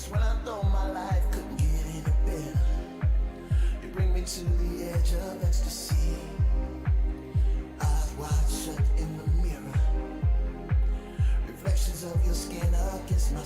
Cause when I thought my life couldn't get any better, you bring me to the edge of ecstasy. Eyes wide shut in the mirror, reflections of your skin against my.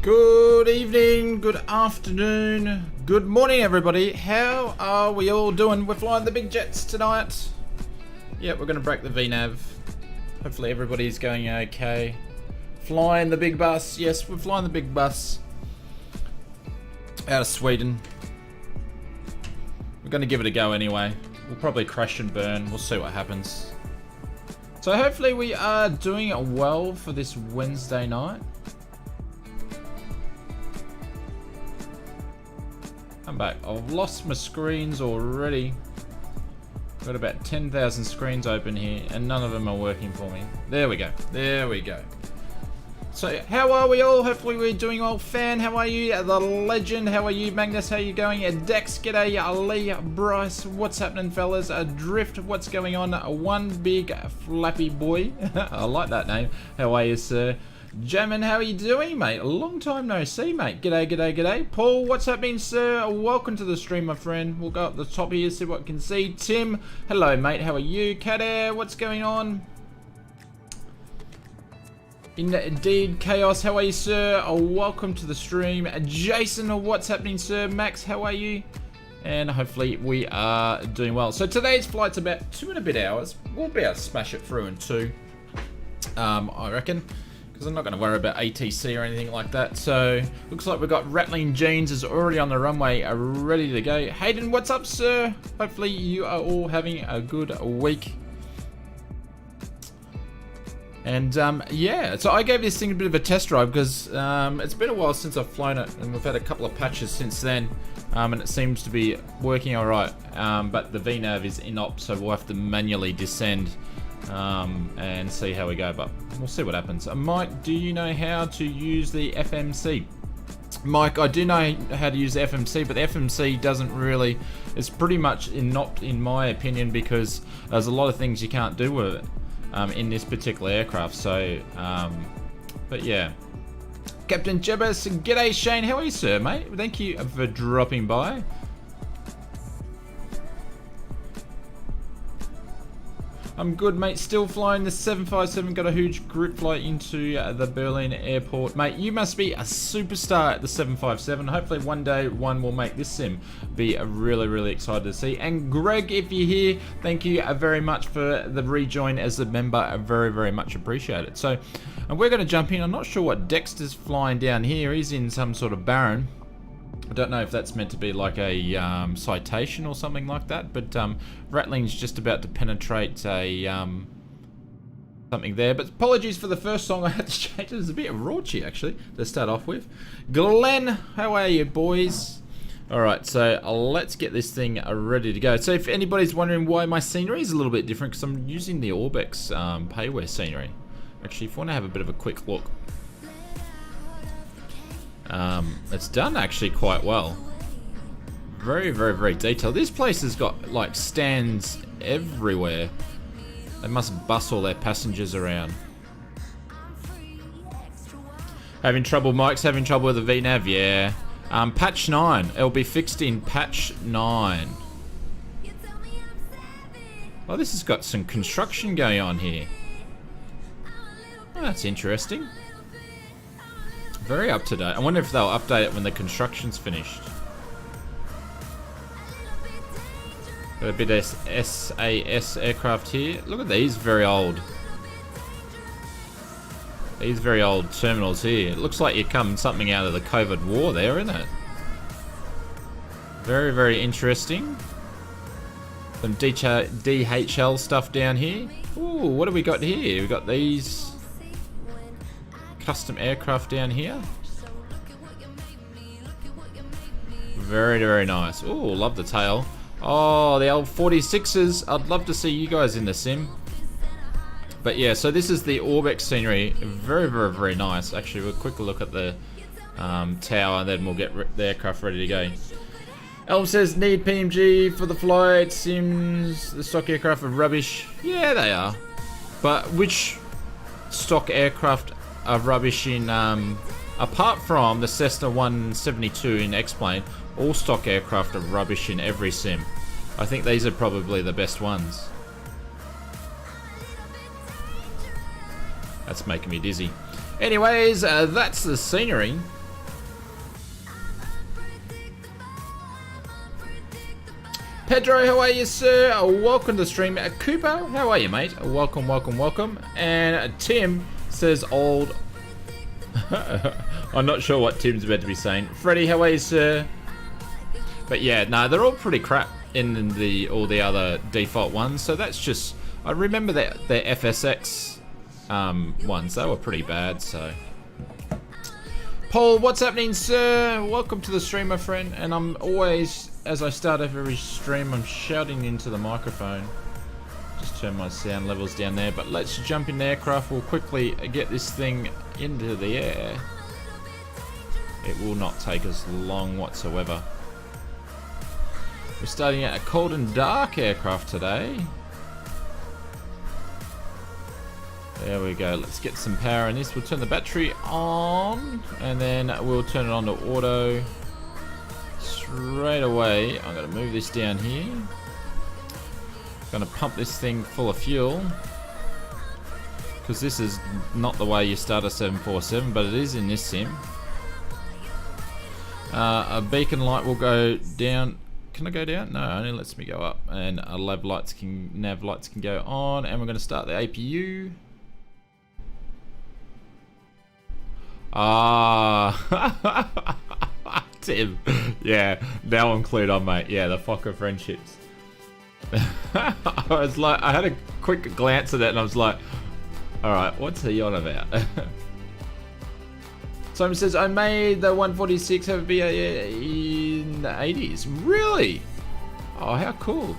Good evening, good afternoon, good morning everybody. How are we all doing? We're flying the big jets tonight. Yeah, we're going to break the VNAV. Hopefully everybody's going okay. Flying the big bus. Yes, we're flying the big bus out of Sweden. We're going to give it a go anyway. We'll probably crash and burn. We'll see what happens. So hopefully we are doing well for this Wednesday night. I'm back. I've lost my screens already. I've got about 10,000 screens open here and none of them are working for me. There we go. There we go. So how are we all? Hopefully we're doing well. Fan, how are you? The Legend, how are you? Magnus, how are you going? Dex, g'day. Lee, Bryce, what's happening, fellas? Drift, what's going on? One big flappy boy. I like that name. How are you, sir? Jamin, how are you doing, mate? A long time no see, mate. G'day, g'day, g'day. Paul, what's happening, sir? Welcome to the stream, my friend. We'll go up the top here, see what we can see. Tim, hello, mate. How are you? Cat Air, what's going on? Indeed, Chaos, how are you, sir? Welcome to the stream. Jason, what's happening, sir? Max, how are you? And hopefully we are doing well. So today's flight's about 2 and a bit hours. We'll be able to smash it through in 2, I reckon, because I'm not going to worry about ATC or anything like that. So looks like we've got Rattling Jeans is already on the runway, ready to go. Hayden, what's up, sir? Hopefully you are all having a good week. And yeah, so I gave this thing a bit of a test drive because it's been a while since I've flown it, and we've had a couple of patches since then, and it seems to be working alright. But the VNAV is INOP, so we'll have to manually descend and see how we go, but we'll see what happens. Mike, do you know how to use the FMC? Mike, I do know how to use the FMC, but the FMC doesn't really, it's pretty much INOP in my opinion, because there's a lot of things you can't do with it. In this particular aircraft, so but yeah. Captain Jebus, g'day Shane, how are you, sir, mate? Thank you for dropping by. I'm good, mate. Still flying the 757. Got a huge group flight into the Berlin airport. Mate, you must be a superstar at the 757. Hopefully one day one will make this sim. Be really, really excited to see. And Greg, if you're here, thank you very much for the rejoin as a member. Very, very much appreciated. So we're going to jump in. I'm not sure what Dexter's flying down here. He's in some sort of Baron. I don't know if that's meant to be like a citation or something like that, but Rattling's just about to penetrate a something there. But apologies for the first song I had to change. It was a bit raunchy actually to start off with. Glenn, how are you, boys? Alright, so let's get this thing ready to go. So if anybody's wondering why my scenery is a little bit different, because I'm using the Orbex payware scenery. Actually, if you want to have a bit of a quick look. It's done actually quite well. Very, very, very detailed. This place has got like stands everywhere. They must bus all their passengers around. Having trouble, Mike's having trouble with the VNAV, yeah. Patch 9. It'll be fixed in patch 9. Oh, this has got some construction going on here. Oh, that's interesting. Very up to date. I wonder if they'll update it when the construction's finished. Got a bit of SAS aircraft here. Look at these very old. These very old terminals here. It looks like you come something out of the COVID war there, isn't it? Very, very interesting. Some DHL stuff down here. Ooh, what have we got here? We've got these custom aircraft down here. Very, very nice. Oh, love the tail. Oh, the old 46s. I'd love to see you guys in the sim. But yeah, so this is the Orbex scenery. Very, very, very nice. Actually, we'll quick look at the tower and then we'll get the aircraft ready to go. Elm says, need PMG for the flight. Sims, the stock aircraft are rubbish. Yeah, they are. But which stock aircraft are rubbish in, apart from the Cessna 172 in X-Plane, all stock aircraft are rubbish in every sim. I think these are probably the best ones. That's making me dizzy. Anyways, that's the scenery. Pedro, how are you, sir? Welcome to the stream. Cooper, how are you, mate? Welcome, welcome, welcome. And Tim says old. I'm not sure what Tim's about to be saying. Freddie, how are you, sir? But yeah, no, they're all pretty crap. in the all the other default ones. So that's just, I remember that the FSX ones, they were pretty bad. So Paul, what's happening, sir? Welcome to the stream, my friend. And I'm always, as I start every stream, I'm shouting into the microphone. Just turn my sound levels down there. But let's jump in the aircraft. We'll quickly get this thing into the air. It will not take us long whatsoever. We're starting out a cold and dark aircraft today. There we go. Let's get some power in this. We'll turn the battery on and then we'll turn it on to auto straight away. I'm going to move this down here. Going to pump this thing full of fuel because this is not the way you start a 747, but it is in this sim. A beacon light will go down. Can I go down? No, it only lets me go up. And nav lights can go on. And we're going to start the APU. Ah, Tim. Yeah, now I'm clued on, mate. Yeah, the Fokker friendships. I was like, I had a quick glance at it and I was like, all right, what's he on about? Simon says, I made the 146 have be in the 80s. Really? Oh, how cool.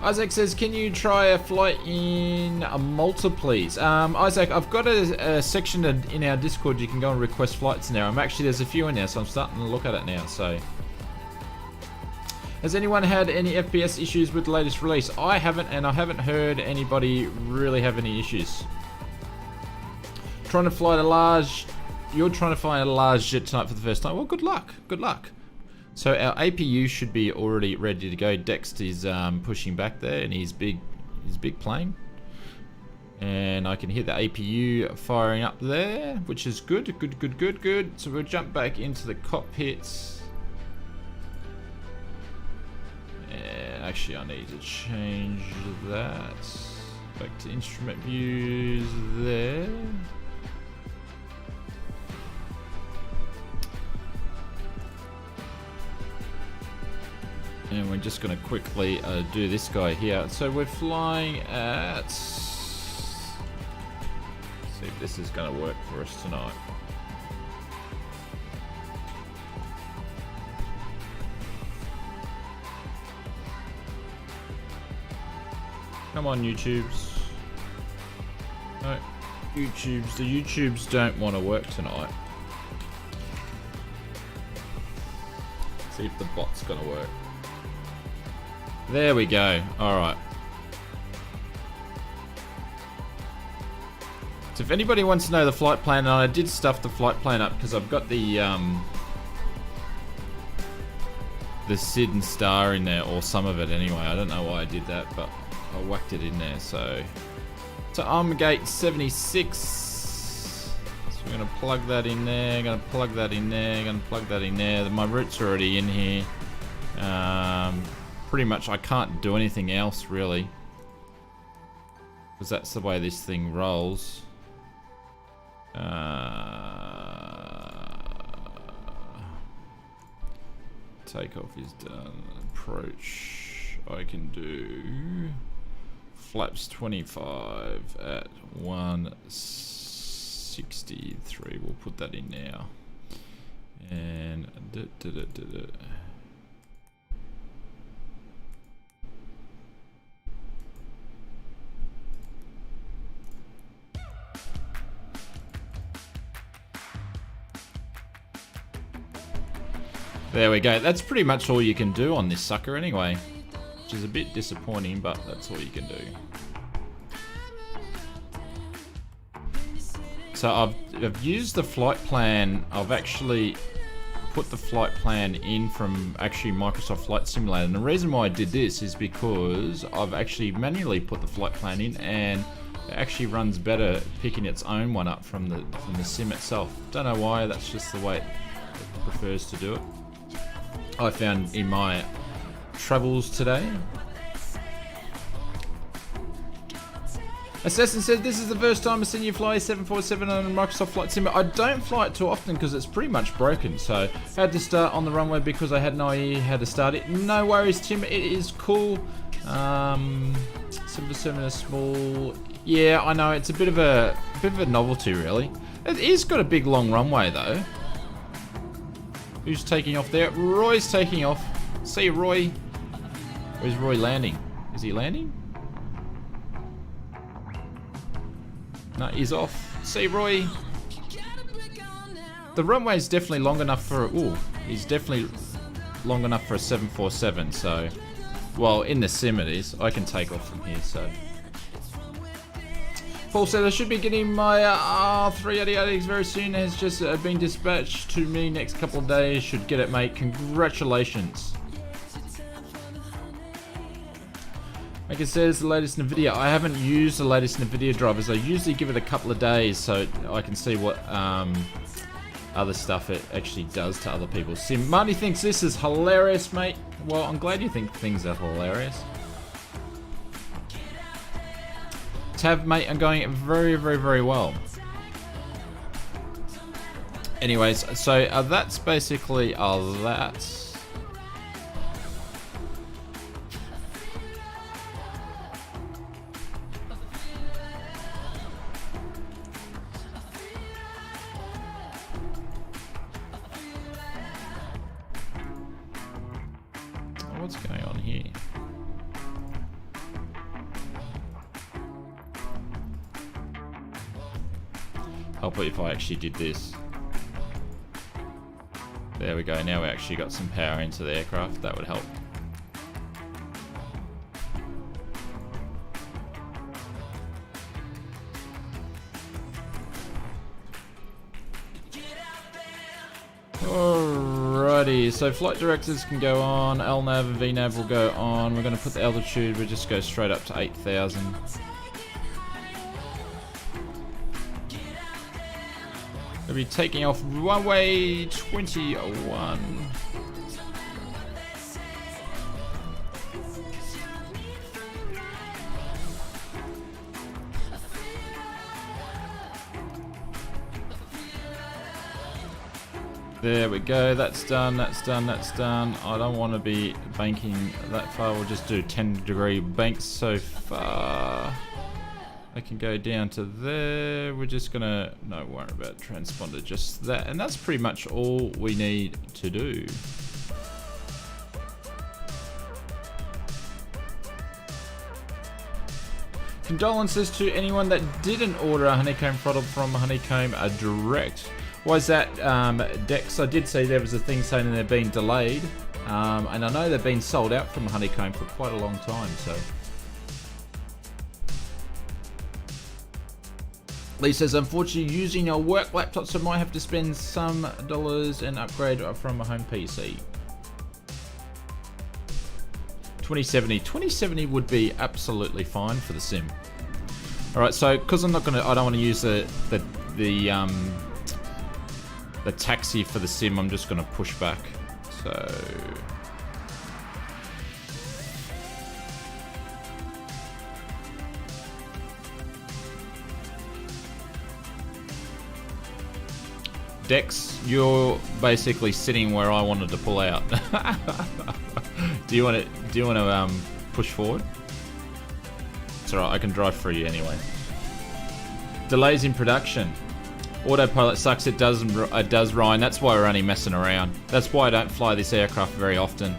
Isaac says, can you try a flight in a Malta, please? Isaac, I've got a section in our Discord. You can go and request flights now. There's a few in there, so I'm starting to look at it now. So, has anyone had any FPS issues with the latest release? I haven't, and I haven't heard anybody really have any issues. Trying to fly a large... You're trying to fly a large jet tonight for the first time. Well, good luck. Good luck. So our APU should be already ready to go. Dext is pushing back there in his big plane. And I can hear the APU firing up there, which is good. Good. So we'll jump back into the cockpits. And actually I need to change that. Back to instrument views there. And we're just going to quickly do this guy here. So we're flying at... See if this is going to work for us tonight. Come on, YouTubes. No, YouTubes. The YouTubes don't want to work tonight. See if the bot's going to work. There we go. Alright. So if anybody wants to know the flight plan, and I did stuff the flight plan up because I've got the SID and star in there, or some of it anyway. I don't know why I did that, but I whacked it in there. So I'm gate 76. So we're going to plug that in there, going to plug that in there, going to plug that in there. My route's already in here. Pretty much I can't do anything else really, because that's the way this thing rolls. Takeoff is done. Approach I can do. Flaps 25 at 163. We'll put that in now. And there we go. That's pretty much all you can do on this sucker anyway, which is a bit disappointing, but that's all you can do. So I've used the flight plan. I've actually put the flight plan in from actually Microsoft Flight Simulator, and the reason why I did this is because I've actually manually put the flight plan in, and it actually runs better picking its own one up from the sim itself. Don't know why. That's just the way it prefers to do it. I found in my travels today. Assassin said, this is the first time I've seen you fly 747 on a Microsoft Flight Sim. I don't fly it too often because it's pretty much broken. So I had to start on the runway because I had no idea how to start it. No worries, Tim. It is cool. 747 is small. Yeah, I know. It's a bit of a novelty, really. It is got a big long runway though. Who's taking off there? Roy's taking off. See you, Roy. Where's Roy landing? Is he landing? No, he's off. See you, Roy. The runway is definitely long enough for. Ooh, he's definitely long enough for a 747. So, well, in the sim it is. I can take off from here. So. Paul said I should be getting my R388X very soon. Has just been dispatched to me next couple of days. Should get it, mate. Congratulations. Like it says, the latest NVIDIA. I haven't used the latest NVIDIA drivers. I usually give it a couple of days so I can see what other stuff it actually does to other people's sim. Marty thinks this is hilarious, mate. Well, I'm glad you think things are hilarious. Tab, mate, I'm going very, very, very well. Anyways, so that's basically that. What's going on here? Help it if I actually did this. There we go, now we actually got some power into the aircraft. That would help. Alrighty, so flight directors can go on, LNAV and VNAV will go on. We're going to put the altitude, we'll just go straight up to 8,000. We'll be taking off runway 21. There we go, that's done, that's done, that's done. I don't want to be banking that far, we'll just do 10-degree banks so far. I can go down to there. We're just gonna, no worry about transponder, just that. And that's pretty much all we need to do. Condolences to anyone that didn't order a honeycomb throttle from Honeycomb Direct. Why is that, Dex? I did see there was a thing saying they're being delayed. And I know they've been sold out from Honeycomb for quite a long time, so. Lee says, unfortunately, using a work laptop, so I might have to spend some dollars and upgrade from a home PC. 2070. 2070 would be absolutely fine for the sim. All right, so because I don't want to use the taxi for the sim, I'm just going to push back. So. Dex, you're basically sitting where I wanted to pull out. Do you want to push forward? It's alright, I can drive for you anyway. Delays in production. Autopilot sucks. It does, Ryan. That's why we're only messing around. That's why I don't fly this aircraft very often.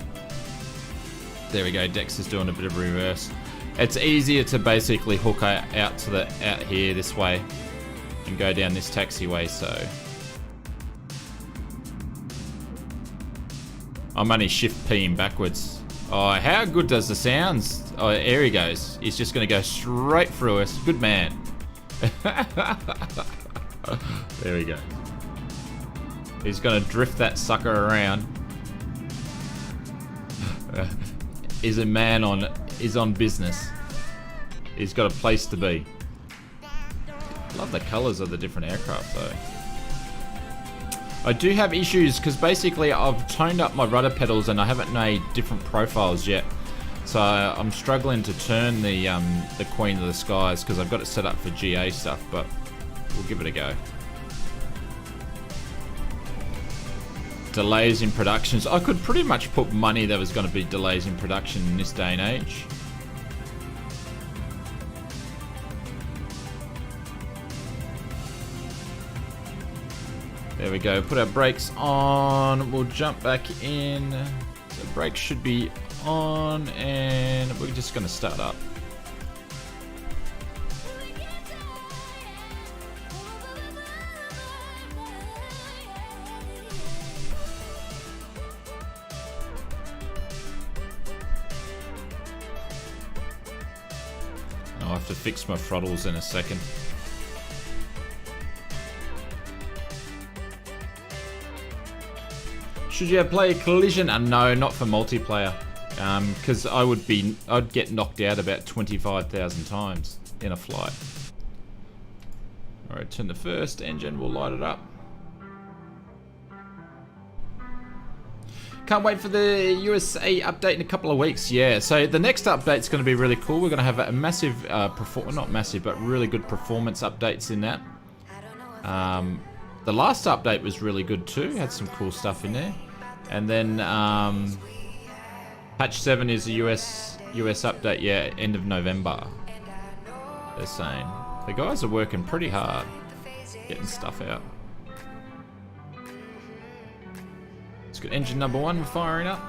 There we go. Dex is doing a bit of reverse. It's easier to basically hook out here this way and go down this taxiway. So. I'm only shift P'ing backwards. Oh, how good does the sounds? Oh, there he goes. He's just going to go straight through us. Good man. There we go. He's going to drift that sucker around. Is on business. He's got a place to be. Love the colours of the different aircraft though. I do have issues because basically I've toned up my rudder pedals and I haven't made different profiles yet. So I'm struggling to turn the Queen of the Skies because I've got it set up for GA stuff, but we'll give it a go. Delays in productions. I could pretty much put money there was going to be delays in production in this day and age. There we go. Put our brakes on. We'll jump back in. The brakes should be on, and we're just going to start up. I'll have to fix my throttles in a second. Should you play Collision? No, not for multiplayer. Because I'd get knocked out about 25,000 times in a flight. Alright, turn the first engine, we'll light it up. Can't wait for the USA update in a couple of weeks. Yeah, so the next update's going to be really cool. We're going to have a massive, not massive, but really good performance updates in that. The last update was really good too. Had some cool stuff in there. And then patch 7 is a US update. Yeah, end of November. They're saying the guys are working pretty hard, getting stuff out. It's got engine number 1 firing up.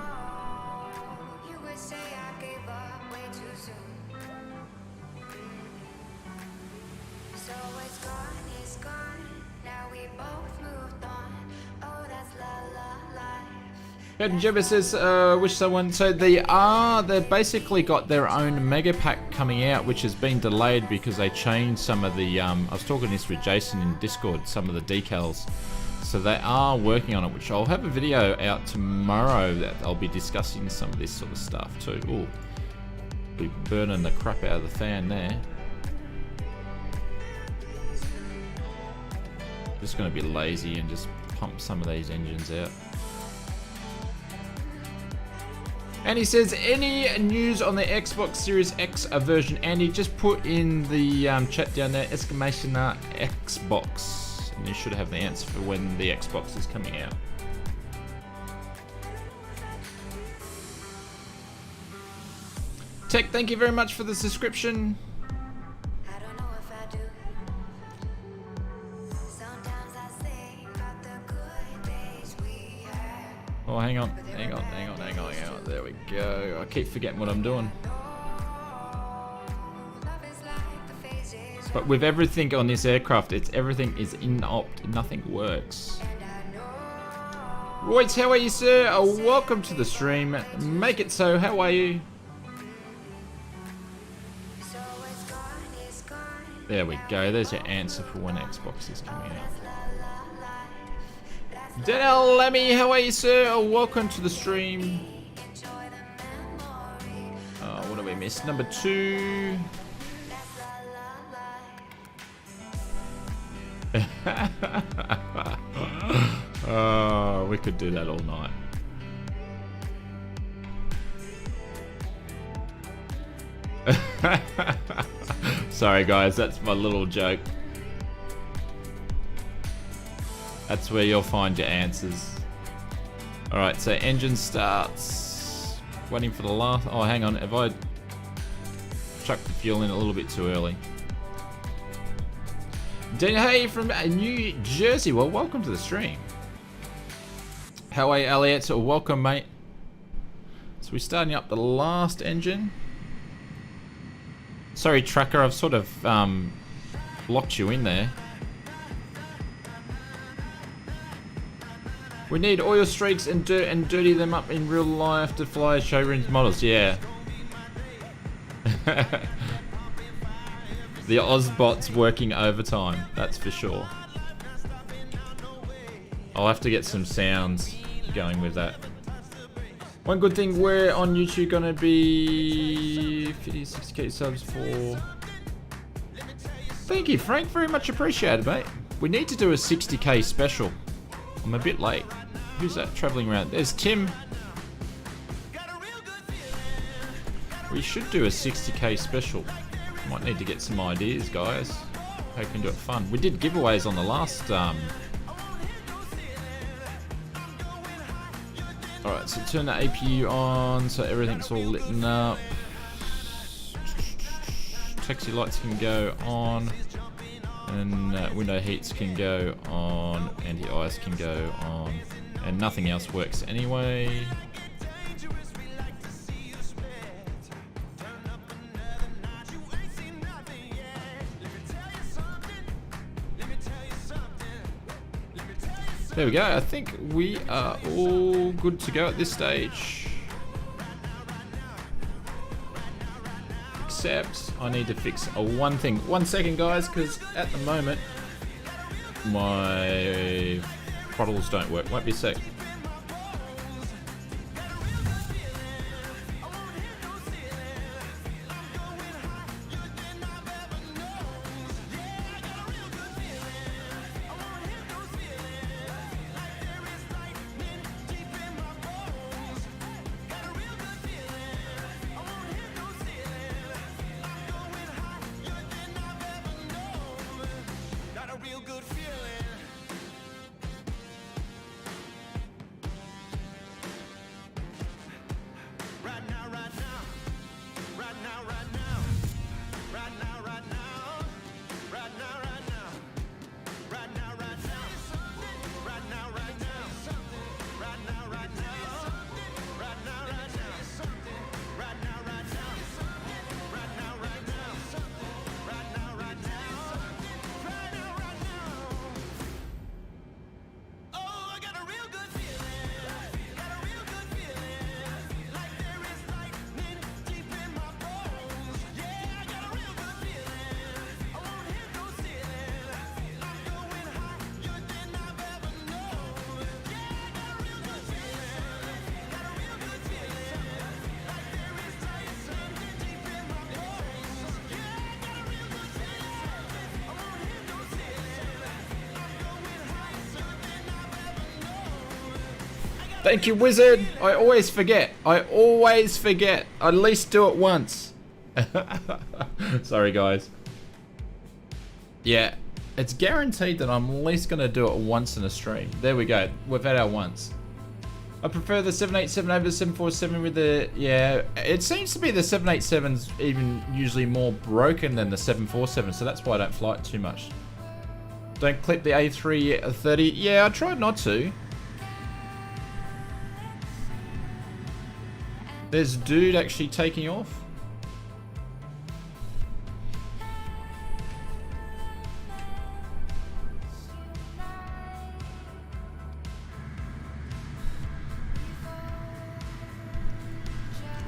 Jibber says, wish someone. So they've basically got their own mega pack coming out, which has been delayed because they changed some of the. I was talking this with Jason in Discord, some of the decals. So they are working on it, which I'll have a video out tomorrow that I'll be discussing some of this sort of stuff too. Ooh, be burning the crap out of the fan there. Just going to be lazy and just pump some of these engines out. And he says, any news on the Xbox Series X version? Andy, just put in the chat down there, exclamation mark Xbox. And you should have the answer for when the Xbox is coming out. Tech, thank you very much for the subscription. Oh, hang on. There we go. I keep forgetting what I'm doing. But with everything on this aircraft, everything is INOP. Nothing works. Royce, how are you, sir? Welcome to the stream. Make it so. How are you? There we go. There's your answer for when Xbox is coming out. Daniel Lemmy, how are you, sir? Welcome to the stream. What do we miss? Number 2. Oh, we could do that all night. Sorry guys, that's my little joke. That's where you'll find your answers. Alright, so engine starts. Waiting for the last... Oh, hang on. Have I chucked the fuel in a little bit too early? Hey from New Jersey. Well, welcome to the stream. How are you, Elliot? So welcome, mate. So we're starting up the last engine. Sorry, Tracker. I've sort of locked you in there. We need oil streaks and dirt and dirty them up in real life to fly showrooms models. Yeah. The Ozbot's working overtime. That's for sure. I'll have to get some sounds going with that. One good thing, we're on YouTube gonna be 50, 60k subs for... Thank you, Frank. Very much appreciated, mate. We need to do a 60k special. I'm a bit late. Who's that traveling around? There's Tim. We should do a 60k special. Might need to get some ideas, guys. How can do it fun. We did giveaways on the last. Alright, so turn the APU on so everything's all lit up. Taxi lights can go on. And window heats can go on. Anti-ice can go on. And nothing else works anyway. There we go. I think we are all good to go at this stage. Except I need to fix one thing. 1 second, guys, because at the moment my throttles don't work. Won't be a sec. Thank you, Wizard. I always forget. I at least do it once. Sorry, guys. Yeah, it's guaranteed that I'm at least going to do it once in a stream. There we go. We've had our once. I prefer the 787 over the 747 with the... Yeah, it seems to be the 787's even usually more broken than the 747, so that's why I don't fly it too much. Don't clip the A330. Yeah, I tried not to. There's a dude actually taking off.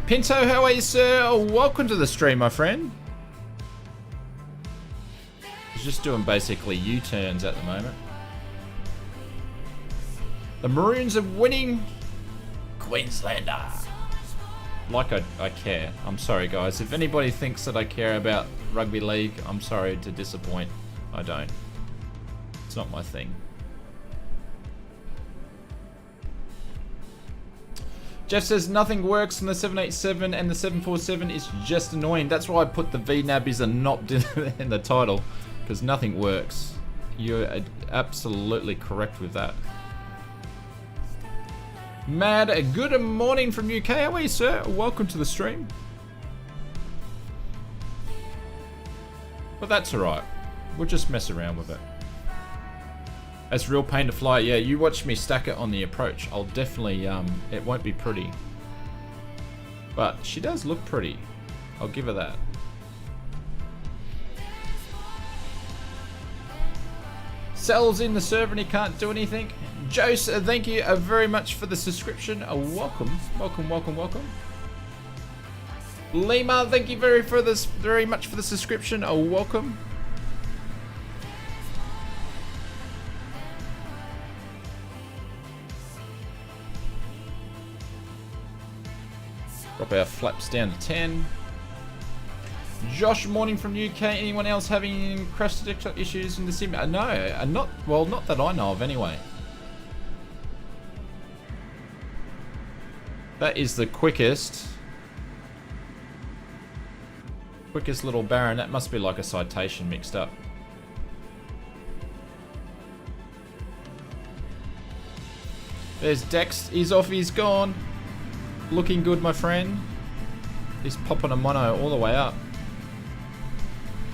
Pinto, how are you, sir? Oh, welcome to the stream, my friend. He's just doing basically U-turns at the moment. The Maroons are winning. Queenslander. Like I care. I'm sorry, guys. If anybody thinks that I care about rugby league, I'm sorry to disappoint. I don't. It's not my thing. Jeff says nothing works on the 787 and the 747 is just annoying. That's why I put the VNAV is a INOP in the title, because nothing works. You're absolutely correct with that. Mad, good morning from UK. How are you, sir? Welcome to the stream. But that's alright. We'll just mess around with it. It's real pain to fly. Yeah, you watch me stack it on the approach. I'll definitely, it won't be pretty. But she does look pretty. I'll give her that. Cell's in the server and he can't do anything. Jose, thank you very much for the subscription. Welcome, welcome, welcome, welcome. Lima, thank you very much for the subscription. Welcome. Drop our flaps down to 10. Josh, morning from UK. Anyone else having crash detector issues in the sim? No, not that I know of anyway. That is the quickest Quickest little Baron. That must be like a citation mixed up. There's Dex. He's off. He's gone. Looking good, my friend. He's popping a mono all the way up.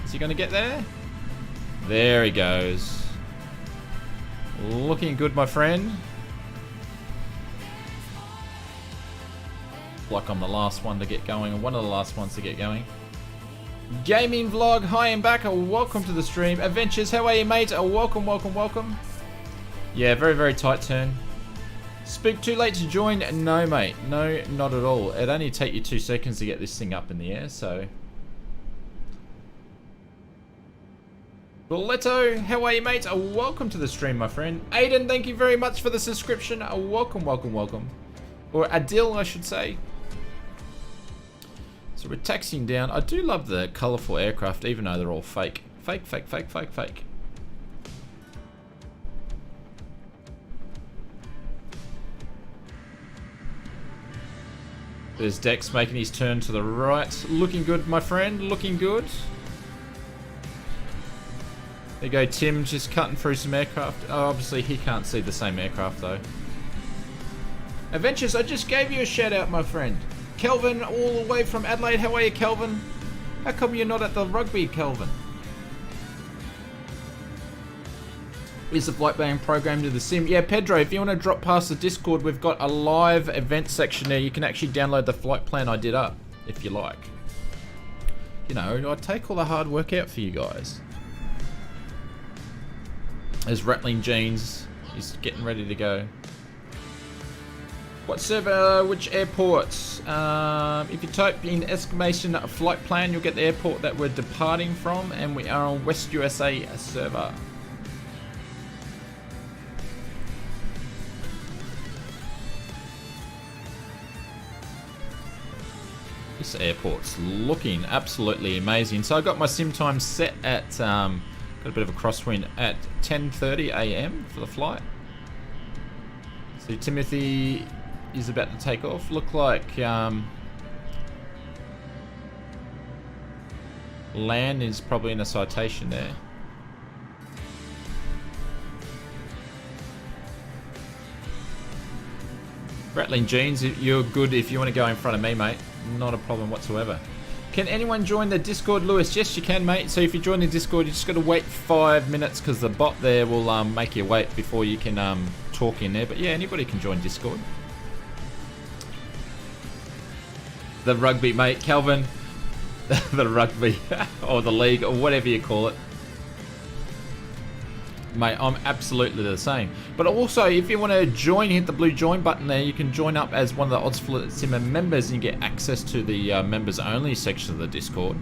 Is he going to get there? There he goes. Looking good, my friend. Like I'm the last one to get going, or one of the last ones to get going. Gaming vlog, hi and back, welcome to the stream. Adventures, how are you, mate? Welcome, welcome, welcome. Yeah, very, very tight turn. Spook too late to join? No, mate. No, not at all. It'd only take you 2 seconds to get this thing up in the air, so. Leto, how are you, mate? Welcome to the stream, my friend. Aiden, thank you very much for the subscription. Welcome, welcome, welcome. Or Adil, I should say. So we're taxiing down. I do love the colourful aircraft, even though they're all fake. Fake, fake, fake, fake, fake. There's Dex making his turn to the right. Looking good, my friend. Looking good. There you go, Tim, just cutting through some aircraft. Oh, obviously, he can't see the same aircraft, though. Adventures, I just gave you a shout out, my friend. Kelvin, all the way from Adelaide. How are you, Kelvin? How come you're not at the rugby, Kelvin? Is the flight being programmed to the sim? Yeah, Pedro, if you want to drop past the Discord, we've got a live event section there. You can actually download the flight plan I did up, if you like. You know, I take all the hard work out for you guys. There's Rattling Jeans. He's getting ready to go. What server, which airports? If you type in exclamation flight plan, you'll get the airport that we're departing from, and we are on West USA server. This airport's looking absolutely amazing. So I got my sim time set at, got a bit of a crosswind at 10:30 AM for the flight. So Timothy is about to take off. Look like land is probably in a citation there. Rattling Jeans, you're good if you want to go in front of me, mate. Not a problem whatsoever. Can anyone join the Discord, Lewis? Yes, you can, mate. So if you join the Discord, you just got to wait 5 minutes because the bot there will make you wait before you can talk in there. But yeah, anybody can join Discord. The rugby, mate, Calvin. The rugby or the league or whatever you call it. Mate, I'm absolutely the same. But also, if you want to join, hit the blue join button there. You can join up as one of the Odds Simmer members and you get access to the members only section of the Discord.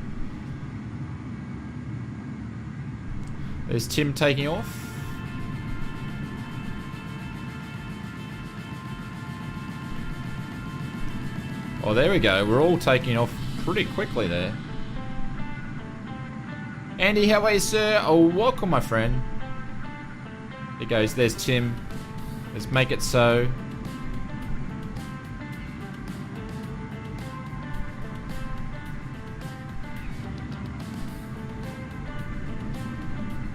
There's Tim taking off. Oh, there we go. We're all taking off pretty quickly there. Andy, how are you, sir? Oh, welcome, my friend. There goes. There's Tim. Let's make it so.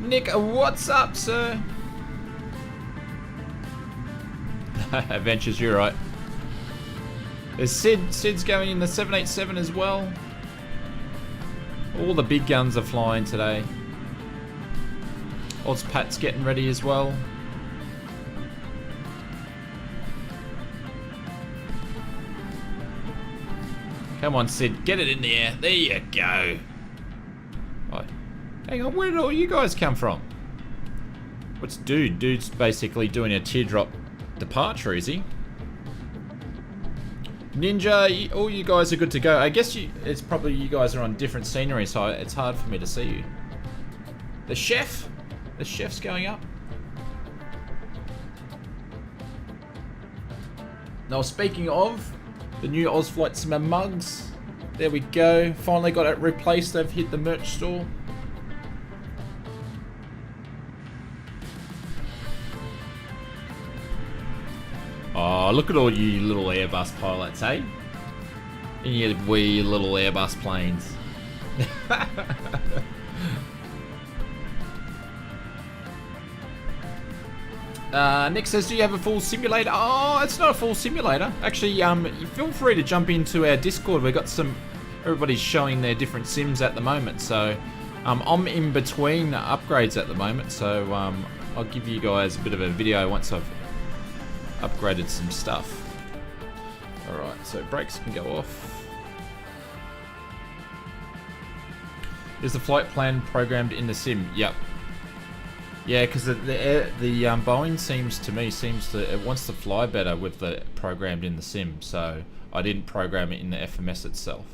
Nick, what's up, sir? Adventures, you're right. There's Sid. Sid's going in the 787 as well. All the big guns are flying today. Odds Pat's getting ready as well. Come on, Sid. Get it in the air. There you go. Oh, hang on. Where did all you guys come from? What's Dude? Dude's basically doing a teardrop departure, is he? Ninja, all you guys are good to go. I guess it's probably you guys are on different scenery, so it's hard for me to see you. The chef? The chef's going up. Now, speaking of the new Ozflight Simmer mugs, there we go. Finally got it replaced. They've hit the merch store. Oh, look at all you little Airbus pilots, eh? In your wee little Airbus planes. Nick says, do you have a full simulator? Oh, it's not a full simulator. Actually, feel free to jump into our Discord. We've got some... Everybody's showing their different sims at the moment, so... I'm in between upgrades at the moment, so I'll give you guys a bit of a video once I've upgraded some stuff. Alright, so brakes can go off. Is the flight plan programmed in the sim? Yep. Yeah, because the Boeing seems to it wants to fly better with the programmed in the sim, so I didn't program it in the FMS itself.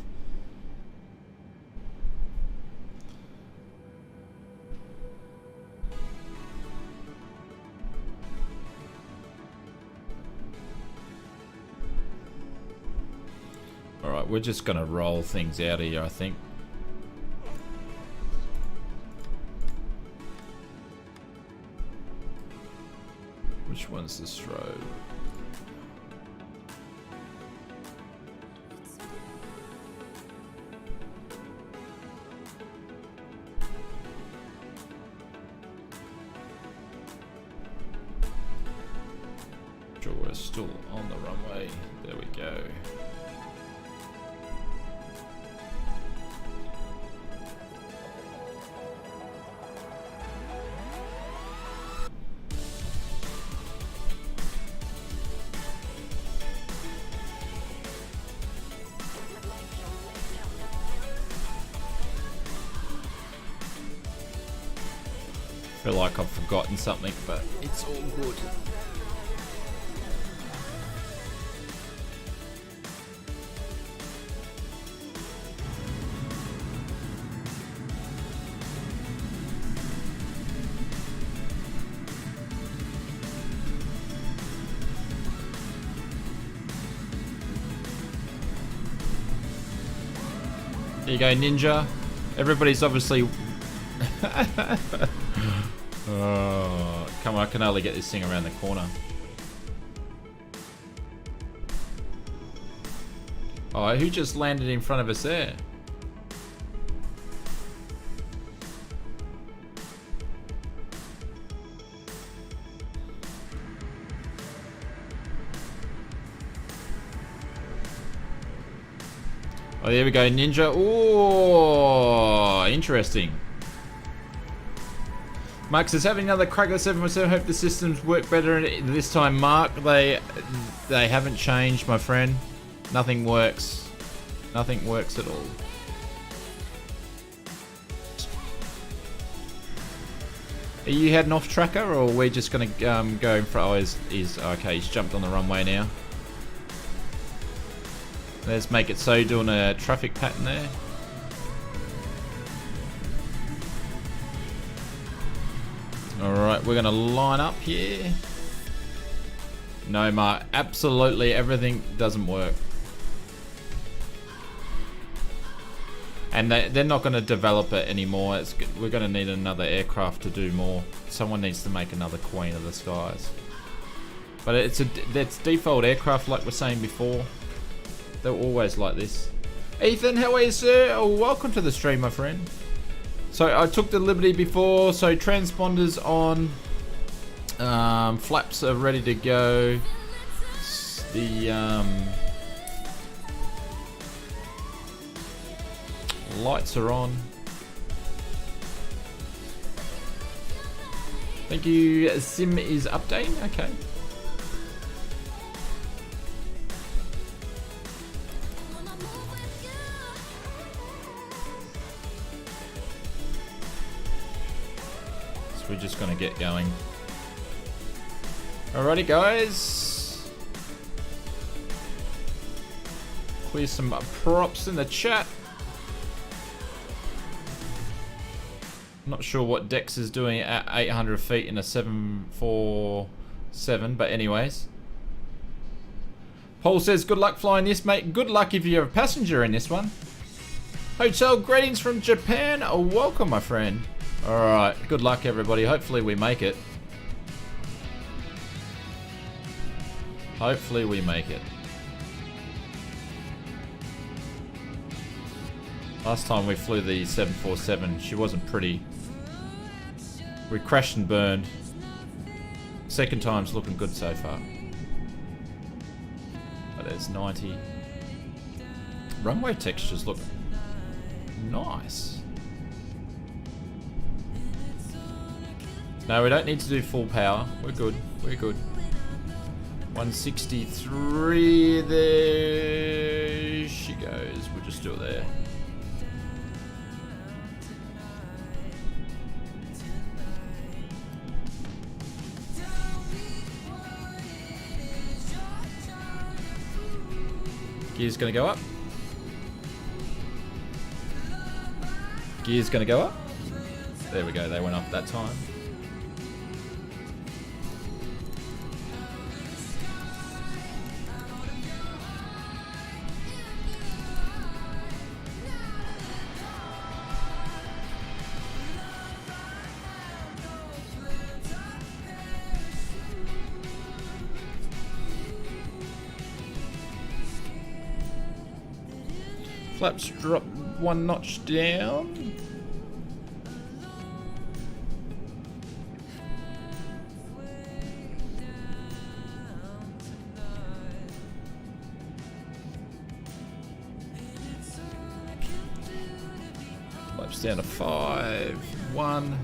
Alright, we're just gonna roll things out here, I think. Which one's the strobe? Sure, we're still on the runway. There we go. I feel like I've forgotten something, but it's all good. There you go, Ninja. Everybody's obviously... Oh, come on, I can only get this thing around the corner. Oh, who just landed in front of us there? Oh, there we go, Ninja. Oh, interesting. Mark says, having another crack at 7.7. Hope the systems work better this time, Mark. They haven't changed, my friend. Nothing works. Nothing works at all. Are you heading off tracker, or are we just going to go in front? Oh, okay, he's jumped on the runway now. Let's make it so, doing a traffic pattern there. Alright, we're going to line up here. No, Mark, absolutely everything doesn't work. And they're not going to develop it anymore. We're going to need another aircraft to do more. Someone needs to make another Queen of the Skies. But it's default aircraft, like we're saying before. They're always like this. Ethan, how are you, sir? Oh, welcome to the stream, my friend. So I took the liberty before, so transponders on, flaps are ready to go. The lights are on. Thank you. Sim is updating. Okay. We're just gonna get going. Alrighty, guys. Clear some props in the chat. Not sure what Dex is doing at 800 feet in a 747, but anyways. Paul says, good luck flying this, mate. Good luck if you're a passenger in this one. Hotel, greetings from Japan. Oh, welcome, my friend. Alright, good luck everybody. Hopefully we make it. Hopefully we make it. Last time we flew the 747, she wasn't pretty. We crashed and burned. Second time's looking good so far. But there's 90. Runway textures look nice. No, we don't need to do full power. We're good. We're good. 163. There she goes. We'll just do it there. Gear's gonna go up. Gear's gonna go up. There we go, they went up that time. Flaps drop one notch down. Flaps down to 5, 1.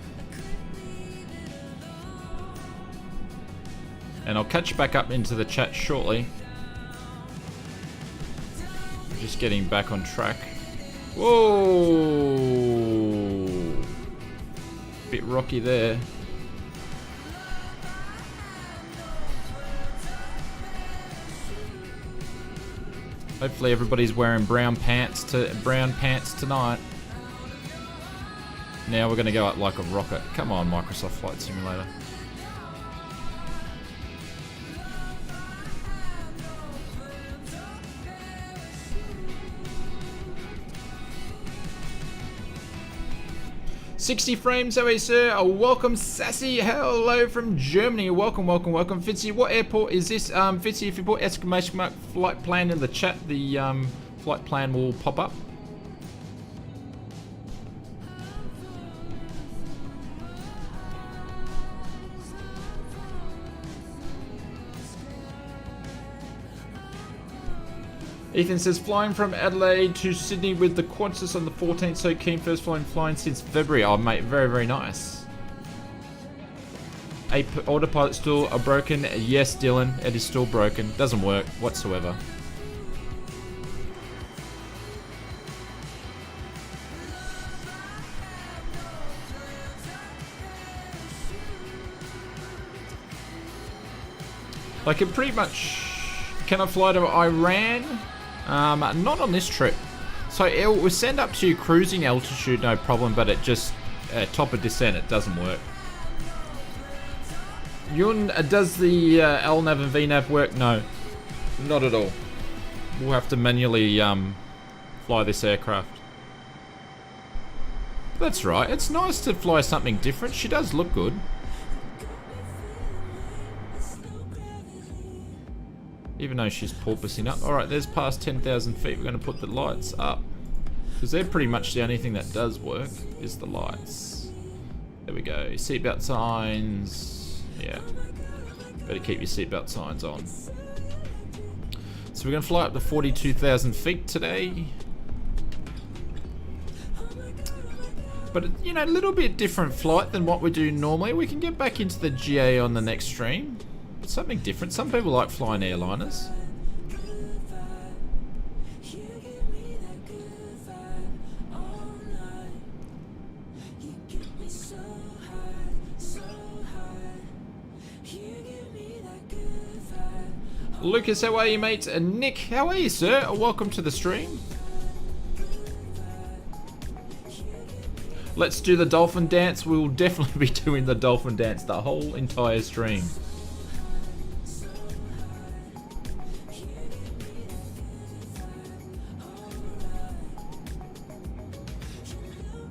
And I'll catch you back up into the chat shortly. Just getting back on track. Whoa! Bit rocky there. Hopefully everybody's wearing brown pants tonight. Now we're gonna go up like a rocket. Come on, Microsoft Flight Simulator. $60 frames, OA sir. Welcome, Sassy. Hello from Germany. Welcome, welcome, welcome. Fitzy, what airport is this? Fitzy, if you put exclamation mark flight plan in the chat, the flight plan will pop up. Ethan says, flying from Adelaide to Sydney with the Qantas on the 14th, so keen, first flying since February. Oh mate, very, very nice. Autopilot still are broken. Yes, Dylan, it is still broken. Doesn't work whatsoever. Like it pretty much, can I fly to Iran? Not on this trip. So it will send up to cruising altitude, no problem, but it just, top of descent, it doesn't work. Yun, does the LNAV and VNAV work? No, not at all. We'll have to manually fly this aircraft. That's right, it's nice to fly something different. She does look good. Even though she's porpoising up. Alright, there's past 10,000 feet. We're going to put the lights up. Because they're pretty much the only thing that does work, is the lights. There we go. Seatbelt signs. Yeah. Better keep your seatbelt signs on. So we're going to fly up to 42,000 feet today. But, you know, a little bit different flight than what we do normally. We can get back into the GA on the next stream. Something different. Some people like flying airliners. Lucas, how are you, mate? Nick, how are you, sir? Welcome to the stream. Let's do the dolphin dance. We'll definitely be doing the dolphin dance the whole entire stream.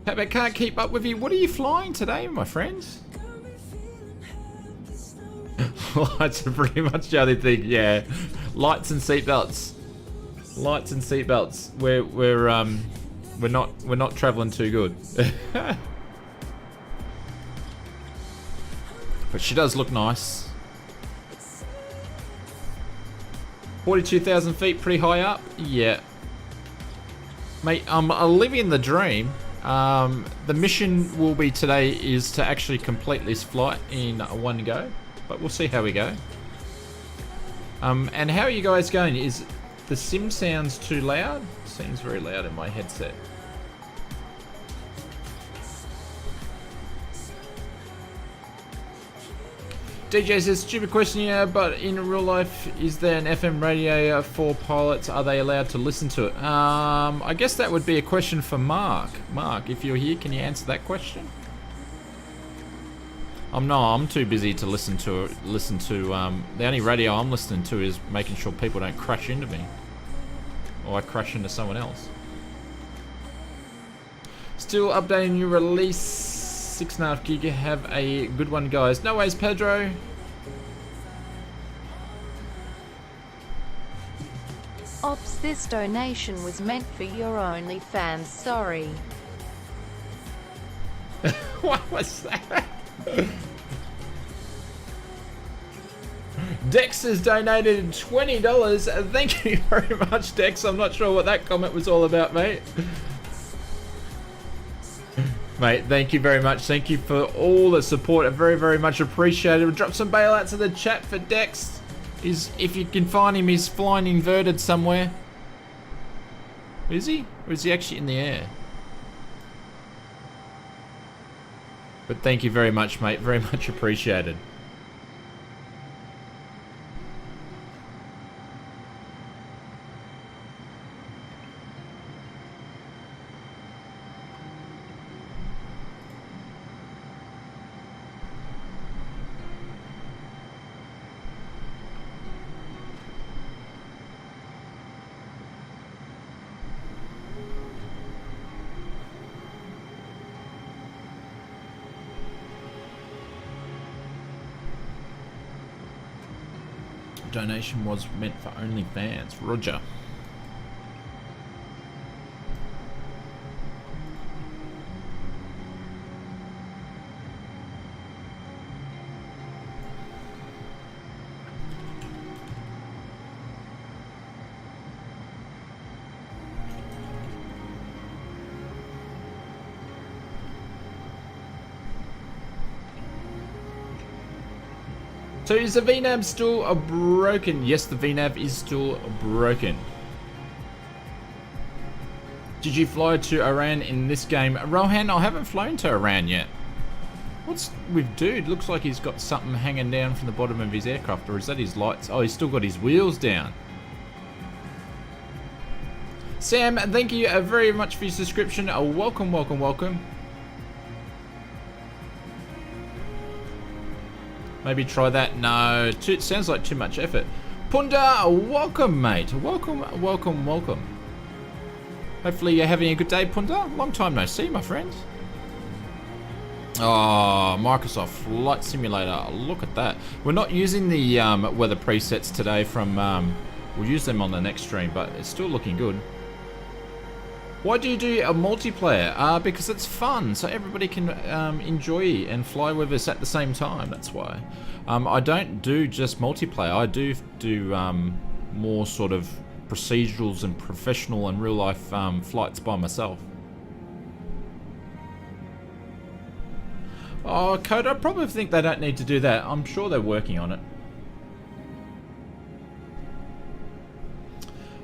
I can't keep up with you. What are you flying today, my friends? Lights are pretty much the only thing, yeah. Lights and seatbelts. Lights and seatbelts. We're We're not traveling too good. But she does look nice. 42,000 feet, pretty high up. Yeah. Mate, I'm living the dream. The mission will be today is to actually complete this flight in one go. But we'll see how we go. And how are you guys going? Is the sim sounds too loud? Seems very loud in my headset. DJ says, stupid question here, but in real life, is there an FM radio for pilots? Are they allowed to listen to it? I guess that would be a question for Mark. Mark, if you're here, can you answer that question? I'm too busy to listen to the only radio I'm listening to is making sure people don't crash into me. Or I crash into someone else. Still updating your release. 6.5 gig. Have a good one, guys. No worries, Pedro. Ops, this donation was meant for your OnlyFans. Sorry. What was that? Dex has donated $20. Thank you very much, Dex. I'm not sure what that comment was all about, mate. Mate, thank you very much. Thank you for all the support. I very, very much appreciated. We'll drop some bailouts in the chat for Dex. If you can find him, he's flying inverted somewhere. Is he? Or is he actually in the air? But thank you very much, mate. Very much appreciated. Donation was meant for OnlyFans. Roger. So is the VNAV still broken? Yes, the VNAV is still broken. Did you fly to Iran in this game? Rohan, I haven't flown to Iran yet. What's with dude? Looks like he's got something hanging down from the bottom of his aircraft, or is that his lights? Oh, he's still got his wheels down. Sam, thank you very much for your subscription. Welcome, welcome, welcome. Maybe try that. No, it sounds like too much effort. Punda, welcome, mate. Welcome, welcome, welcome. Hopefully you're having a good day, Punda. Long time no see, my friend. Oh, Microsoft Flight Simulator. Look at that. We're not using the weather presets today from... we'll use them on the next stream, but it's still looking good. Why do you do a multiplayer? Because it's fun, so everybody can enjoy and fly with us at the same time. That's why. I don't do just multiplayer. I do more sort of procedurals and professional and real life flights by myself. Oh, Coda, I probably think they don't need to do that. I'm sure they're working on it.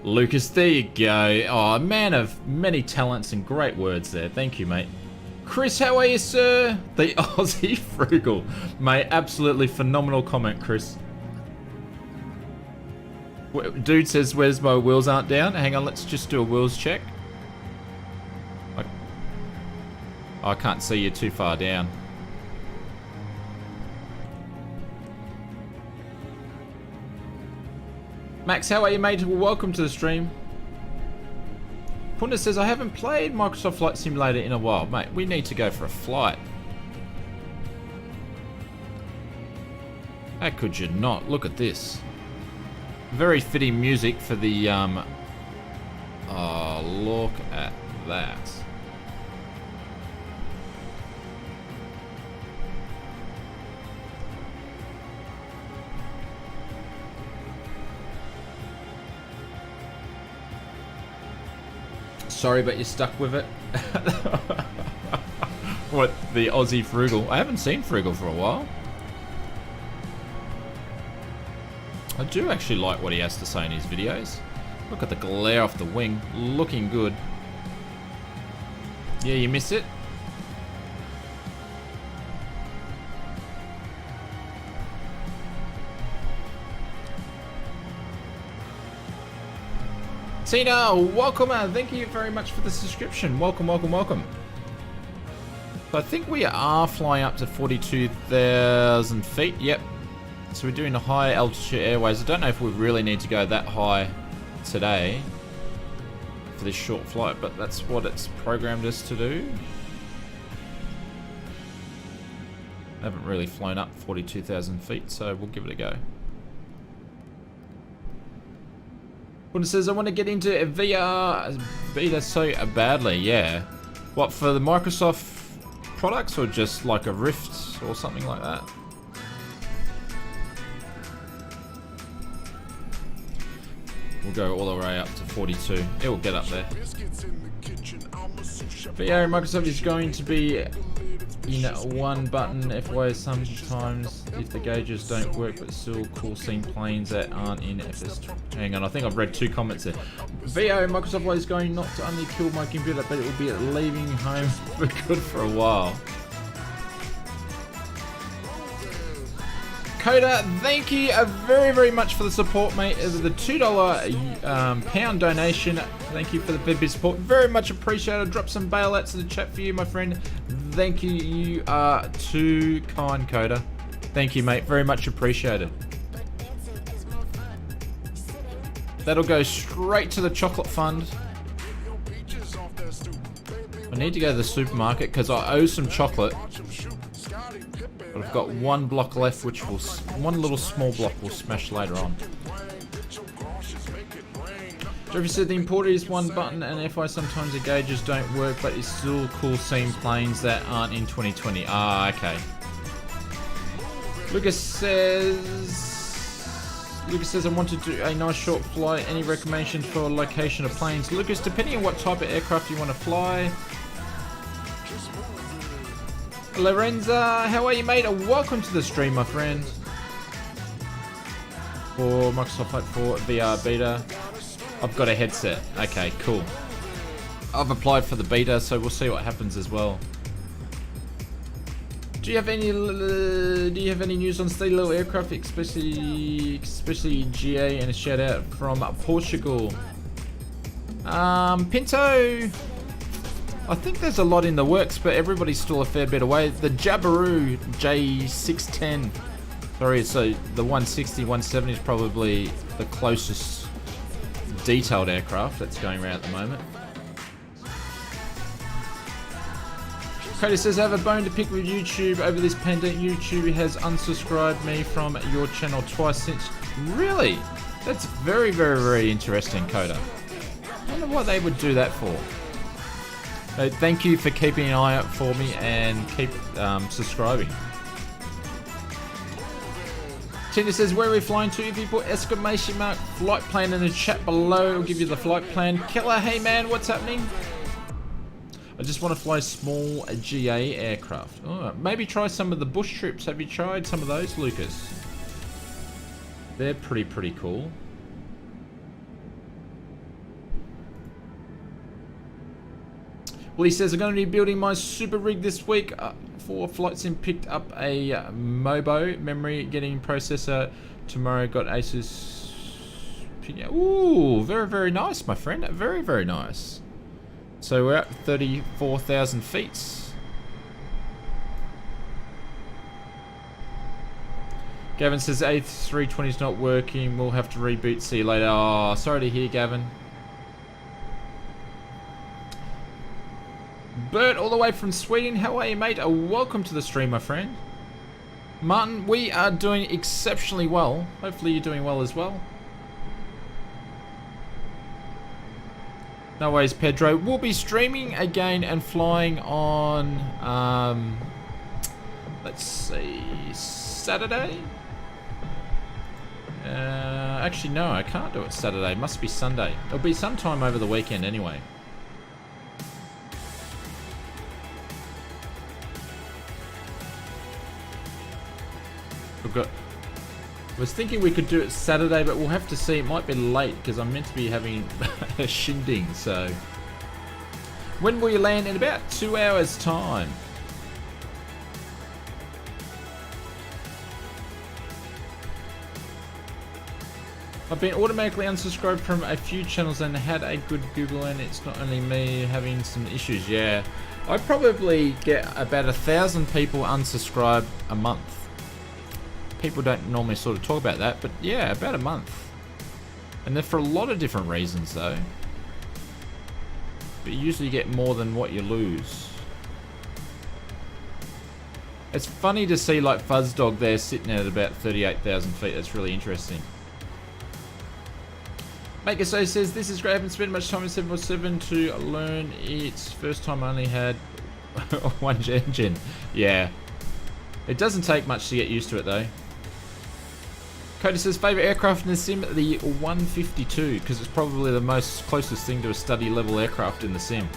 Lucas, there you go. Oh, a man of many talents and great words there. Thank you, mate. Chris, how are you, sir? The Aussie Frugal. Mate, absolutely phenomenal comment, Chris. Dude says, where's my wheels aren't down? Hang on, let's just do a wheels check. I can't see you too far down. Max, how are you, mate? Welcome to the stream. Punda says, I haven't played Microsoft Flight Simulator in a while. Mate, we need to go for a flight. How could you not? Look at this. Very fitting music for the... oh, look at that. Sorry, but you're stuck with it. What, the Aussie Frugal? I haven't seen Frugal for a while. I do actually like what he has to say in his videos. Look at the glare off the wing, looking good. Yeah, you miss it? Tina, welcome, thank you very much for the subscription. Welcome, welcome, welcome. So I think we are flying up to 42,000 feet, yep. So we're doing the high altitude airways. I don't know if we really need to go that high today for this short flight, but that's what it's programmed us to do. I haven't really flown up 42,000 feet, so we'll give it a go. When it says, I want to get into VR beta so badly, yeah. What, for the Microsoft products or just like a Rift or something like that? We'll go all the way up to 42. It will get up there. VR Microsoft is going to be in one button FY sometimes if the gauges don't work, but still cool seeing planes that aren't in FS. Hang on, I think I've read 2 comments there. VO Microsoft is going not to only kill my computer, but it will be leaving home for good for a while. Coda, thank you very, very much for the support, mate. The $2 pound donation. Thank you for the big support. Very much appreciated. Drop some bailouts in the chat for you, my friend. Thank you. You are too kind, Coda. Thank you, mate. Very much appreciated. That'll go straight to the chocolate fund. I need to go to the supermarket because I owe some chocolate. But I've got one block left, which will, one little small block will smash later on. Jeffrey said the importer is one button and FI sometimes the gauges don't work, but it's still cool seeing planes that aren't in 2020. Ah, okay. Lucas says I want to do a nice short flight. Any recommendations for location of planes? Lucas, depending on what type of aircraft you want to fly. Lorenza, how are you, mate? Welcome to the stream, my friend. For Microsoft Flight 4 VR beta. I've got a headset. Okay, cool. I've applied for the beta, so we'll see what happens as well. Do you have any news on Stilo aircraft, especially GA, and a shout out from Portugal? Pinto. I think there's a lot in the works, but everybody's still a fair bit away. The Jabiru J610. Sorry, so the 160, 170 is probably the closest detailed aircraft that's going around at the moment. Cody says, I have a bone to pick with YouTube. Over this pandemic, YouTube has unsubscribed me from your channel twice since. Really? That's very, very, very interesting, Coda. I wonder what they would do that for. So thank you for keeping an eye out for me and keep subscribing. Tina says, where are we flying to? If you put exclamation mark flight plan in the chat below, it'll give you the flight plan. Killer, hey man, what's happening? I just want to fly small GA aircraft. Oh, maybe try some of the bush trips. Have you tried some of those, Lucas? They're pretty cool. Well, he says, I'm going to be building my super rig this week. 4 flights in, picked up a Mobo memory, getting processor tomorrow. Got Asus. Ooh, very, very nice, my friend. Very, very nice. So we're at 34,000 feet. Gavin says A320 is not working. We'll have to reboot. See you later. Oh, sorry to hear, Gavin. Bert, all the way from Sweden. How are you, mate? Welcome to the stream, my friend. Martin, we are doing exceptionally well. Hopefully you're doing well as well. No worries, Pedro. We'll be streaming again and flying on, let's see, Saturday? Actually, no, I can't do it Saturday. It must be Sunday. It'll be sometime over the weekend anyway. I was thinking we could do it Saturday, but we'll have to see. It might be late because I'm meant to be having a shindig, so. When will you land? In about 2 hours' time. I've been automatically unsubscribed from a few channels and had a good Google, and it's not only me having some issues. Yeah, I probably get about 1,000 people unsubscribe a month. People don't normally sort of talk about that, but yeah, about a month. And they're for a lot of different reasons though. But you usually get more than what you lose. It's funny to see like Fuzzdog there sitting at about 38,000 feet. That's really interesting. Maker So says, this is great. I haven't spent much time in 747 to learn its first time. I only had one engine. Yeah. It doesn't take much to get used to it though. Cody says, favourite aircraft in the sim, the 152, because it's probably the most closest thing to a study level aircraft in the sim.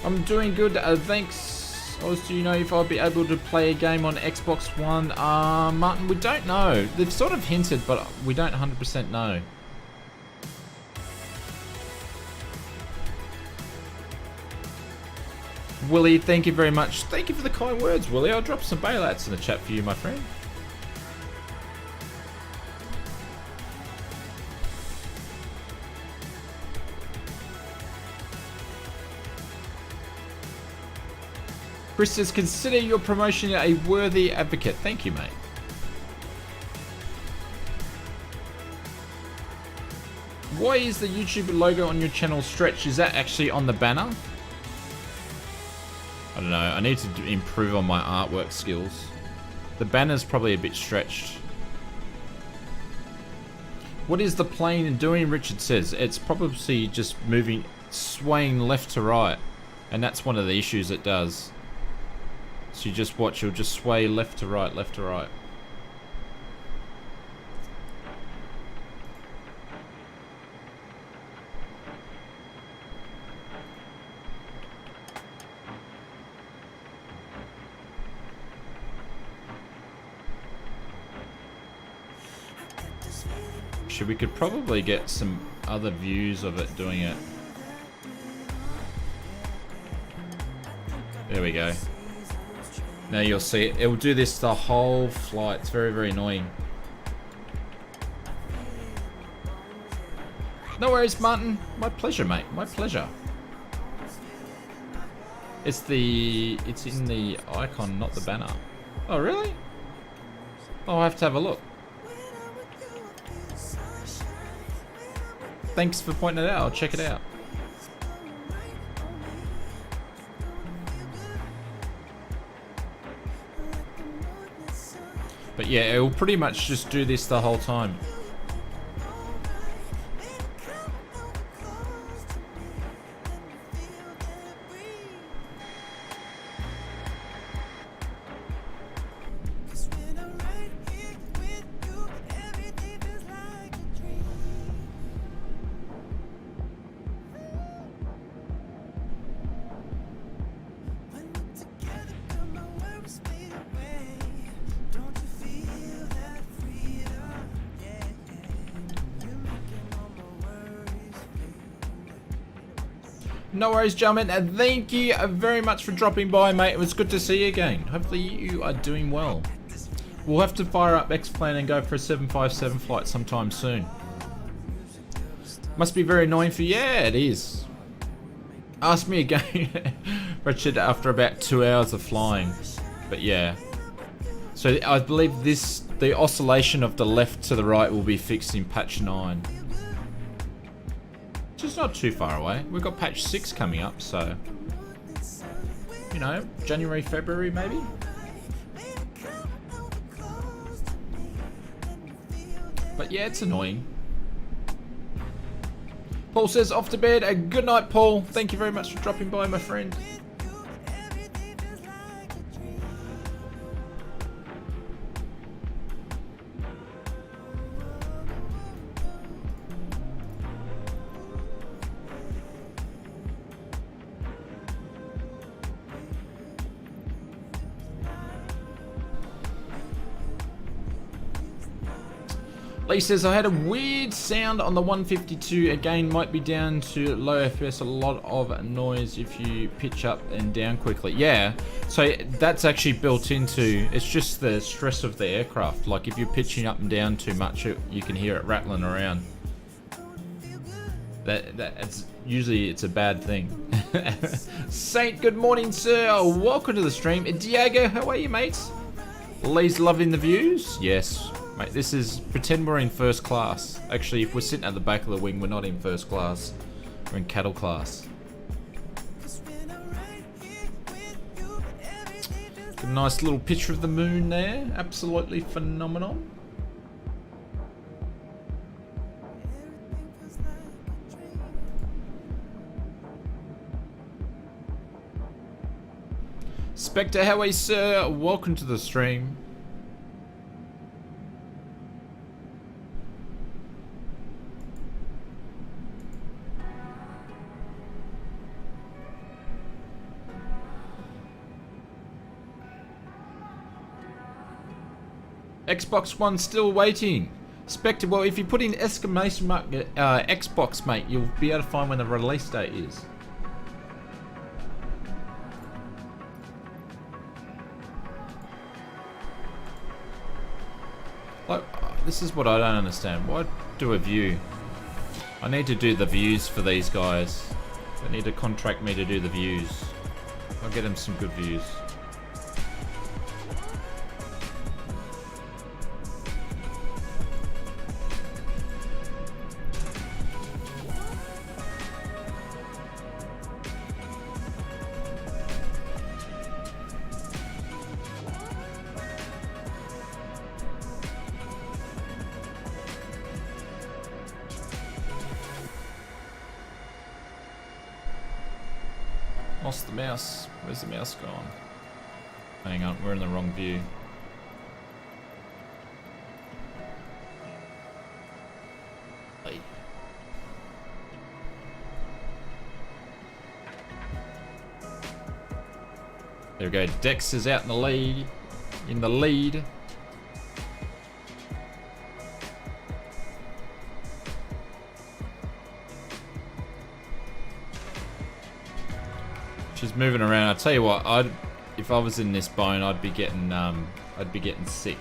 I'm doing good, thanks. Oz, do you know if I'll be able to play a game on Xbox One? Martin, we don't know. They've sort of hinted, but we don't 100% know. Willie, thank you very much. Thank you for the kind words, Willie. I'll drop some bailouts in the chat for you, my friend. Chris says, consider your promotion a worthy advocate. Thank you, mate. Why is the YouTube logo on your channel stretched? Is that actually on the banner? I don't know, I need to improve on my artwork skills. The banner's probably a bit stretched. What is the plane doing, Richard says? It's probably just moving, swaying left to right. And that's one of the issues it does. So you just watch, it'll just sway left to right, left to right. We could probably get some other views of it doing it. There we go. Now you'll see it. It will do this the whole flight. It's very, very annoying. No worries, Martin. My pleasure, mate. My pleasure. It's in the icon, not the banner. Oh, really? Oh, I have to have a look. Thanks for pointing it out. I'll check it out. But yeah, it will pretty much just do this the whole time. No worries, gentlemen, and thank you very much for dropping by, mate. It was good to see you again. Hopefully you are doing well. We'll have to fire up X-Plane and go for a 757 flight sometime soon. Must be very annoying for you. Yeah, it is. Ask me again, Richard, after about 2 hours of flying. But yeah. So I believe the oscillation of the left to the right will be fixed in patch 9. It's not too far away. We've got patch 6 coming up, so you know, January, February maybe. But yeah, it's annoying. Paul says off to bed. A good night, Paul. Thank you very much for dropping by, my friend. Lee says, I had a weird sound on the 152. Again, might be down to low FPS. A lot of noise if you pitch up and down quickly. Yeah, so that's actually built into, it's just the stress of the aircraft. Like if you're pitching up and down too much, you can hear it rattling around. It's usually it's a bad thing. Saint, good morning, sir. Oh, welcome to the stream. Diego, how are you, mates? Lee's loving the views. Yes. Mate, this is, pretend we're in first class. Actually, if we're sitting at the back of the wing, we're not in first class. We're in cattle class. A nice little picture of the moon there. Absolutely phenomenal. Spectre, how are you, sir? Welcome to the stream. Xbox One still waiting. Spectre, well, if you put in exclamation mark Xbox, mate, you'll be able to find when the release date is. Like, this is what I don't understand. Why do a view? I need to do the views for these guys. They need to contract me to do the views. I'll get them some good views. Lost the mouse. Where's the mouse gone? Hang on, we're in the wrong view. Hey. There we go. Dex is out in the lead. In the lead. She's moving around. I tell you what, if I was in this bone, I'd be getting sick.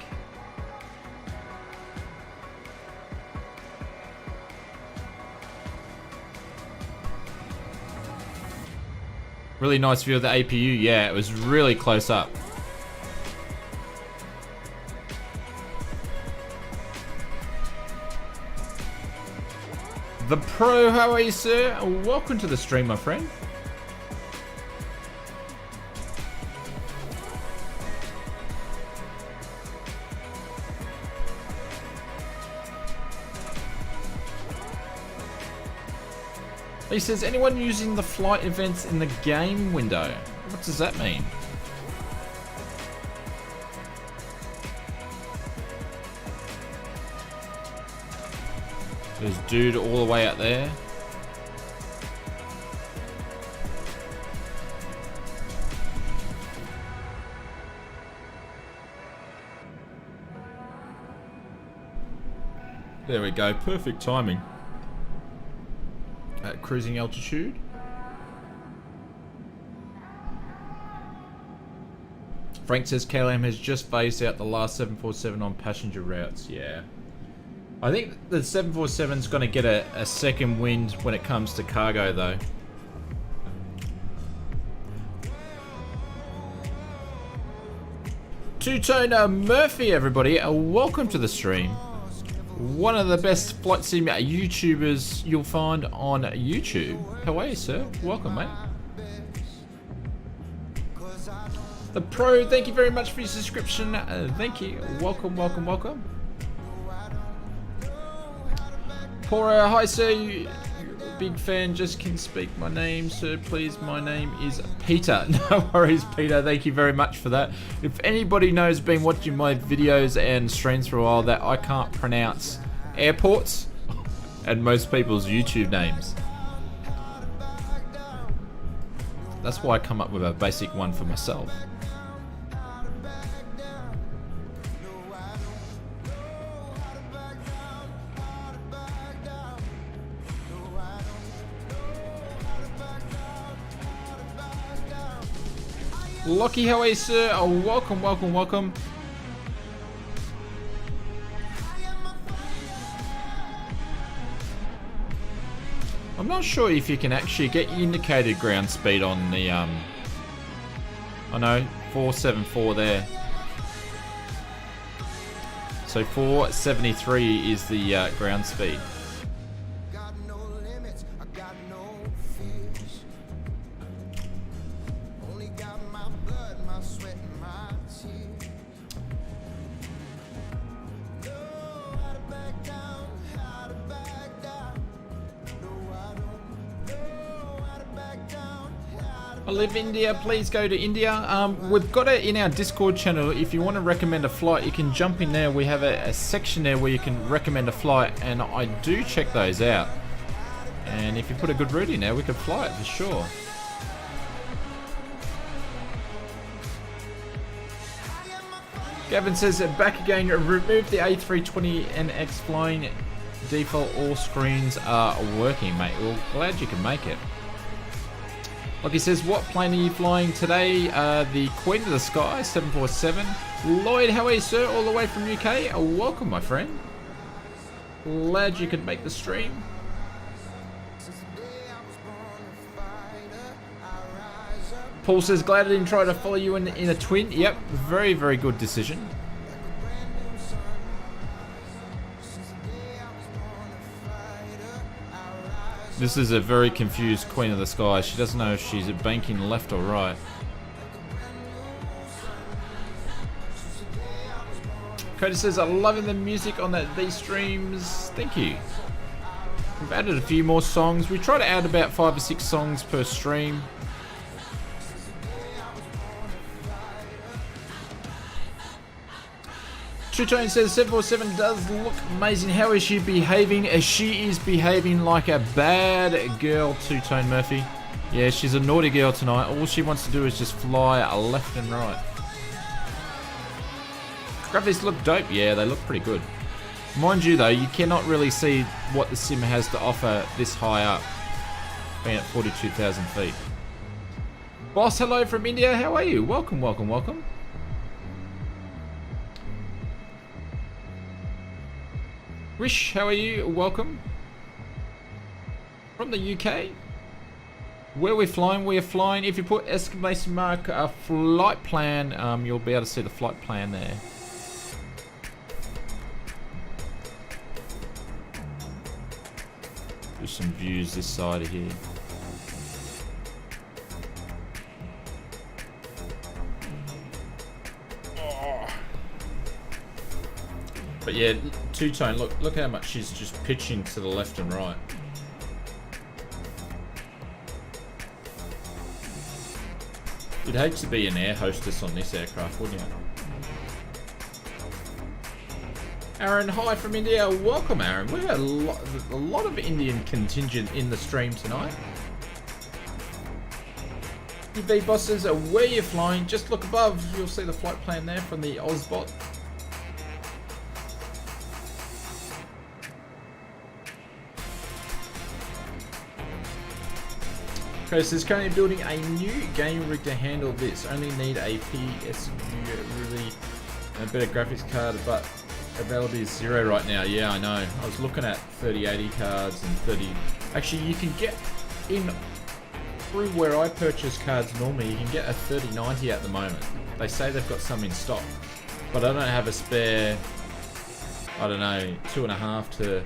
Really nice view of the APU. Yeah, it was really close up. The Pro, how are you, sir? Welcome to the stream, my friend. He says, anyone using the flight events in the game window? What does that mean? There's dude all the way out there. There we go, perfect timing. At cruising altitude. Frank says KLM has just phased out the last 747 on passenger routes. Yeah. I think the 747 is going to get a second wind when it comes to cargo though. Two-Tone Murphy, everybody. Welcome to the stream. One of the best flight sim YouTubers you'll find on YouTube. How are you, sir? Welcome, mate. The Pro, thank you very much for your subscription. Thank you. Welcome, welcome, welcome. Pora, hi sir, big fan, just can speak my name, sir, please. My name is Peter. No worries, Peter. Thank you very much for that. If anybody knows, been watching my videos and streams for a while, that I can't pronounce airports and most people's YouTube names. That's why I come up with a basic one for myself. Lucky, how are you, sir? Oh, welcome, welcome, welcome. I'm not sure if you can actually get indicated ground speed on the, I know, 474 there. So 473 is the ground speed. Got no limits, I got no fears. Only got my blood, my sweat, and my tears. Know how to back down, how to back down. No, I don't know how to back down, how to I live in India, please go to India. We've got it in our Discord channel. If you want to recommend a flight, you can jump in there. We have a section there where you can recommend a flight, and I do check those out. And if you put a good route in there, we could fly it for sure. Gavin says, back again, remove the A320NX flying. Default all screens are working, mate. Well, glad you can make it. Lucky says, what plane are you flying today? The Queen of the Sky, 747. Lloyd, how are you, sir? All the way from UK. Welcome, my friend. Glad you could make the stream. Paul says, glad I didn't try to follow you in a twin. Yep, very, very good decision. This is a very confused Queen of the Sky. She doesn't know if she's banking left or right. Cody says, I'm loving the music on these streams. Thank you. We've added a few more songs. We try to add about 5 or 6 songs per stream. True Tone says 747 does look amazing. How is she behaving? She is behaving like a bad girl, Two Tone Murphy. Yeah, she's a naughty girl tonight. All she wants to do is just fly left and right. Graphics look dope. Yeah, they look pretty good. Mind you though, you cannot really see what the sim has to offer this high up, being at 42,000 feet. Boss, hello from India. How are you? Welcome, welcome, welcome. Rish, how are you? Welcome. From the UK. Where we're flying, if you put exclamation mark flight plan, you'll be able to see the flight plan there. Do some views this side of here. But yeah, Two Tone, look how much she's just pitching to the left and right. You'd hate to be an air hostess on this aircraft, wouldn't you? Aaron, hi from India. Welcome, Aaron. We've got a lot of Indian contingent in the stream tonight. EV bosses, where you're flying, just look above. You'll see the flight plan there from the Ozbot. Is currently building a new game rig to handle this. Only need a PSU, really a better graphics card, but availability is 0 right now. Yeah, I know. I was looking at 3080 cards and 30. Actually, you can get in through where I purchase cards normally. You can get a 3090 at the moment. They say they've got some in stock, but I don't have a spare. I don't know, 2.5 to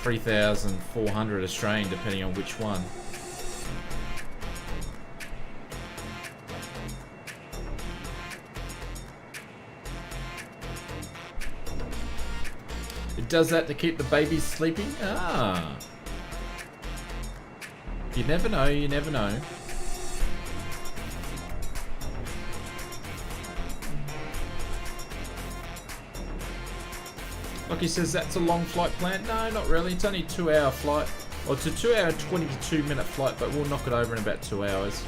3,400 Australian, depending on which one. does that to keep the babies sleeping. Ah. You never know, you never know. Lockie says that's a long flight plan. No, not really. It's only a 2-hour flight. Well, it's a 2-hour, 22-minute flight, but we'll knock it over in about 2 hours.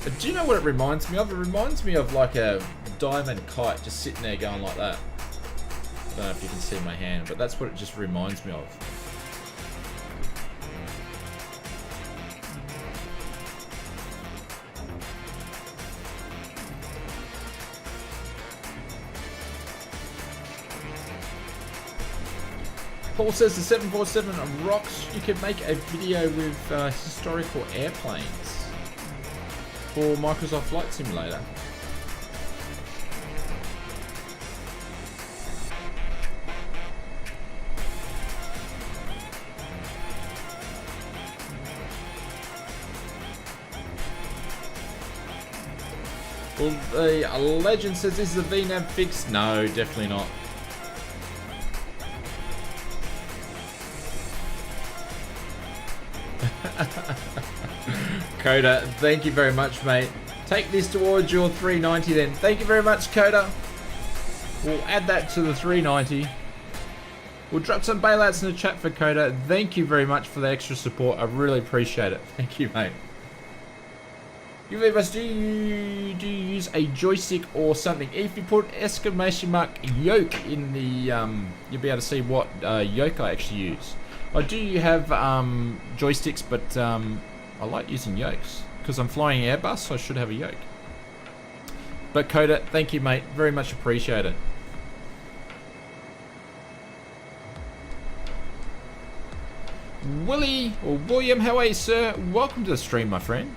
But do you know what it reminds me of? It reminds me of like a diamond kite just sitting there going like that. I don't know if you can see my hand, but that's what it just reminds me of. Paul says the 747 rocks. You can make a video with historical airplanes for Microsoft Flight Simulator. Well, the legend says this is a VNAV fix. No, definitely not. Coda, thank you very much, mate. Take this towards your 390 then. Thank you very much, Coda. We'll add that to the 390. We'll drop some bailouts in the chat for Coda. Thank you very much for the extra support. I really appreciate it. Thank you, mate. You leave us, do you use a joystick or something? If you put exclamation mark Yoke in the, you'll be able to see what Yoke I actually use. I do have joysticks, but I like using yokes because I'm flying Airbus, so I should have a yoke. But Coda, thank you, mate. Very much appreciated. Willie or William, how are you, sir? Welcome to the stream, my friend.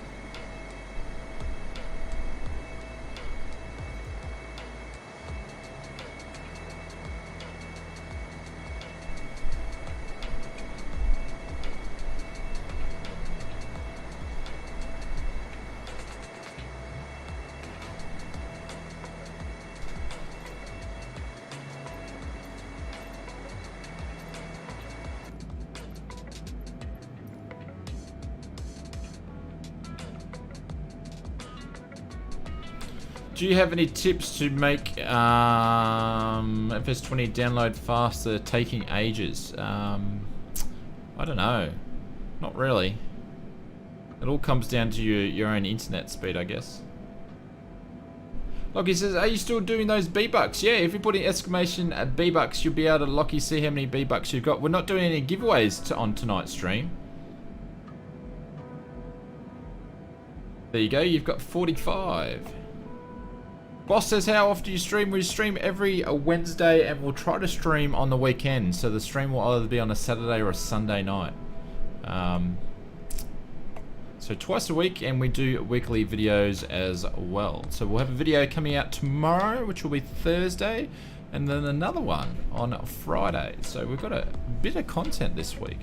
Do you have any tips to make FS20 download faster, taking ages? I don't know. Not really. It all comes down to your own internet speed, I guess. Lockie says, are you still doing those BIBAX? Yeah, if you put in exclamation at BIBAX, you'll be able to, Lockie, see how many BIBAX you've got. We're not doing any giveaways on tonight's stream. There you go, you've got 45. Boss says, how often do you stream? We stream every Wednesday and we'll try to stream on the weekend. So the stream will either be on a Saturday or a Sunday night. So twice a week, and we do weekly videos as well. So we'll have a video coming out tomorrow, which will be Thursday, and then another one on Friday. So we've got a bit of content this week.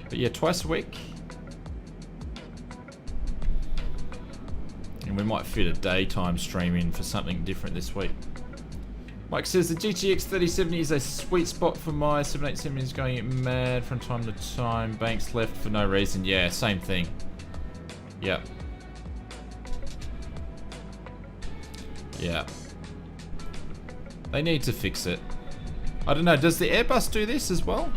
But yeah, twice a week. And we might fit a daytime stream in for something different this week. Mike says the GTX 3070 is a sweet spot for my 787 is going mad from time to time. Banks left for no reason. Yeah, same thing. Yep. Yeah. They need to fix it. I don't know, does the Airbus do this as well?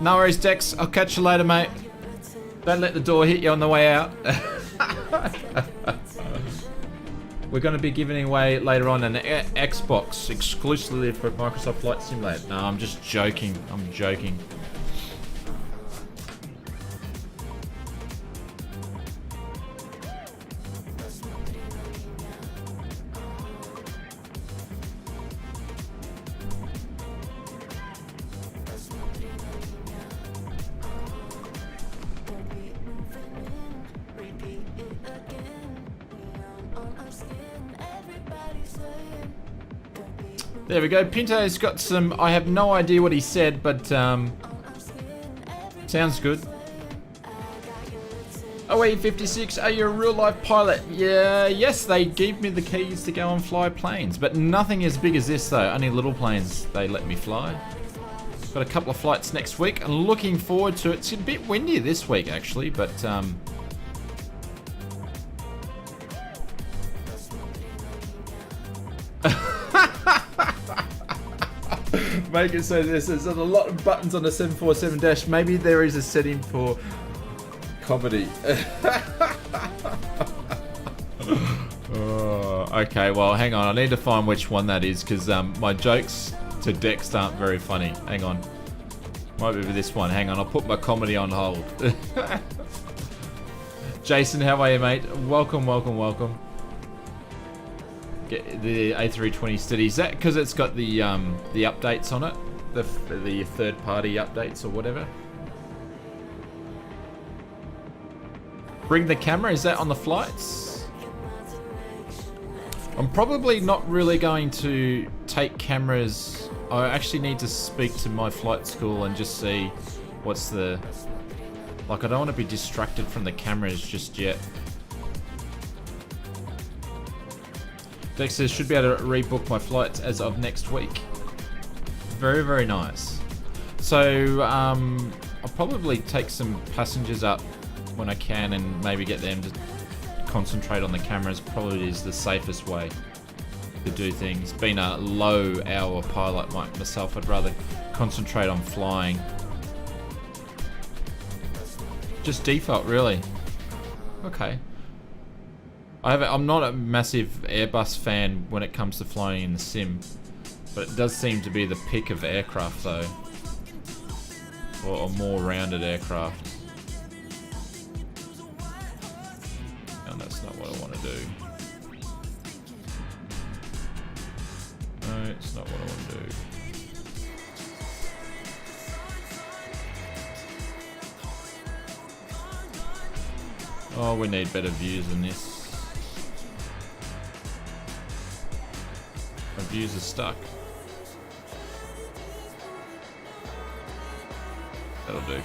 No worries, Dex. I'll catch you later, mate. Don't let the door hit you on the way out. We're going to be giving away later on an Xbox exclusively for Microsoft Flight Simulator. No, I'm just joking. I'm joking. There we go. Pinto's got some, I have no idea what he said, but sounds good. OE56, are you a real life pilot? Yeah, yes, they gave me the keys to go and fly planes, but nothing as big as this though, only little planes they let me fly. Got a couple of flights next week, I'm looking forward to it. It's a bit windy this week actually, but make it so there's a lot of buttons on the 747 dash. Maybe there is a setting for comedy. Oh, okay, well, hang on. I need to find which one that is because my jokes to Dex aren't very funny. Hang on. Might be this one. Hang on. I'll put my comedy on hold. Jason, how are you, mate? Welcome, welcome, welcome. Get the A320 steady. Is that because it's got the updates on it? The third-party updates or whatever? Bring the camera, is that on the flights? I'm probably not really going to take cameras. I actually need to speak to my flight school and just see what's the... Like, I don't want to be distracted from the cameras just yet. Dex says, should be able to rebook my flights as of next week. Very, very nice. So, I'll probably take some passengers up when I can and maybe get them to concentrate on the cameras. Probably is the safest way to do things. Being a low hour pilot like myself, I'd rather concentrate on flying. Just default, really. Okay. I'm not a massive Airbus fan when it comes to flying in the sim, but it does seem to be the pick of aircraft though, or a more rounded aircraft. And that's not what I want to do. No, it's not what I want to do. Oh, we need better views than this. My views are stuck. That'll do.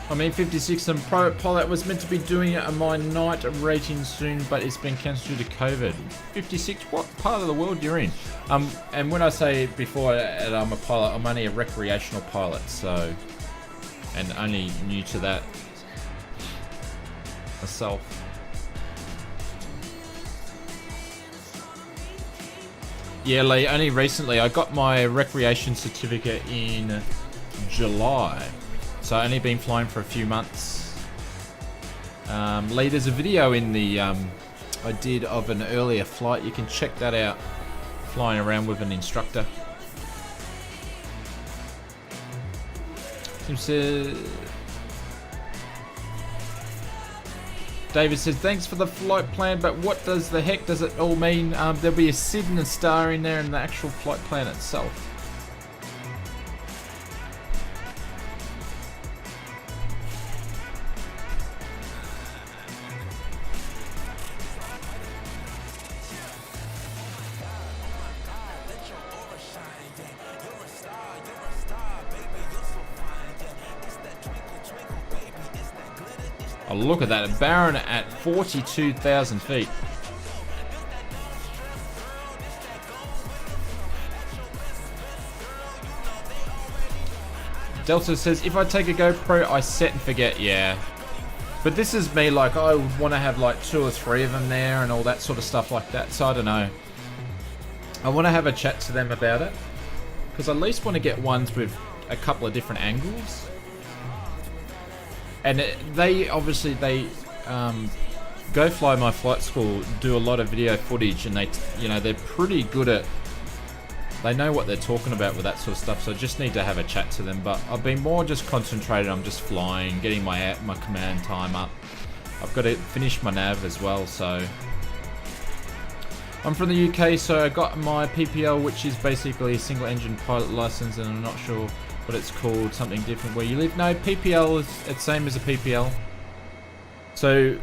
I mean, 56 and Pro Pilot was meant to be doing it on my night rating soon, but it's been cancelled due to COVID. 56, what part of the world you're in? And when I say before that I'm a pilot, I'm only a recreational pilot, so, and only new to that myself. Yeah, Lee, only recently. I got my recreation certificate in July. So I've only been flying for a few months. Lee, there's a video in the I did of an earlier flight. You can check that out. Flying around with an instructor. David says, thanks for the flight plan, but what does the heck does it all mean? There'll be a SID and a star in there in the actual flight plan itself. Oh, look at that, Baron at 42,000 feet. Delta says, if I take a GoPro, I set and forget. Yeah. But this is me, like, I want to have like 2 or 3 of them there and all that sort of stuff like that. So I don't know. I want to have a chat to them about it. Because I at least want to get ones with a couple of different angles. And they obviously Go Fly My Flight School do a lot of video footage, and they're pretty good at, they know what they're talking about with that sort of stuff. So I just need to have a chat to them. But I've been more just concentrated on just flying, getting my command time up. I've got to finish my nav as well. So I'm from the UK, so I got my PPL, which is basically a single engine pilot license, and I'm not sure but it's called something different where you live. No, PPL is it's same as a PPL. So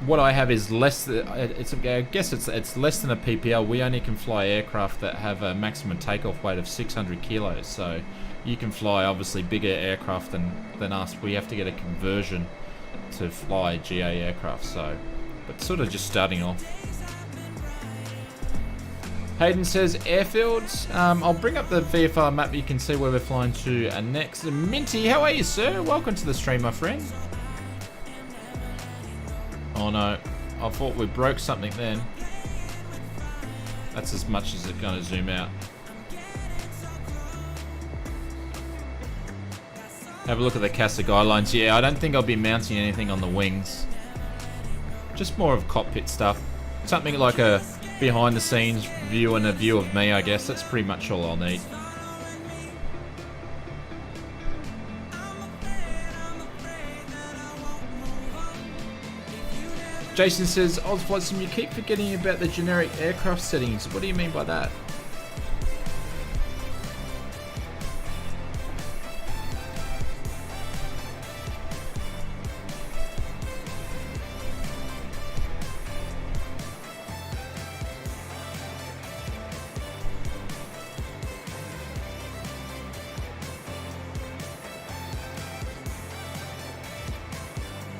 what I have is less than, I guess it's less than a PPL. We only can fly aircraft that have a maximum takeoff weight of 600 kilos. So you can fly obviously bigger aircraft than us. We have to get a conversion to fly GA aircraft. So, but sort of just starting off. Hayden says airfields. I'll bring up the VFR map. You can see where we're flying to next. Minty, how are you, sir? Welcome to the stream, my friend. Oh no, I thought we broke something then. That's as much as it's going to zoom out. Have a look at the CASA guidelines. Yeah, I don't think I'll be mounting anything on the wings. Just more of cockpit stuff. Something like a behind the scenes view and a view of me, I guess. That's pretty much all I'll need. Jason says, Ozflights, you keep forgetting about the generic aircraft settings. What do you mean by that?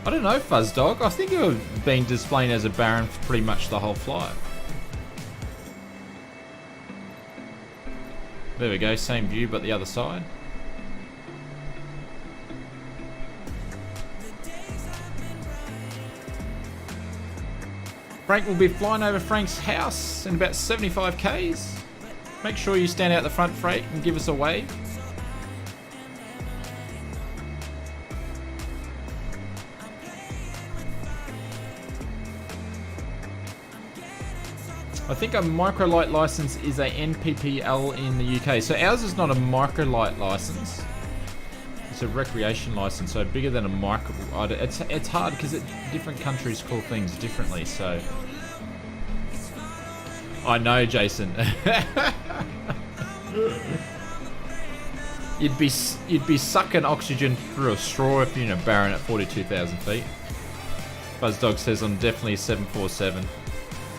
I don't know, Fuzzdog. I think you've been displaying as a Baron for pretty much the whole flight. There we go, same view but the other side. Frank will be flying over Frank's house in about 75 k's. Make sure you stand out the front, Frank, and give us a wave. I think a microlight license is a NPPL in the UK. So ours is not a microlight license. It's a recreation license, so bigger than a micro. It's hard because different countries call things differently. So I know, Jason. You'd be sucking oxygen through a straw if you're in a Baron at 42,000 feet. Fuzzdog says I'm definitely a 747.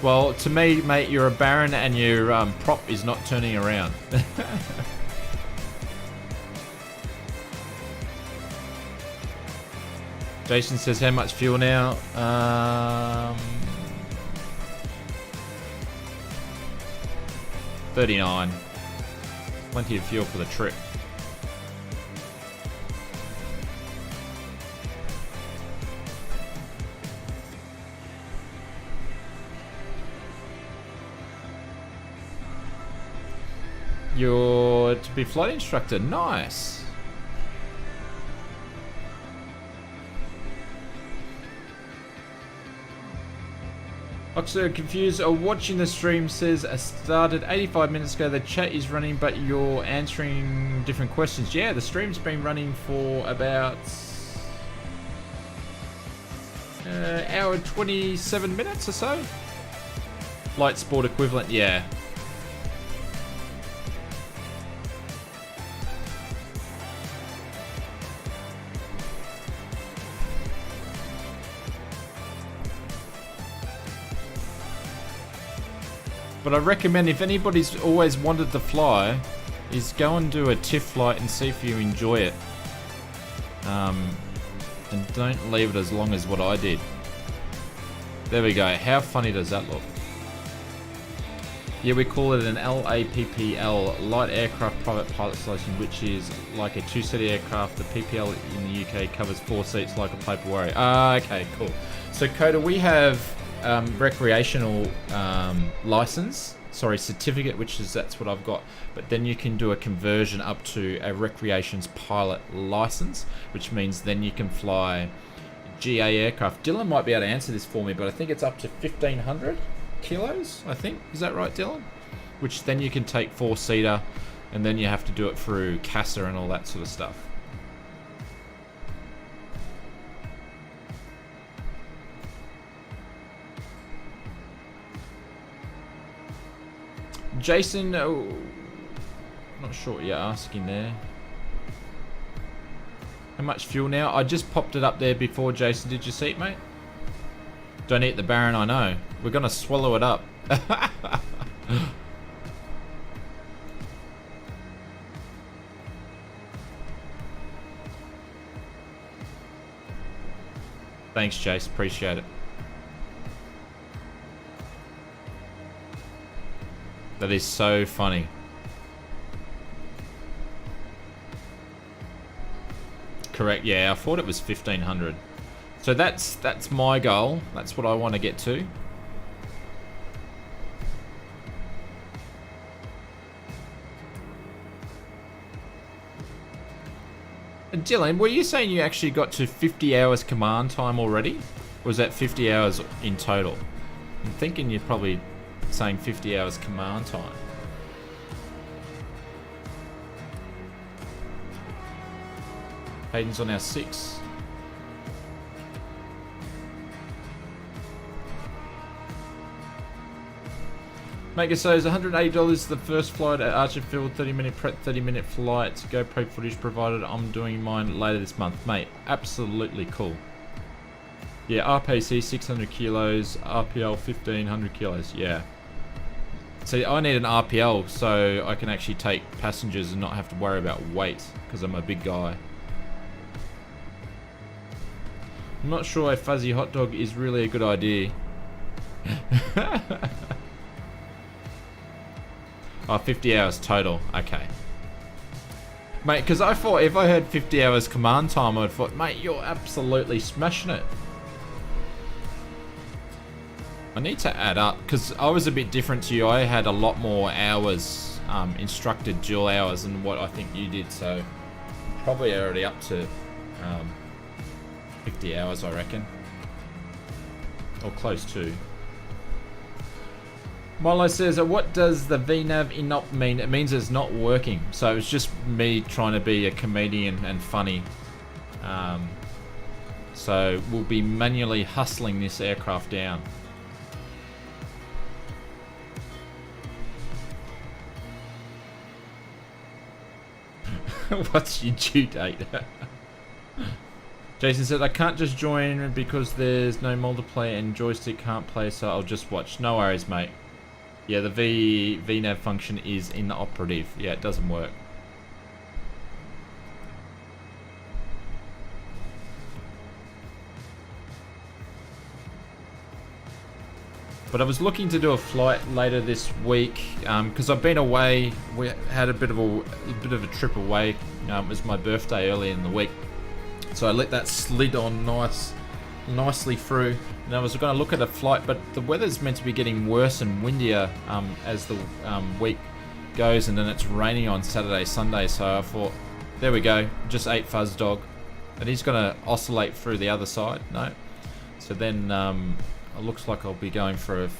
Well, to me, mate, you're a Baron and your prop is not turning around. Jason says, how much fuel now? 39. Plenty of fuel for the trip. You're to be flight instructor. Nice. Oxford confused or watching the stream says I started 85 minutes ago. The chat is running, but you're answering different questions. Yeah, the stream's been running for about hour 27 minutes or so. Light sport equivalent, yeah. But I recommend if anybody's always wanted to fly, is go and do a TIFF flight and see if you enjoy it. And don't leave it as long as what I did. There we go. How funny does that look? Yeah, we call it an LAPPL, Light Aircraft Private Pilot License, which is like a two-seater aircraft. The PPL in the UK covers 4 seats like a Paper Warrior. Okay, cool. So Coda, we have recreational certificate, which is that's what I've got, but then you can do a conversion up to a recreations pilot license, which means then you can fly GA aircraft. Dylan might be able to answer this for me, but I think it's up to 1,500 kilos, I think. Is that right, Dylan? Which then you can take 4-seater, and then you have to do it through CASA and all that sort of stuff. Jason, not sure what you're asking there. How much fuel now? I just popped it up there before, Jason. Did you see it, mate? Don't eat the Baron, I know. We're gonna swallow it up. Thanks, Jace. Appreciate it. That is so funny. Correct. Yeah, I thought it was 1500. So that's my goal. That's what I want to get to. Dylan, were you saying you actually got to 50 hours command time already? Or was that 50 hours in total? I'm thinking you're probably saying 50 hours command time. Hayden's on our 6. Mega so is $180 the first flight at Archer Field, 30-minute prep, 30-minute flight. GoPro footage provided. I'm doing mine later this month. Mate, absolutely cool. Yeah, RPC 600 kilos, RPL 1500 kilos. Yeah. See, I need an RPL so I can actually take passengers and not have to worry about weight because I'm a big guy. I'm not sure a fuzzy hot dog is really a good idea. Oh, 50 hours total. Okay. Mate, because I thought if I had 50 hours command time, I'd thought, mate, you're absolutely smashing it. I need to add up, because I was a bit different to you. I had a lot more hours, instructed dual hours than what I think you did, so probably already up to 50 hours, I reckon. Or close to. Milo says, what does the VNAV INOP mean? It means it's not working. So it's just me trying to be a comedian and funny. So we'll be manually hustling this aircraft down. What's your due date? Jason said, I can't just join because there's no multiplayer and joystick can't play, so I'll just watch. No worries, mate. Yeah, the VNAV function is inoperative. Yeah, it doesn't work. But I was looking to do a flight later this week because I've been away. We had a bit of a trip away. It was my birthday early in the week, so I let that slid on nicely through. And I was going to look at a flight, but the weather's meant to be getting worse and windier as the week goes, and then it's raining on Saturday, Sunday. So I thought, there we go, just ate Fuzz Dog, and he's going to oscillate through the other side. No, so then it looks like I'll be going for a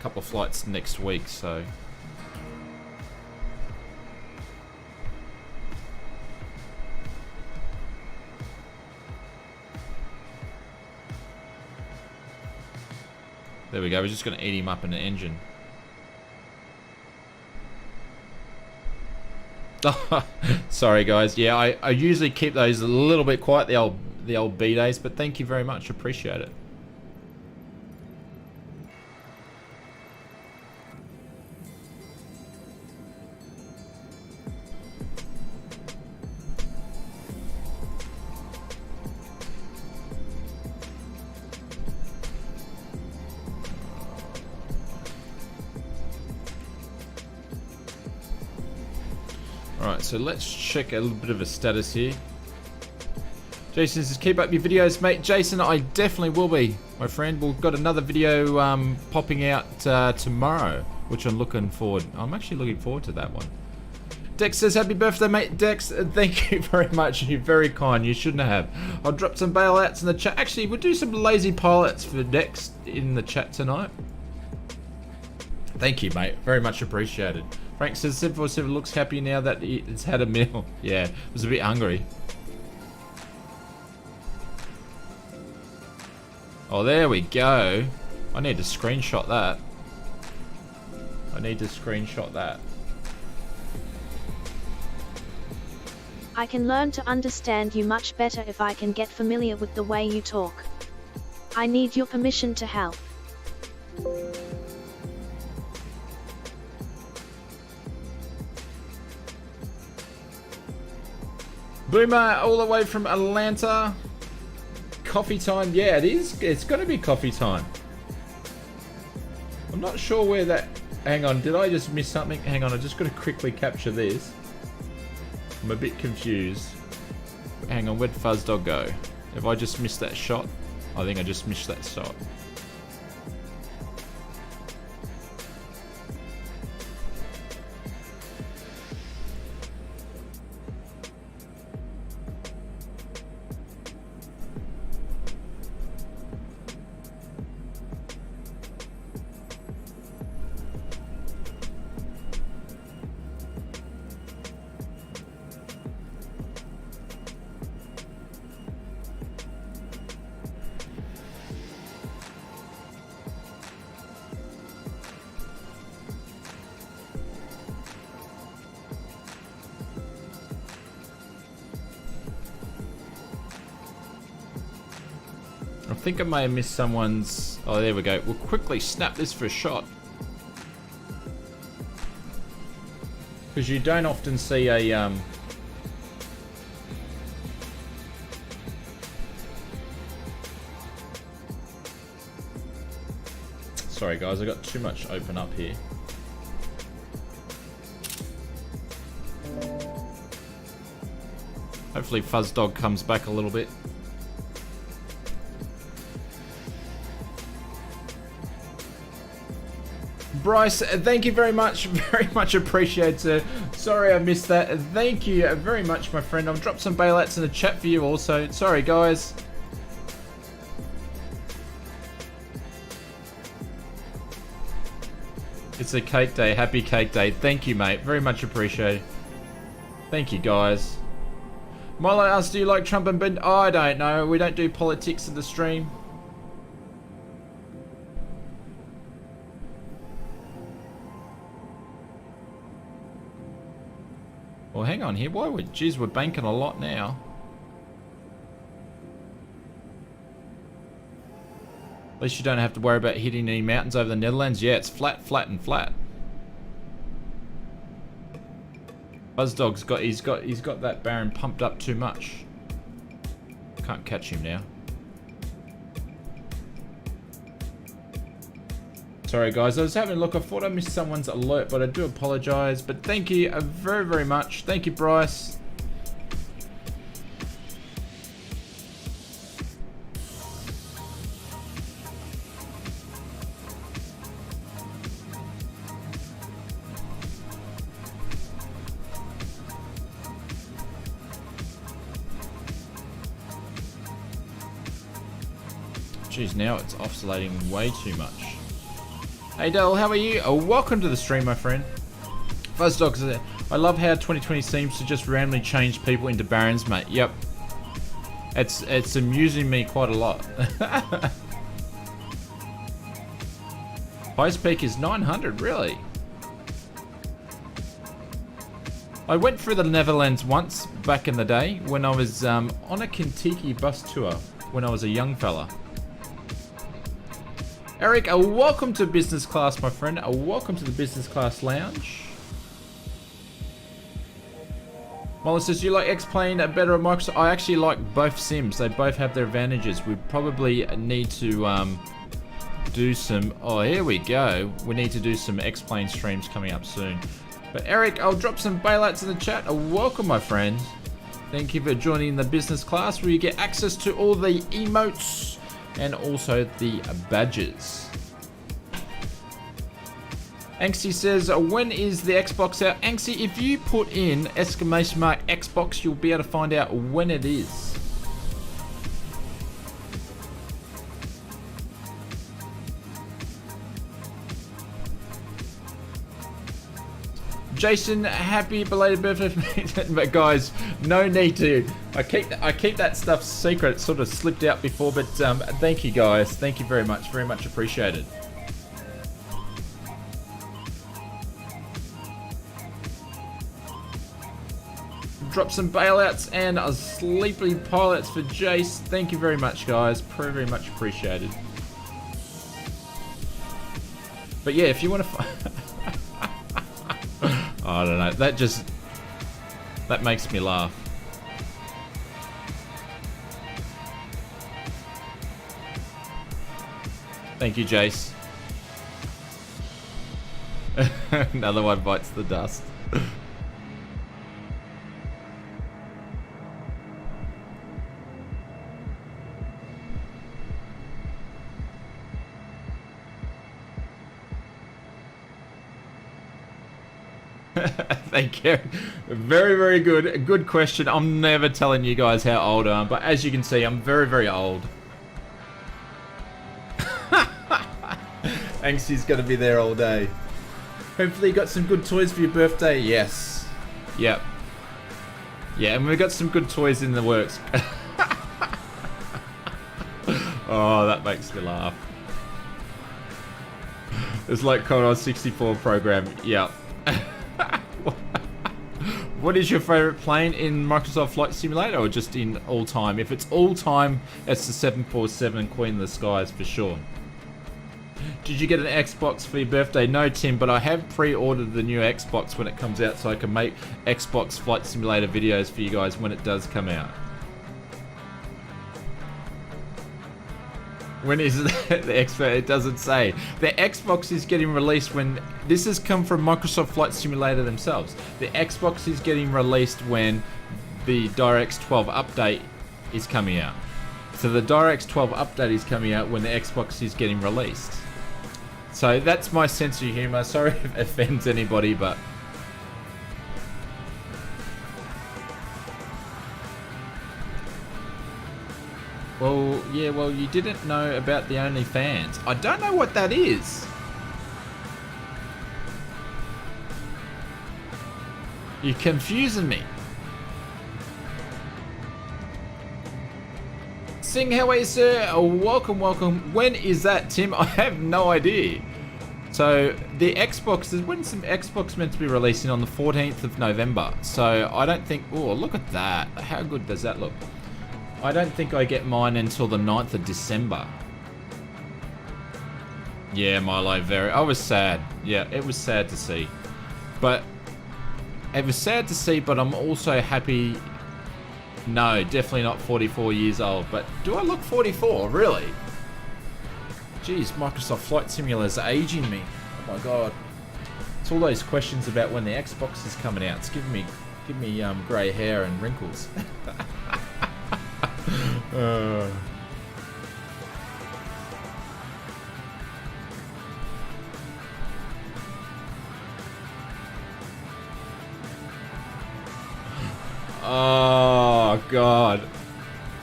couple of flights next week. So. There we go, we're just going to eat him up in the engine. Sorry guys, yeah, I usually keep those a little bit quiet, the old B days, but thank you very much, appreciate it. Alright, so let's check a little bit of a status here. Jason says, keep up your videos, mate. Jason, I definitely will be, my friend. We've got another video popping out tomorrow, which I'm looking forward. I'm actually looking forward to that one. Dex says, happy birthday, mate. Dex, thank you very much. You're very kind. You shouldn't have. I'll drop some bailouts in the chat. Actually, we'll do some lazy pilots for Dex in the chat tonight. Thank you, mate. Very much appreciated. Frank says 747 looks happy now that it's had a meal. Yeah, was a bit hungry. Oh, there we go. I need to screenshot that. I can learn to understand you much better if I can get familiar with the way you talk. I need your permission to help. Boomer, all the way from Atlanta. Coffee time. Yeah, it is. It's got to be coffee time. I'm not sure where that... Hang on, did I just miss something? Hang on, I just got to quickly capture this. I'm a bit confused. Hang on, where'd Fuzzdog go? Have I just missed that shot? I think I just missed that shot. I think I may have missed someone's... Oh, there we go. We'll quickly snap this for a shot. Because you don't often see a... Sorry guys, I got too much open up here. Hopefully Fuzzdog comes back a little bit. Bryce, thank you very much appreciated, sir. Sorry I missed that. Thank you very much, my friend. I've dropped some bailouts in the chat for you also. Sorry, guys. It's a cake day. Happy cake day. Thank you, mate. Very much appreciated. Thank you, guys. Milo asks, do you like Trump and Ben? Oh, I don't know. We don't do politics in the stream. Well, hang on here. Why would... Geez, we're banking a lot now. At least you don't have to worry about hitting any mountains over the Netherlands. Yeah, it's flat, flat, and flat. Buzzdog's got... He's got that Baron pumped up too much. Can't catch him now. Sorry guys, I was having a look. I thought I missed someone's alert, but I do apologize. But thank you very, very much. Thank you, Bryce. Jeez, now it's oscillating way too much. Hey Dale, how are you? Oh, welcome to the stream, my friend. Fuzzdog, I love how 2020 seems to just randomly change people into barons, mate. Yep. It's amusing me quite a lot. Highest peak is 900, really? I went through the Netherlands once back in the day when I was on a Kentucky bus tour when I was a young fella. Eric, welcome to business class, my friend. Welcome to the business class lounge. Molly says, you like X-Plane better at Microsoft? I actually like both sims. They both have their advantages. We probably need to do some... Oh, here we go. We need to do some X-Plane streams coming up soon. But Eric, I'll drop some bailouts in the chat. Welcome, my friend. Thank you for joining the business class where you get access to all the emotes and also the badges. Anxie says, when is the Xbox out? Anxie, if you put in exclamation mark Xbox, you'll be able to find out when it is. Jason, happy belated birthday. But guys, no need to. I keep that stuff secret. It sort of slipped out before, but thank you guys. Thank you very much appreciated. drop some bailouts and a sleepy pilots for Jace. Thank you very much, guys. Very, very much appreciated. But yeah, if you want to... I don't know. That makes me laugh. Thank you, Jace. Another one bites the dust. Thank you. Very, very good. Good question. I'm never telling you guys how old I am, but as you can see, I'm very, very old. Angsty's gonna be there all day. Hopefully you got some good toys for your birthday. Yes. Yep. Yeah, and we've got some good toys in the works. Oh, that makes me laugh. It's like Commodore 64 program. Yep. What is your favorite plane in Microsoft Flight Simulator, or just in all time? If it's all time, it's the 747 Queen of the Skies for sure. Did you get an Xbox for your birthday? No, Tim, but I have pre-ordered the new Xbox when it comes out, so I can make Xbox Flight Simulator videos for you guys when it does come out. When is the Xbox? It doesn't say. The Xbox is getting released when... This has come from Microsoft Flight Simulator themselves. The Xbox is getting released when the DirectX 12 update is coming out. So the DirectX 12 update is coming out when the Xbox is getting released. So that's my sense of humor. Sorry if it offends anybody, but... Well, yeah, well, you didn't know about the OnlyFans. I don't know what that is. You're confusing me. Sing, how are you, sir? Oh, welcome, welcome. When is that, Tim? I have no idea. So, the Xbox, when's some Xbox meant to be releasing? On the 14th of November. So, I don't think... Oh, look at that. How good does that look? I don't think I get mine until the 9th of December. Yeah, Milo, very... I was sad. Yeah, it was sad to see. But... It was sad to see, but I'm also happy... No, definitely not 44 years old. But do I look 44? Really? Jeez, Microsoft Flight Simulator's aging me. Oh my god. It's all those questions about when the Xbox is coming out. It's giving me grey hair and wrinkles. Oh god,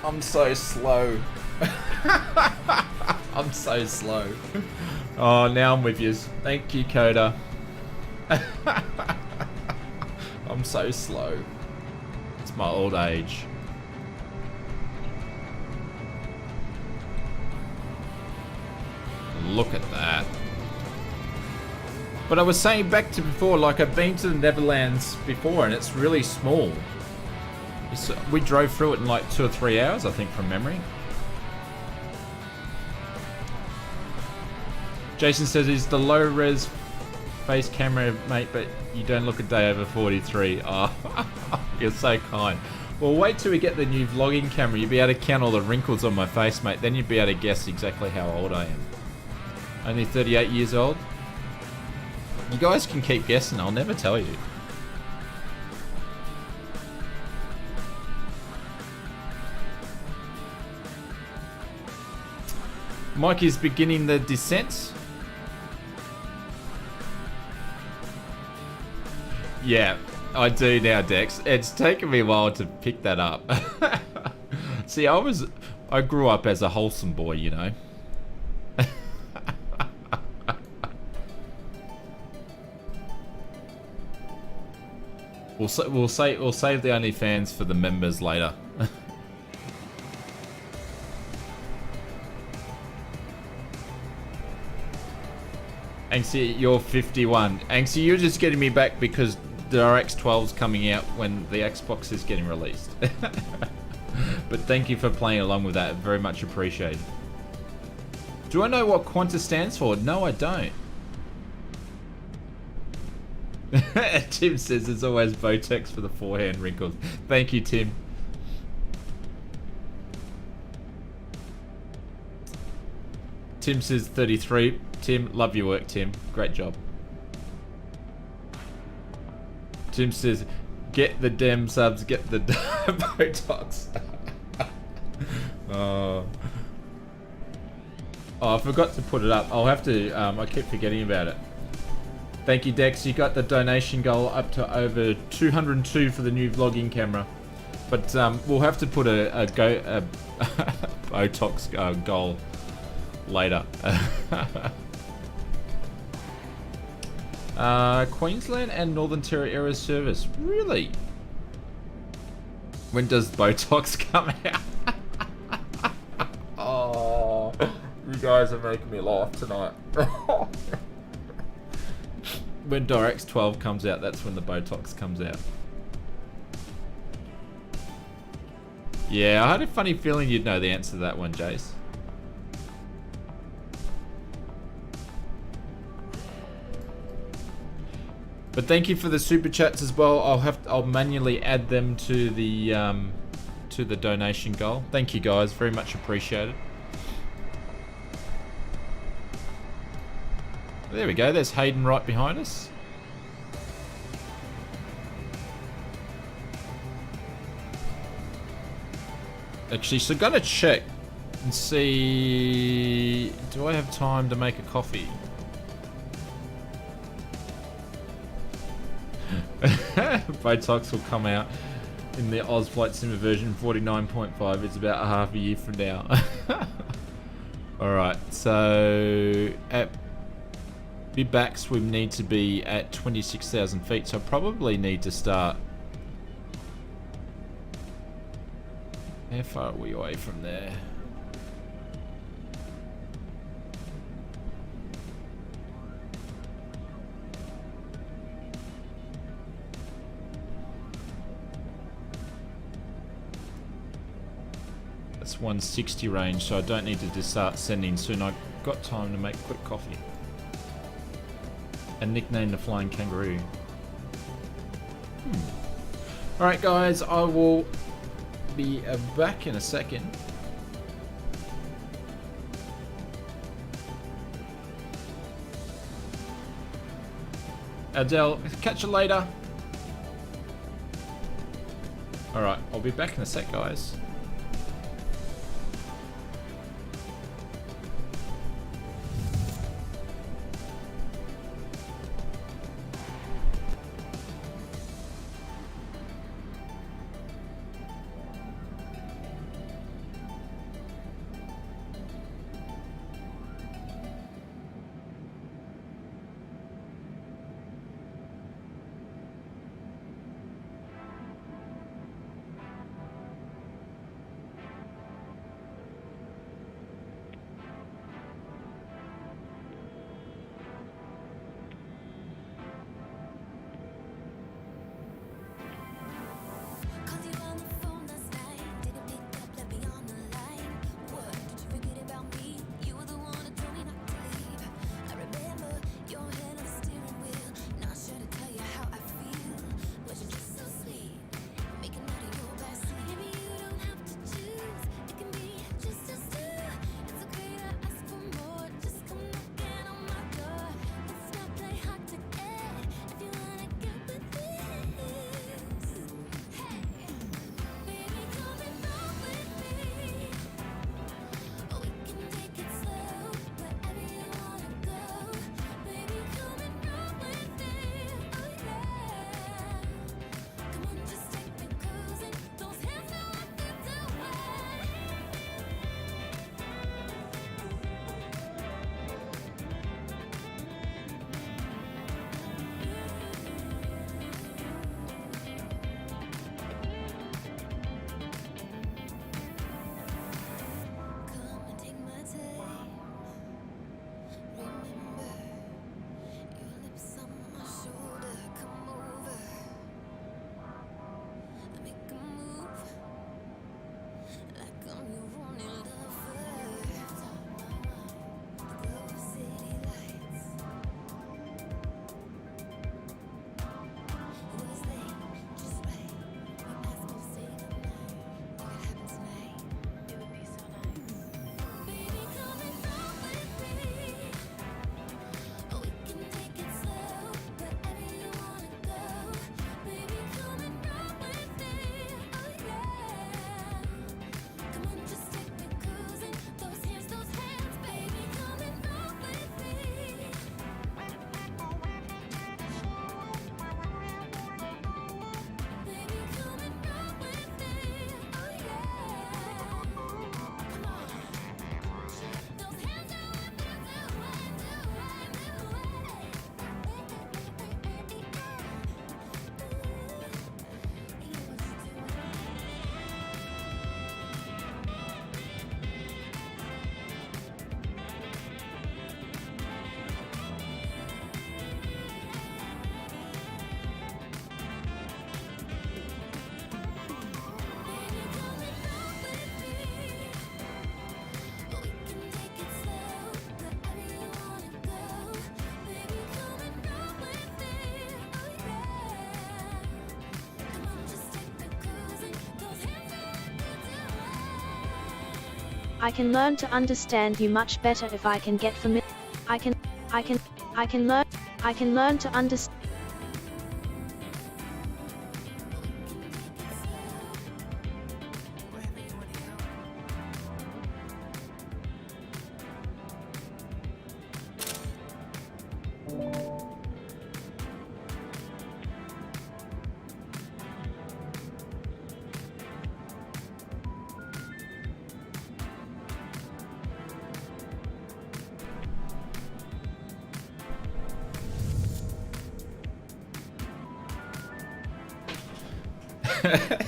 I'm so slow. I'm so slow. Oh, now I'm with you. Thank you, Coda. I'm so slow. It's my old age. Look at that. But I was saying back to before, like I've been to the Netherlands before and it's really small. We drove through it in like 2 or 3 hours, I think, from memory. Jason says he's the low res face camera, mate, but you don't look a day over 43. Oh, you're so kind. Well, wait till we get the new vlogging camera. You'll be able to count all the wrinkles on my face, mate. Then you'll be able to guess exactly how old I am. Only 38 years old. You guys can keep guessing, I'll never tell you. Mike is beginning the descent. Yeah, I do now, Dex. It's taken me a while to pick that up. See, I grew up as a wholesome boy, you know. We'll save the OnlyFans for the members later. Anxie, you're 51. Anxie, you're just getting me back because DirectX 12's coming out when the Xbox is getting released. But thank you for playing along with that. Very much appreciated. Do I know what Qantas stands for? No, I don't. Tim says there's always Botex for the forehand wrinkles. Thank you, Tim. Tim says 33. Tim, love your work, Tim. Great job. Tim says, get the dem subs, get the Botox. Oh, I forgot to put it up. I'll have to, I keep forgetting about it. Thank you, Dex. You got the donation goal up to over 202 for the new vlogging camera. But we'll have to put a Botox goal later. Queensland and Northern Territory area service. Really? When does Botox come out? Oh, you guys are making me laugh tonight. When DirectX 12 comes out, that's when the Botox comes out. Yeah, I had a funny feeling you'd know the answer to that one, Jace. But thank you for the super chats as well. I'll manually add them to the donation goal. Thank you guys, very much appreciated. There we go. There's Hayden right behind us. Actually, so gonna check and see. Do I have time to make a coffee? Botox will come out in the Oz Flight Simmer version 49.5. It's about a half a year from now. Alright, so at BIBAX we need to be at 26,000 feet, so I probably need to start. How far are we away from there? That's 160 range, so I don't need to just start sending soon. I've got time to make quick coffee. And nickname the Flying Kangaroo. Alright guys, I will be back in a second. Adele, catch you later. Alright, I'll be back in a sec, guys. I can learn to understand you much better if I can get familiar. I can learn to understand.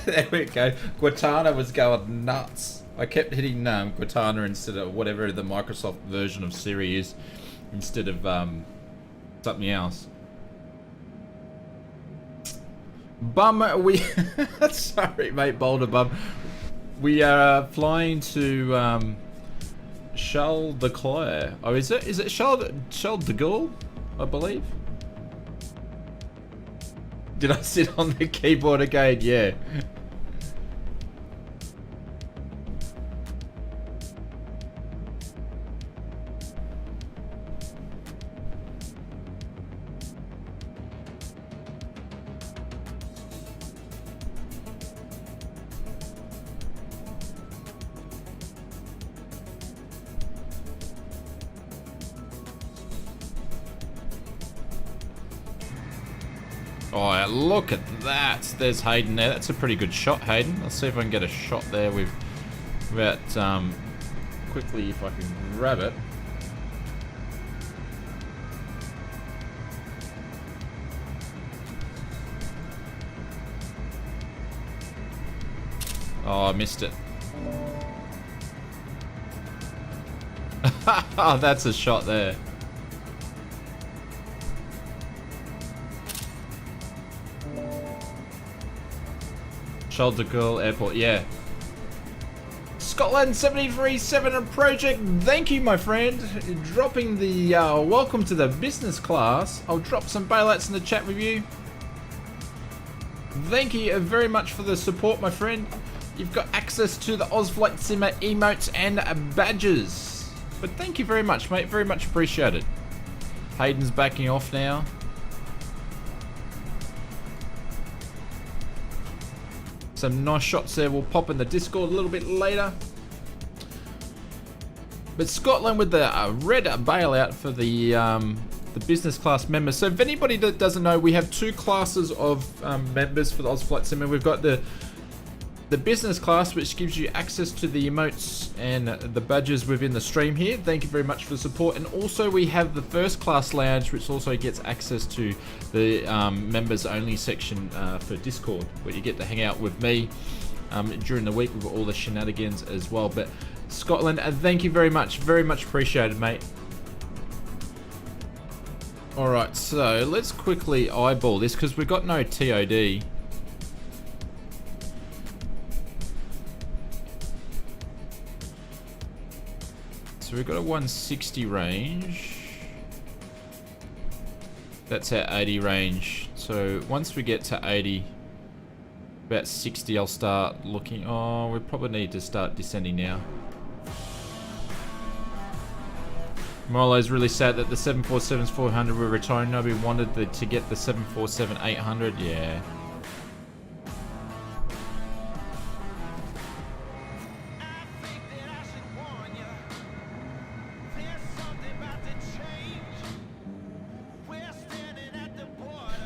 There we go. Guatana was going nuts. I kept hitting Guatana instead of whatever the Microsoft version of Siri is, instead of something else. Bum, we... Sorry, mate, Boulder Bum. We are flying to Charles de Gaulle. Oh, is it? Is it Charles de Gaulle, I believe? Did I sit on the keyboard again? Yeah. Oh, yeah, look at that. There's Hayden there. That's a pretty good shot, Hayden. Let's see if I can get a shot there with that, quickly, if I can grab it. Oh, I missed it. Oh, that's a shot there. Charles de Gaulle Airport, yeah. Scotland 737 project, thank you, my friend. Dropping the welcome to the business class. I'll drop some bailouts in the chat with you. Thank you very much for the support, my friend. You've got access to the Ozflight Simmer emotes and badges. But thank you very much, mate. Very much appreciated. Hayden's backing off now. Some nice shots there. We'll pop in the Discord a little bit later. But Scotland with the red bailout for the business class members. So if anybody that doesn't know, we have two classes of members for the Ozflight Simmer. We've got the business class, which gives you access to the emotes and the badges within the stream here. Thank you very much for the support. And also we have the first class lounge, which also gets access to the members only section for Discord, where you get to hang out with me during the week with all the shenanigans as well. But Scotland, thank you very much appreciated, mate. All right, so let's quickly eyeball this because we've got no TOD. So we've got a 160 range. That's our 80 range. So once we get to 80, about 60, I'll start looking. Oh, we probably need to start descending now. Molo's really sad that the 747-400 were retiring. Nobody wanted to get the 747-800. Yeah.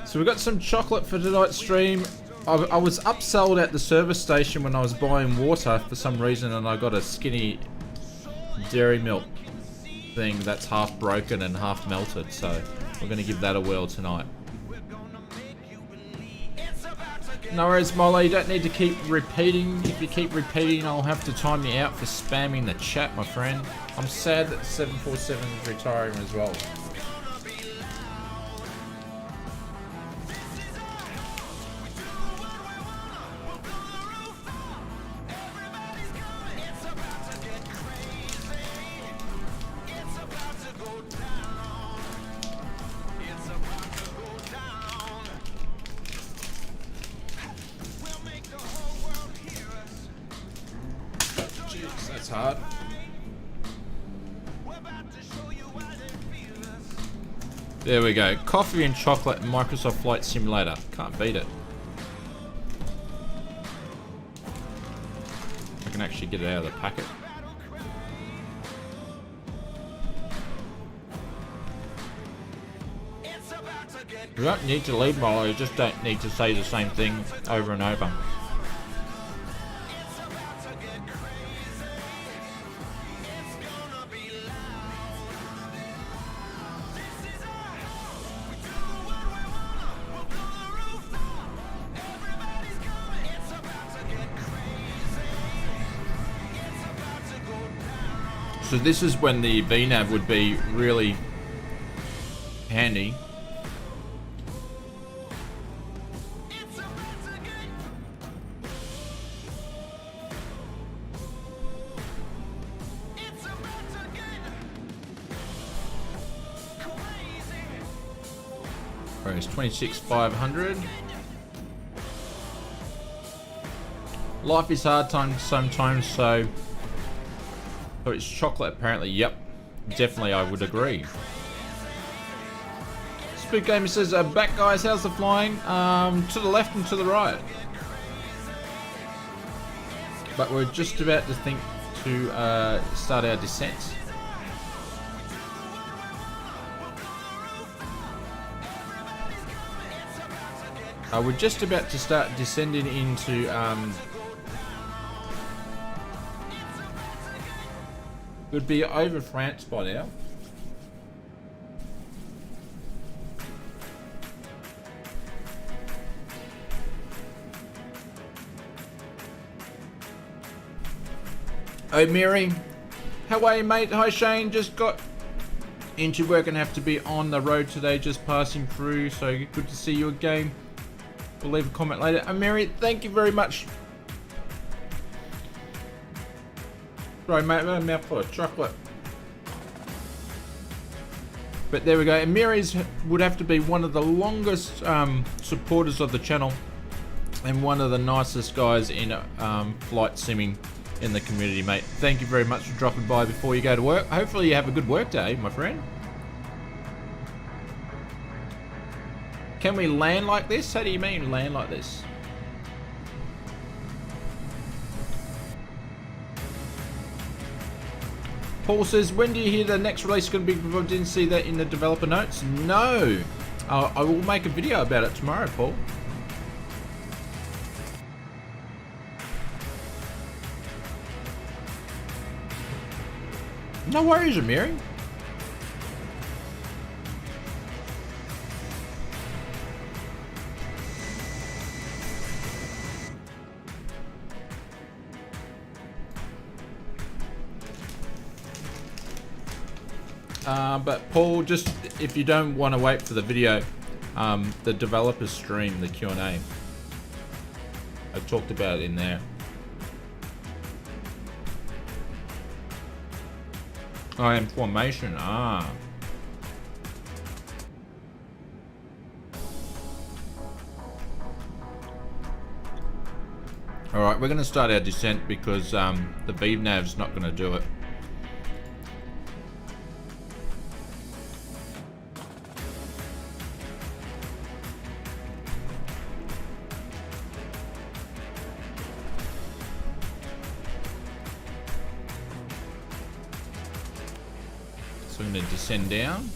So we got some chocolate for tonight's stream. I was upsold at the service station when I was buying water for some reason, and I got a skinny dairy milk thing that's half broken and half melted. So we're going to give that a whirl tonight. No worries, Molo. You don't need to keep repeating. If you keep repeating, I'll have to time you out for spamming the chat, my friend. I'm sad that 747 is retiring as well. Hard. There we go. Coffee and chocolate Microsoft Flight Simulator. Can't beat it. I can actually get it out of the packet. You don't need to lead model, you just don't need to say the same thing over and over. So this is when the VNAV would be really handy. Whereas 26,500. Life is hard sometimes, so it's chocolate apparently. Yep, definitely I would agree. Spook Gamer says, back guys, how's the flying? To the left and to the right. But we're just about to think to start our descent. We're just about to start descending into would be over France by now. Oh, Mary, how are you, mate? Hi, Shane. Just got into work and have to be on the road today, just passing through. So good to see you again. We'll leave a comment later. Oh, Mary, thank you very much. Right, mate, a mouthful of chocolate. But there we go. And Mary's would have to be one of the longest supporters of the channel and one of the nicest guys in flight simming in the community, mate. Thank you very much for dropping by before you go to work. Hopefully you have a good work day, my friend. Can we land like this? How do you mean land like this? Paul says, when do you hear the next release is going to be? I didn't see that in the developer notes. No. I will make a video about it tomorrow, Paul. No worries, Amiri. But Paul, just if you don't want to wait for the video, the developers stream the Q&A. I talked about it in there. I am formation. Ah. All right, we're going to start our descent because the VNAV's not going to do it. So I'm going to descend down.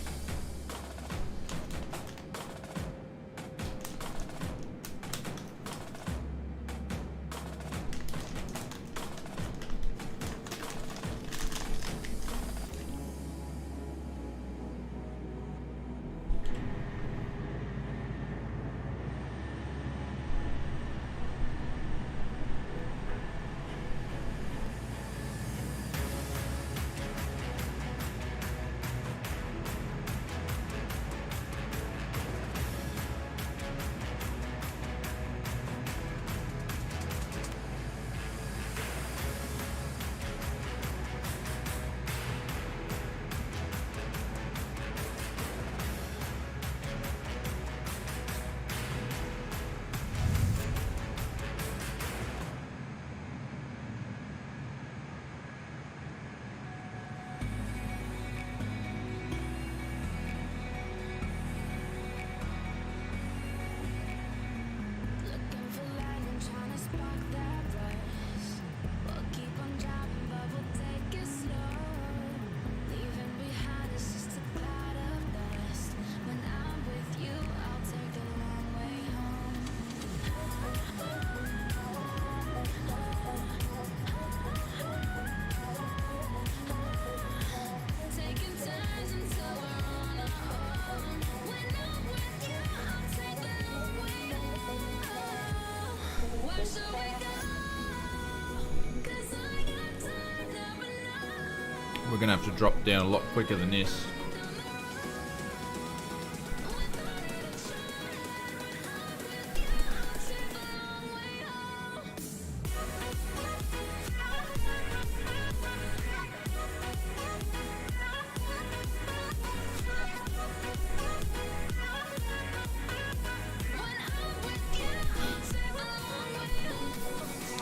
We're gonna have to drop down a lot quicker than this.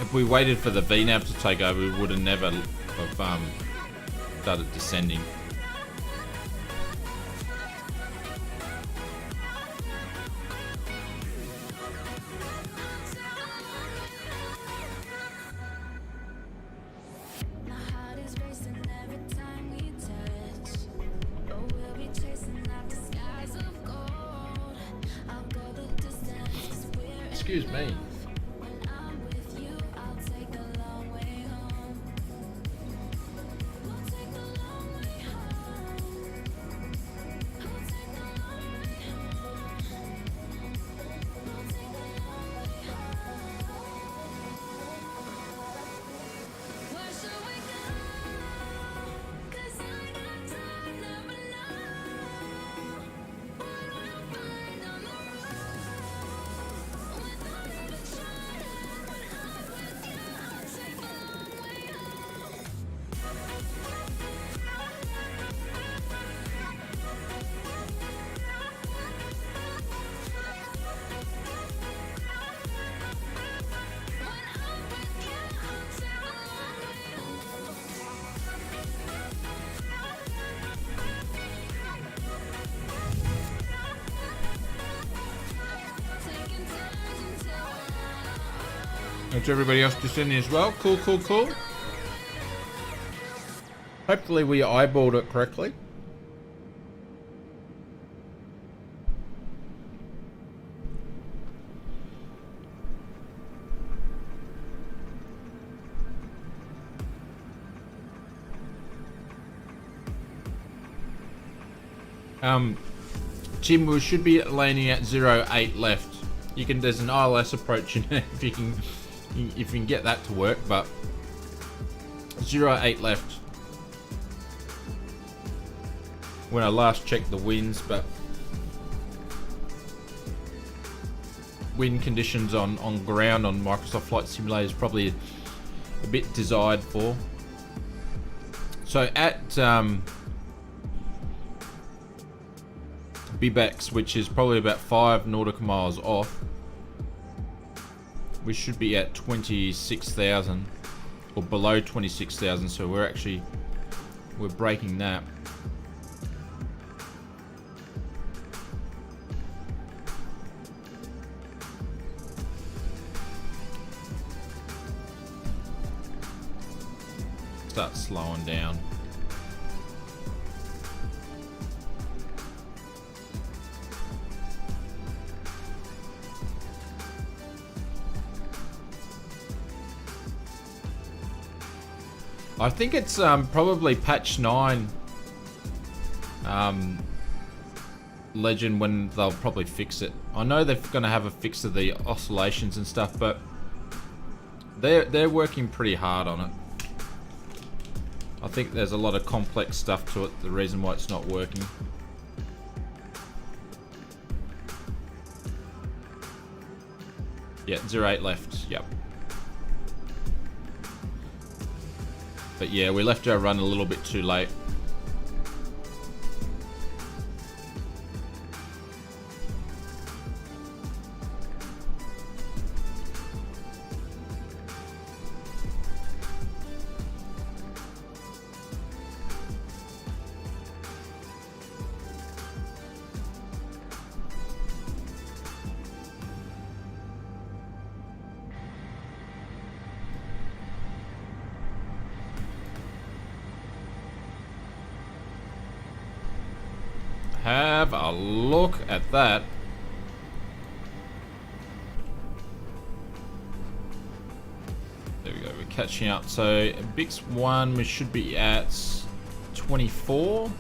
If we waited for the VNAV to take over, we would have never have started descending. Excuse me. How's everybody else descending as well? Cool, cool, cool. Hopefully we eyeballed it correctly. Jim, we should be landing at 0.8 left. You can, there's an ILS approach in it if you can get that to work, but 0.8 left when I last checked the winds, but wind conditions on ground on Microsoft Flight Simulator is probably a bit desired for. So at BIBAX, which is probably about 5 nautical miles off, we should be at 26,000 or below 26,000, so we're breaking that. Start slowing down. I think it's probably patch 9 legend when they'll probably fix it. I know they're going to have a fix of the oscillations and stuff, but they're working pretty hard on it. I think there's a lot of complex stuff to it, the reason why it's not working. Yeah, 0.8 left, yep. But yeah, we left our run a little bit too late. Have a look at that. There we go, we're catching up. So BIX 1, we should be at 24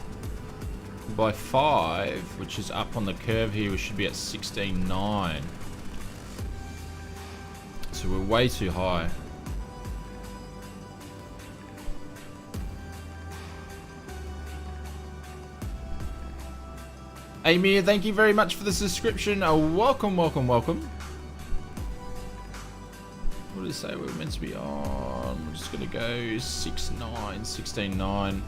by 5, which is up on the curve here. We should be at 16.9. So we're way too high. Amy, thank you very much for the subscription. Welcome, welcome, welcome. What did it say we're meant to be on? We're just gonna go 6.9, 16.9.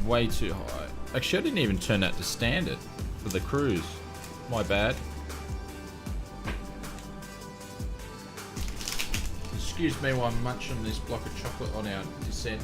Way too high. Actually, I didn't even turn that to standard for the cruise. My bad. Excuse me while I'm munching this block of chocolate on our descent.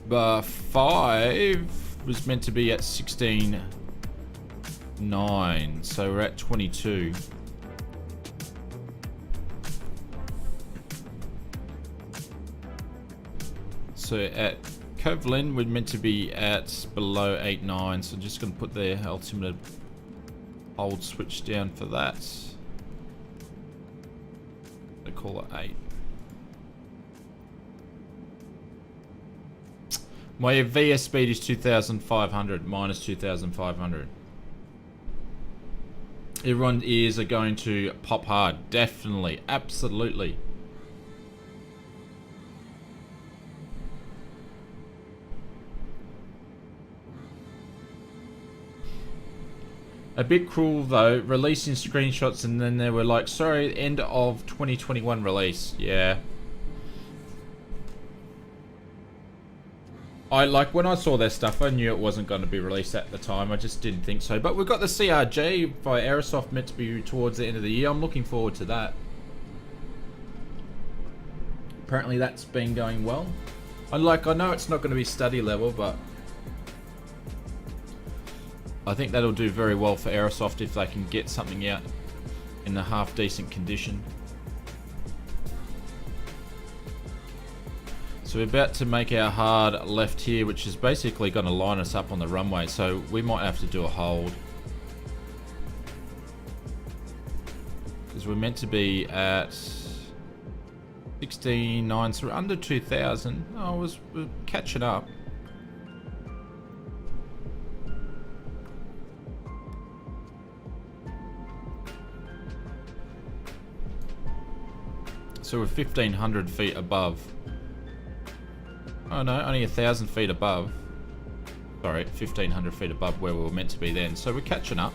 Bar 5 was meant to be at 16.9, so we're at 22. So at Kovlin, we're meant to be at below 8.9, so just going to put the ultimate hold switch down for that. I call it 8. My VS speed is 2,500, minus 2,500. Everyone's ears are going to pop hard. Definitely. Absolutely. A bit cruel though, releasing screenshots and then they were like, sorry, end of 2021 release. Yeah. Like when I saw their stuff, I knew it wasn't going to be released at the time. I just didn't think so. But we've got the CRJ by Aerosoft meant to be towards the end of the year. I'm looking forward to that. Apparently that's been going well. I know it's not going to be study level, but I think that'll do very well for Aerosoft if they can get something out in a half decent condition. So we're about to make our hard left here, which is basically going to line us up on the runway. So we might have to do a hold. Because we're meant to be at 16.9, so we're under 2,000. Oh, we're catching up. So we're 1,500 feet above. Oh no, only 1,000 feet above. Sorry, 1,500 feet above where we were meant to be then. So we're catching up.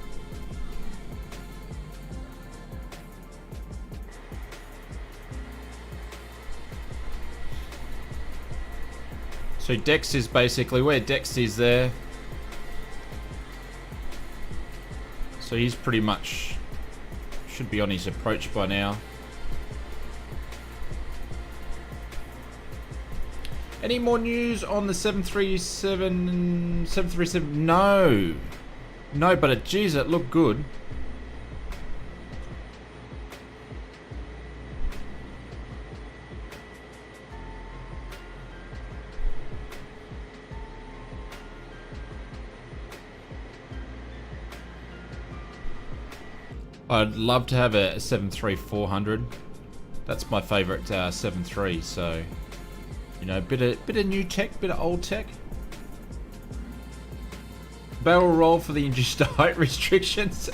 So Dex is basically where Dex is there. So he's pretty much should be on his approach by now. Any more news on the 737? 737? No. No, but geez, it looked good. I'd love to have a 737-400. That's my favorite 73, so... You know, bit of new tech, bit of old tech. Barrel roll for the induced height restrictions.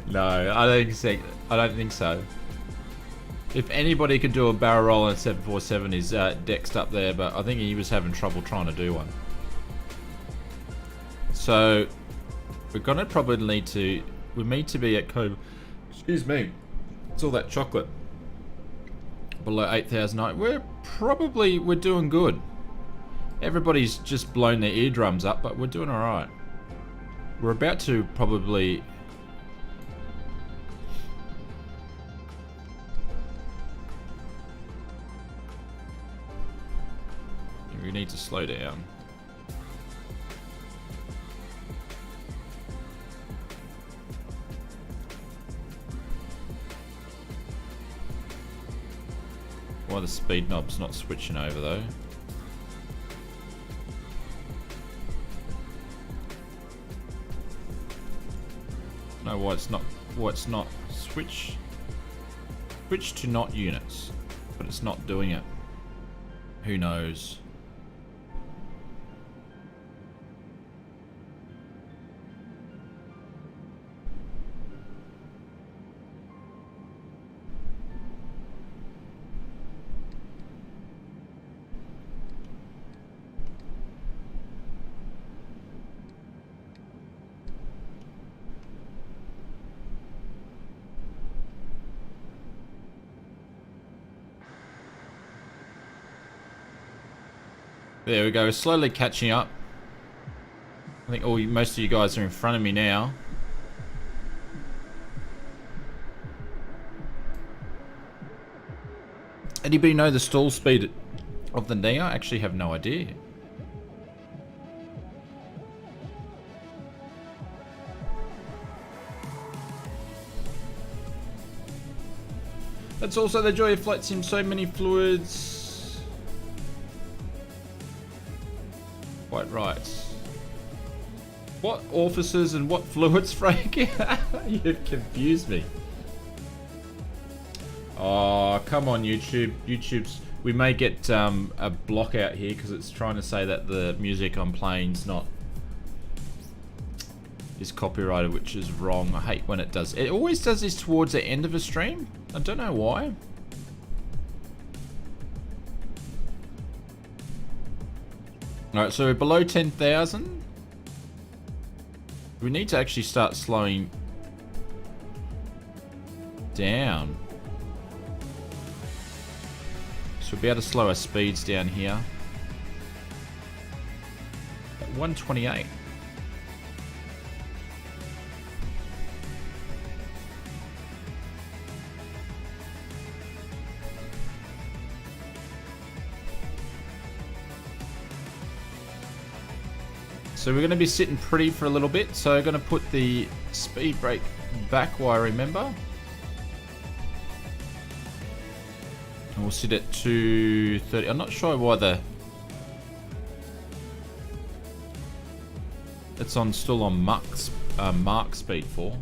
No, I don't think so. If anybody could do a barrel roll in 747 is Dexed up there, but I think he was having trouble trying to do one. So we're gonna probably need to. We need to be at KOLIV. Excuse me. It's all that chocolate. Below 8,000. We're doing good. Everybody's just blown their eardrums up, but we're doing all right. We're about to probably. We need to slow down. Why the speed knob's not switching over though? No, why it's not? Why it's not? Switch to not units, but it's not doing it. Who knows? There we go, slowly catching up. I think most of you guys are in front of me now. Anybody know the stall speed of the Neo? I actually have no idea. That's also the joy of flight sim, so many fluids. Quite right. What orifices and what fluids, Frank? You've confused me. Oh, come on, YouTube. We may get a block out here because it's trying to say that the music I'm playing is copyrighted, which is wrong. I hate when it does. It always does this towards the end of a stream. I don't know why. Alright, so we're below 10,000. We need to actually start slowing down. So we'll be able to slow our speeds down here. At 128. So we're going to be sitting pretty for a little bit. So I'm going to put the speed brake back while I remember. And we'll sit at 230. I'm not sure why it's still on Mark speed 4.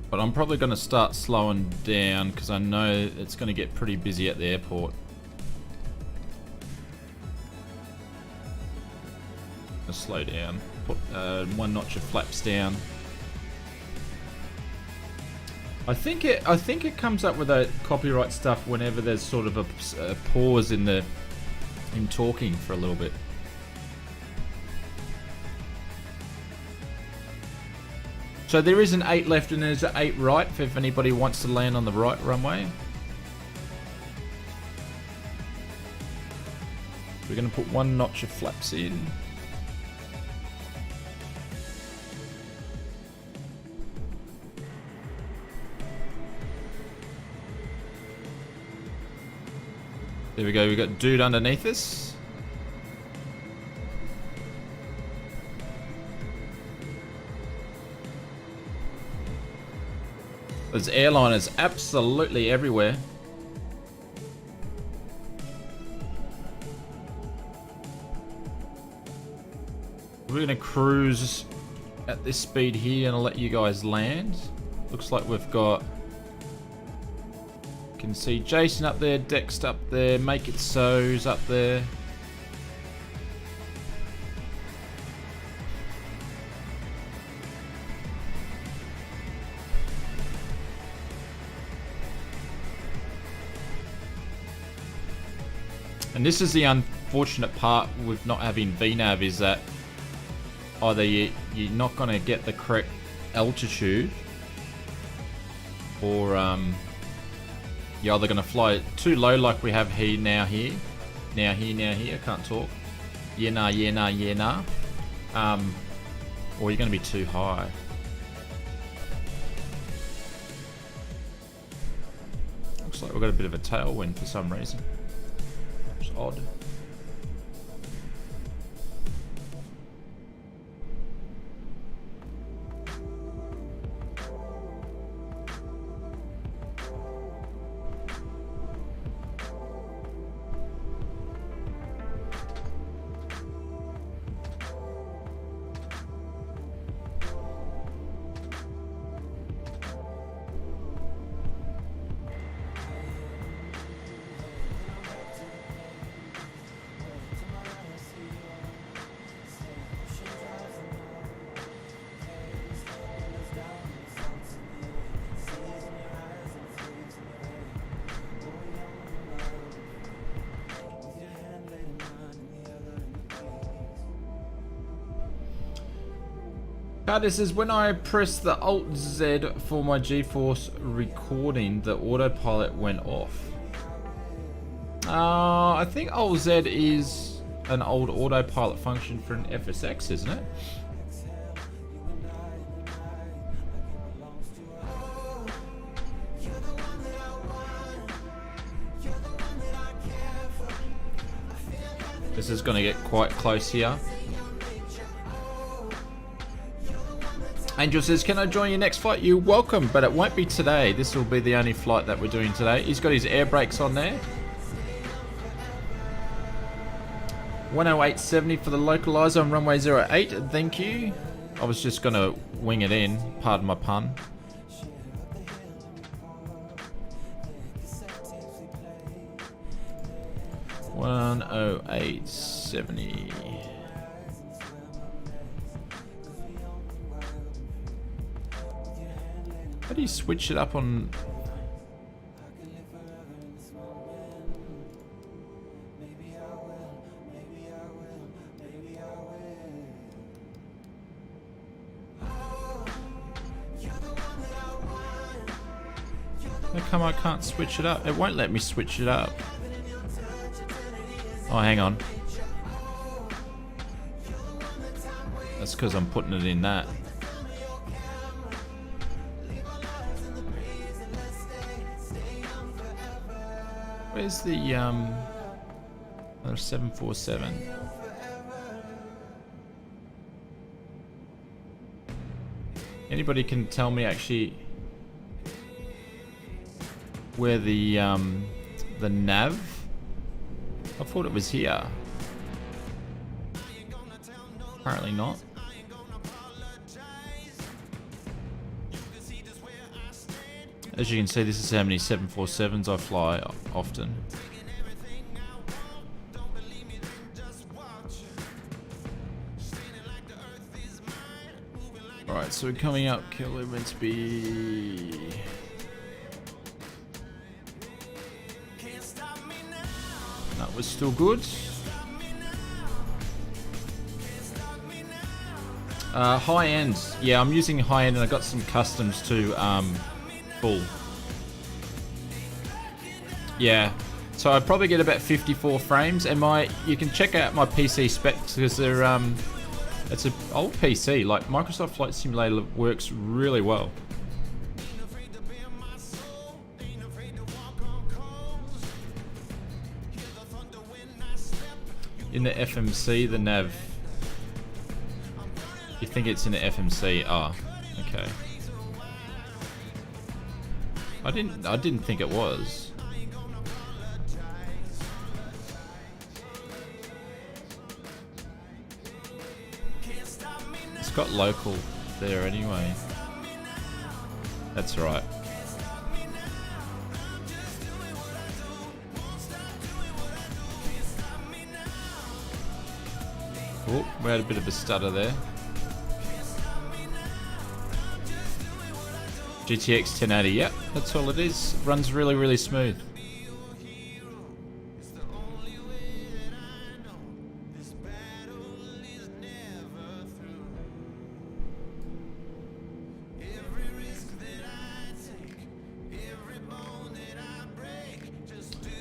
But I'm probably going to start slowing down because I know it's going to get pretty busy at the airport. Just slow down. Put one notch of flaps down. I think it comes up with a copyright stuff whenever there's sort of a pause in talking for a little bit. So there is an 8 left and there's an 8 right if anybody wants to land on the right runway. We're going to put one notch of flaps in. There we go, we've got dude underneath us. There's airliners absolutely everywhere. We're going to cruise at this speed here and I'll let you guys land. Looks like we've got... You can see Jason up there, Dext up there, Make It So's up there. And this is the unfortunate part with not having VNAV, is that either you're not going to get the correct altitude, or you're either going to fly too low like we have here, now here, I can't talk, yeah nah, or you're going to be too high. Looks like we've got a bit of a tailwind for some reason. Odd. This is when I pressed the Alt Z for my GeForce recording, the autopilot went off. I think Alt Z is an old autopilot function for an FSX, isn't it? This is going to get quite close here. Angel says, can I join your next flight? You're welcome, but it won't be today. This will be the only flight that we're doing today. He's got his air brakes on there. 108.70 for the localizer on runway 08. Thank you. I was just going to wing it in. Pardon my pun. $108.70. do you switch it up on? How come I can't switch it up? It won't let me switch it up. Oh, hang on. That's because I'm putting it in that. Where's the 747? Anybody can tell me actually where the nav? I thought it was here. Apparently not. As you can see, this is how many 747s I fly often. Alright, so we're coming up. KOLIV meant to be... That was still good. High end. Yeah, I'm using high end and I got some customs to full. Yeah. So I probably get about 54 frames and you can check out my PC specs because they're it's an old PC. Like Microsoft Flight Simulator works really well. In the FMC, the nav. You think it's in the FMC? Ah, okay. I didn't think it was. It's got local there anyway. That's right. Oh, we had a bit of a stutter there. GTX 1080, yep, that's all it is. Runs really, really smooth.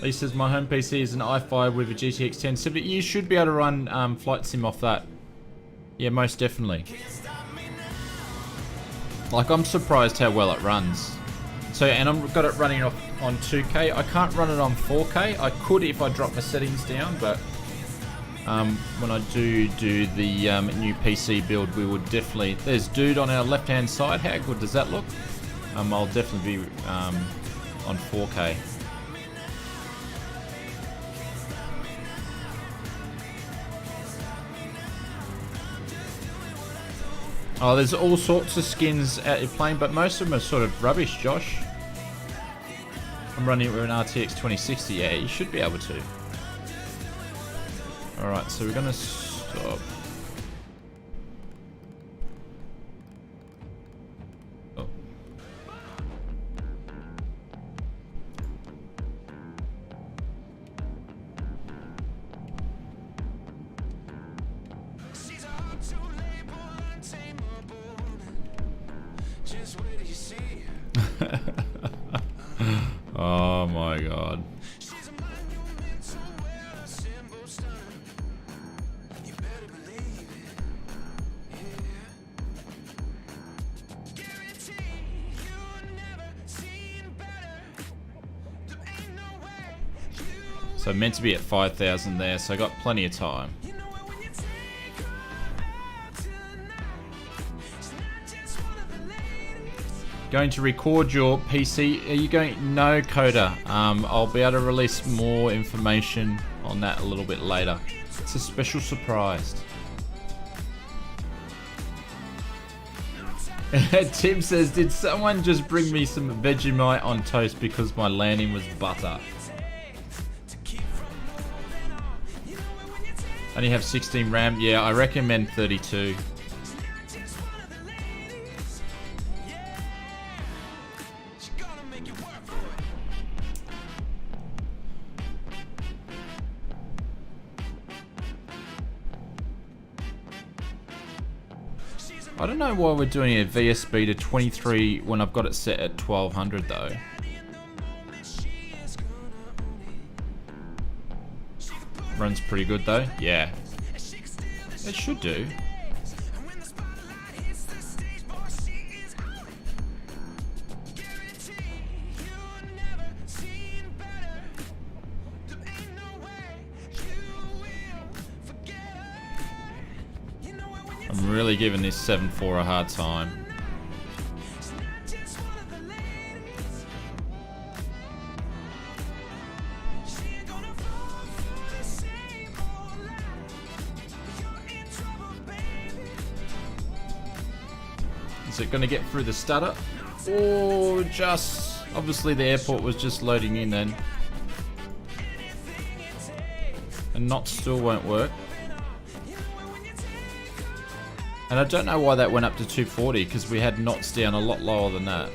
Lee says my home PC is an i5 with a GTX 1070. You should be able to run Flight Sim off that. Yeah, most definitely. Like, I'm surprised how well it runs. So, and I've got it running off on 2K. I can't run it on 4K. I could if I drop my settings down, but when I do the new PC build, we would definitely... There's Dude on our left-hand side. How good does that look? I'll definitely be on 4K. Oh, there's all sorts of skins out your plane, but most of them are sort of rubbish, Josh. I'm running it with an RTX 2060. Yeah, you should be able to. Alright, so we're going to stop. Oh. Oh my god. So meant to be at 5,000 there, so I got plenty of time. Going to record your PC? Are you going? No, Coda. I'll be able to release more information on that a little bit later. It's a special surprise. Tim says, did someone just bring me some Vegemite on toast because my landing was butter? Only have 16 RAM. Yeah, I recommend 32. I don't know why we're doing a VSB to 23 when I've got it set at 1200 though. Runs pretty good though. Yeah. It should do. I'm really giving this 7.4 a hard time. Is it going to get through the stutter? Or just... Obviously the airport was just loading in then. And not still won't work. And I don't know why that went up to 240 because we had knots down a lot lower than that.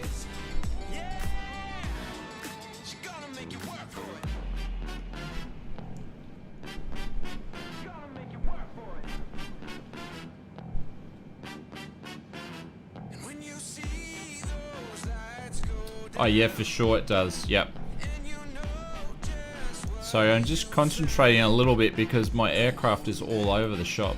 Oh yeah, for sure it does. Yep. So I'm just concentrating a little bit because my aircraft is all over the shop.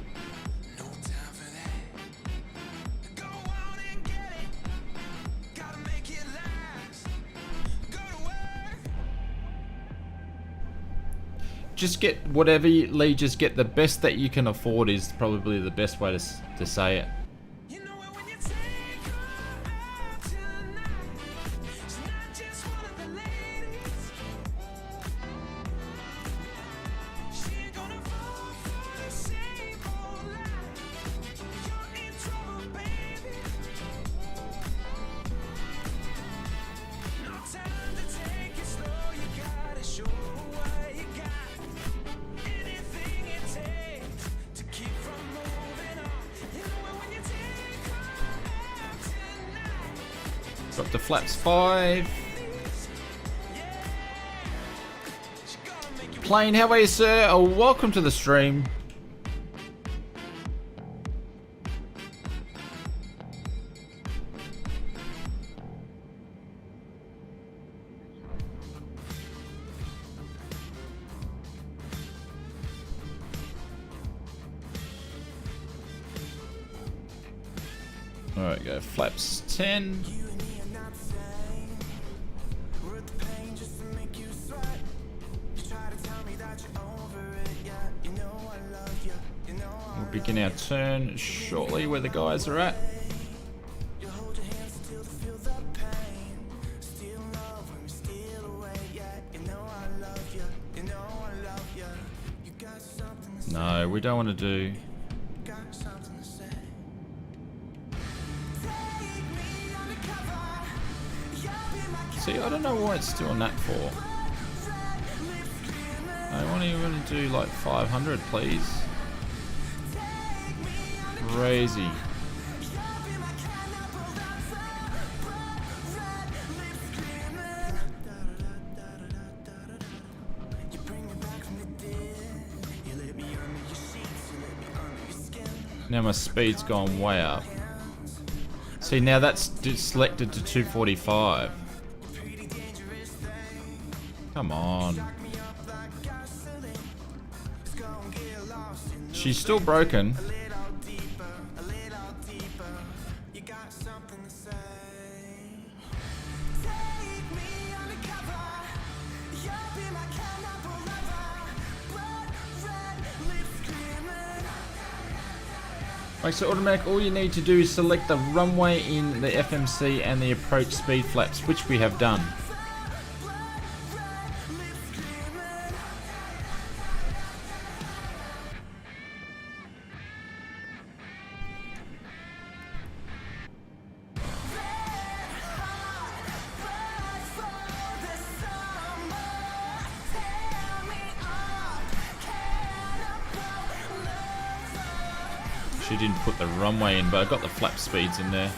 Just get whatever Lee, just get the best that you can afford is probably the best way to say it. Got the flaps 5. Plane, how are you, sir? Oh, welcome to the stream. Alright, go flaps 10. We'll begin our turn shortly where the guys are at. No, we don't want to do... See, I don't know why it's doing that for. I want to even do like 500, please. Crazy. Now my speed's gone way up. See, now that's selected to 245. Come on. She's still broken. Like, so automatic, all you need to do is select the runway in the FMC and the approach speed flaps, which we have done. She didn't put the runway in, but I got the flap speeds in there.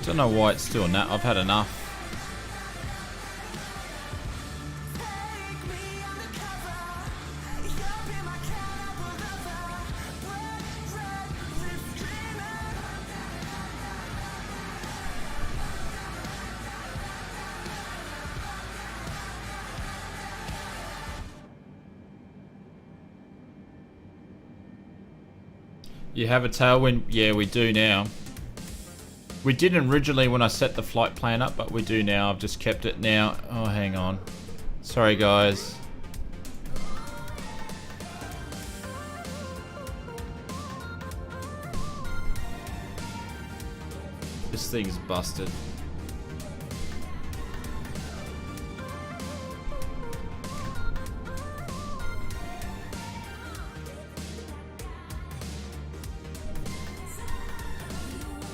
Don't know why it's doing that. I've had enough. You have a tailwind? Yeah, we do now. We didn't originally when I set the flight plan up, but we do now. I've just kept it now. Oh, hang on. Sorry, guys. This thing's busted.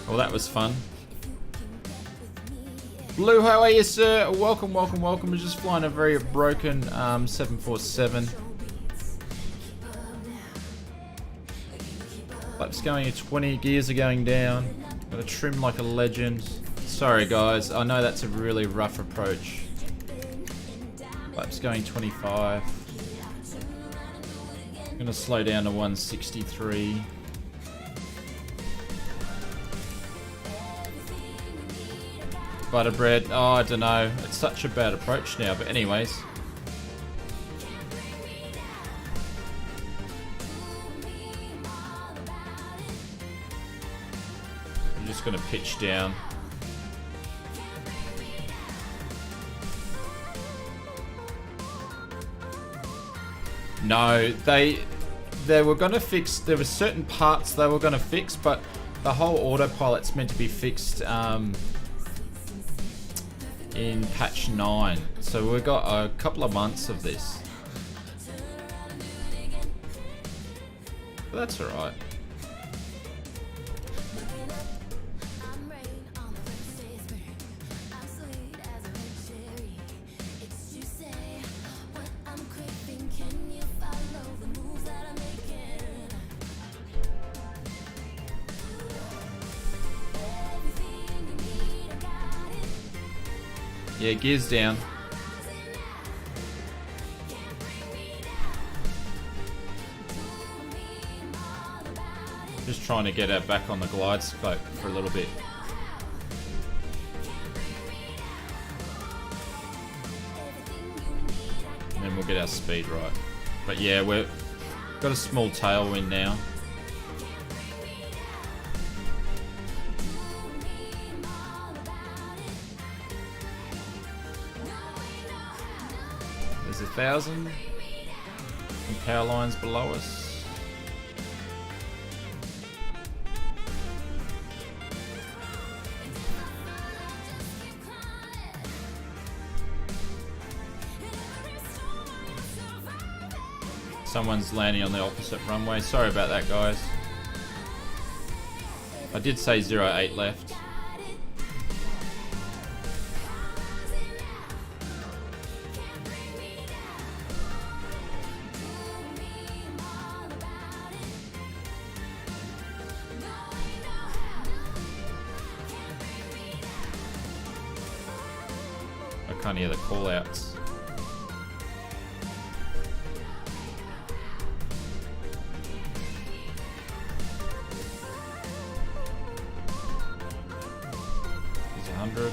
Well, that was fun. Blue, how are you, sir? Welcome, welcome, welcome. We're just flying a very broken 747. Flaps going at 20, gears are going down. Gotta trim like a legend. Sorry, guys. I know that's a really rough approach. Flaps going 25. Gonna slow down to 163. Butterbread, oh, I don't know. It's such a bad approach now, but anyways. I'm just gonna pitch down. No, they were gonna fix, there were certain parts they were gonna fix, but the whole autopilot's meant to be fixed, in patch 9, so we've got a couple of months of this, but that's alright. Yeah, gears down. Just trying to get her back on the glide slope for a little bit. And then we'll get our speed right. But yeah, we've got a small tailwind now. There's 1,000 and power lines below us. Someone's landing on the opposite runway. Sorry about that, guys. I did say 08 left. I can't hear the call outs. There's 100.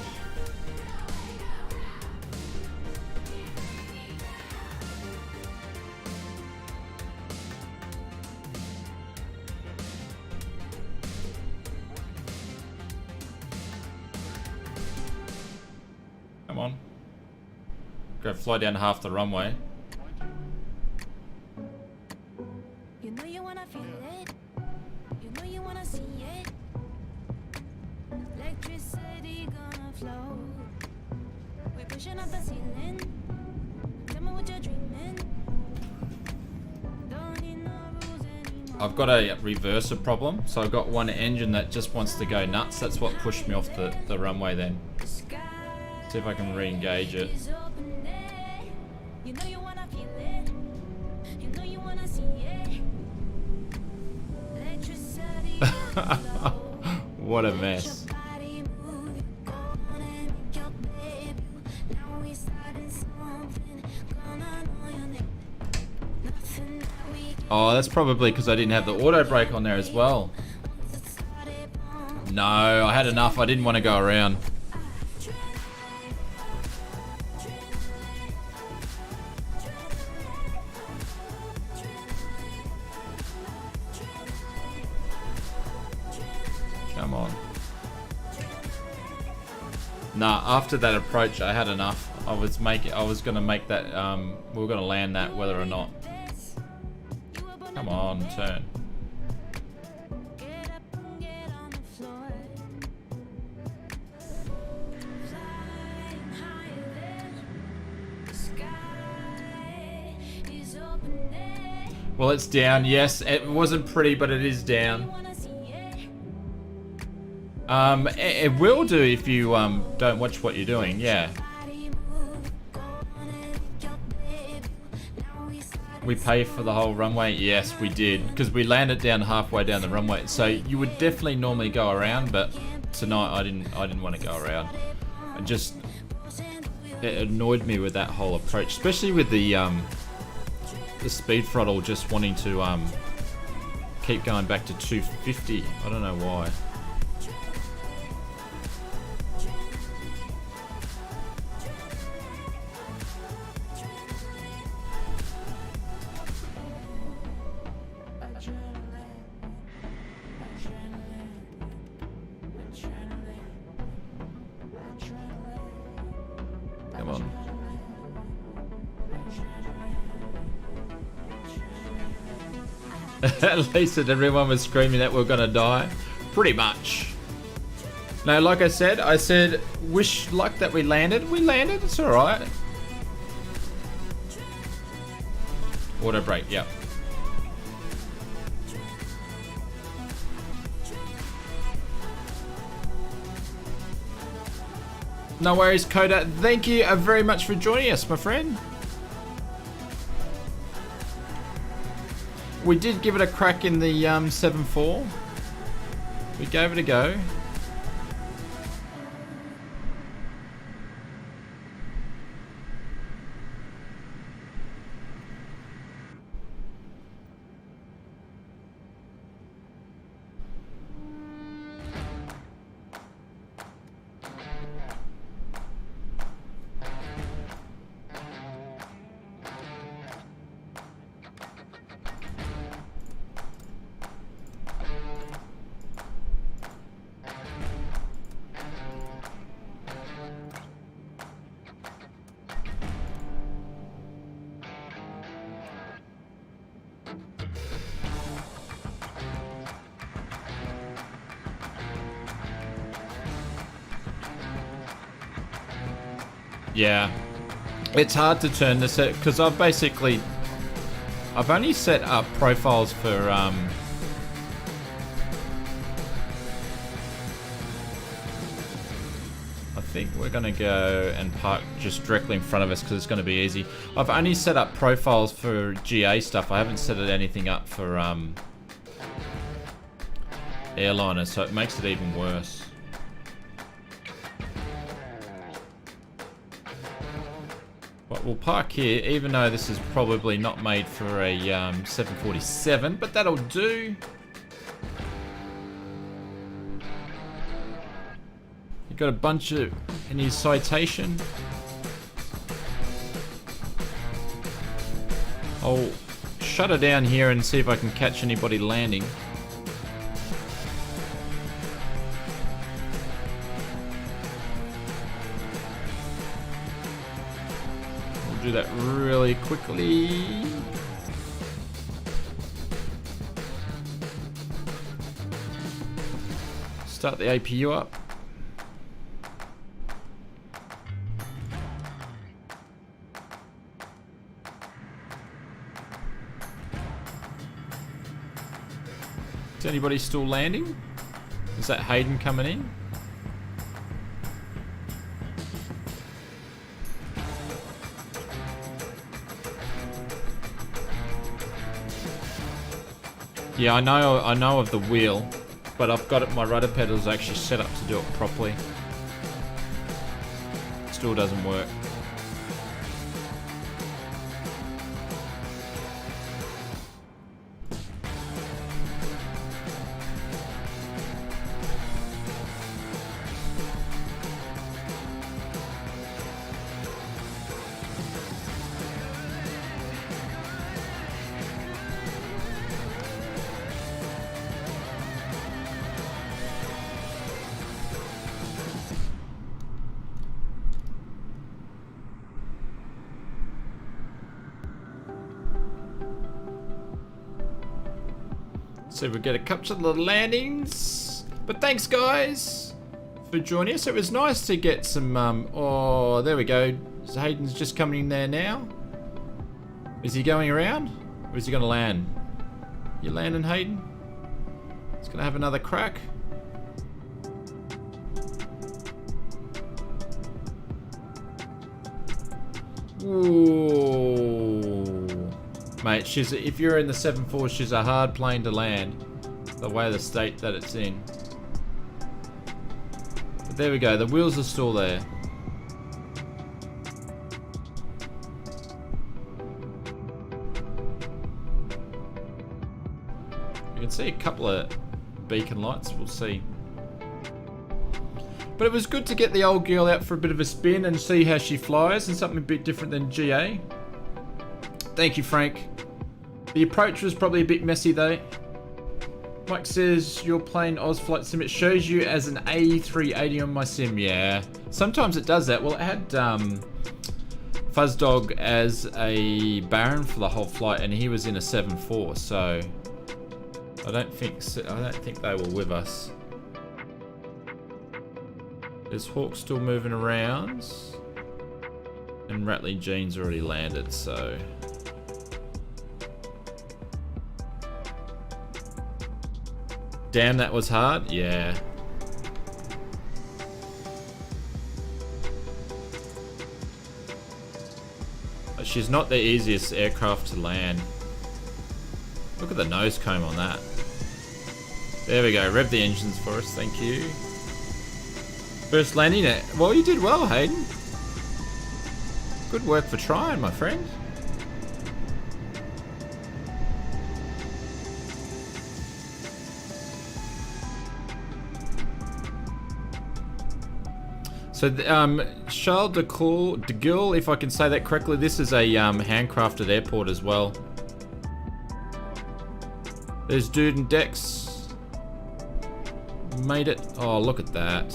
Come on. Go fly down half the runway. You know you wanna feel it. You know you wanna see it. Electricity gonna flow. We're pushing up the ceiling. Tell me what you're dreaming. Don't need no rules anymore. I've got a reverser problem, so I've got one engine that just wants to go nuts. That's what pushed me off the runway then. See if I can re-engage it. You know you wanna feel it. You know you wanna see it. Electricity What a mess. Oh, that's probably because I didn't have the auto brake on there as well. No, I had enough. I didn't want to go around. Come on. Nah, after that approach, I had enough. I was gonna make that. We were gonna land that, whether or not. Come on, turn. Well, it's down. Yes, it wasn't pretty, but it is down. It will do if you don't watch what you're doing. Yeah. We pay for the whole runway? Yes, we did, because we landed down halfway down the runway. So you would definitely normally go around, but tonight I didn't want to go around. It annoyed me with that whole approach, especially with the speed throttle just wanting to keep going back to 250. I don't know why. Come on. At least everyone was screaming that we're gonna die. Pretty much. No, like I said, wish luck that we landed. We landed, it's alright. Auto brake, yep. No worries, Coda. Thank you very much for joining us, my friend. We did give it a crack in the 7.4. We gave it a go. Yeah, it's hard to turn this because I've only set up profiles for I think we're gonna go and park just directly in front of us because it's gonna be easy. I've only set up profiles for GA stuff. I haven't set anything up for airliners, so it makes it even worse. But we'll park here, even though this is probably not made for a 747, but that'll do. You've got a bunch of any citation. I'll shut her down here and see if I can catch anybody landing. Do that really quickly. Start the APU up. Is anybody still landing? Is that Hayden coming in? Yeah, I know of the wheel, but I've got my rudder pedals actually set up to do it properly. Still doesn't work. So we get a couple of the landings. But thanks guys for joining us. It was nice to get some, oh, there we go. So Hayden's just coming in there now. Is he going around? Or is he gonna land? You landing, Hayden? He's gonna have another crack. Ooh. Mate, if you're in the 7.4, she's a hard plane to land. The way the state that it's in. But there we go, the wheels are still there. You can see a couple of beacon lights, we'll see. But it was good to get the old girl out for a bit of a spin and see how she flies, and something a bit different than GA. Thank you, Frank. The approach was probably a bit messy though. Mike says you're playing Oz Flight Sim. It shows you as an A380 on my sim. Yeah, sometimes it does that. Well, it had Fuzzdog as a Baron for the whole flight, and he was in a 7.4. So I don't think they were with us. Is Hawk still moving around? And Rattling Jean's already landed, so. Damn, that was hard. Yeah. But she's not the easiest aircraft to land. Look at the nose comb on that. There we go. Rev the engines for us. Thank you. First landing it. Well, you did well, Hayden. Good work for trying, my friend. So, Charles de Gaulle, if I can say that correctly, this is a handcrafted airport as well. There's Dude and Dex. Made it. Oh, look at that.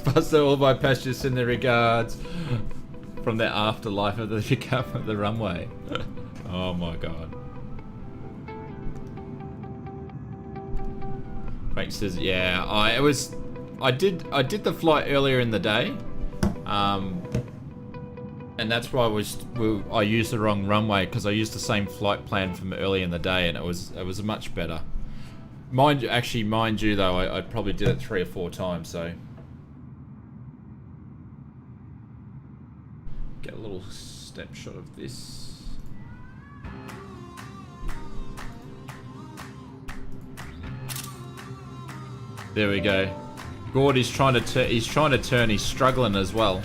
Buster, all my passengers send their regards from the afterlife of the pickup of the runway. Oh my god. Frank says, yeah, I did the flight earlier in the day, and that's why I used the wrong runway, because I used the same flight plan from early in the day, and it was much better. Mind you though, I probably did it 3 or 4 times, so. Get a little step shot of this. There we go. Gord is trying to turn. He's struggling as well.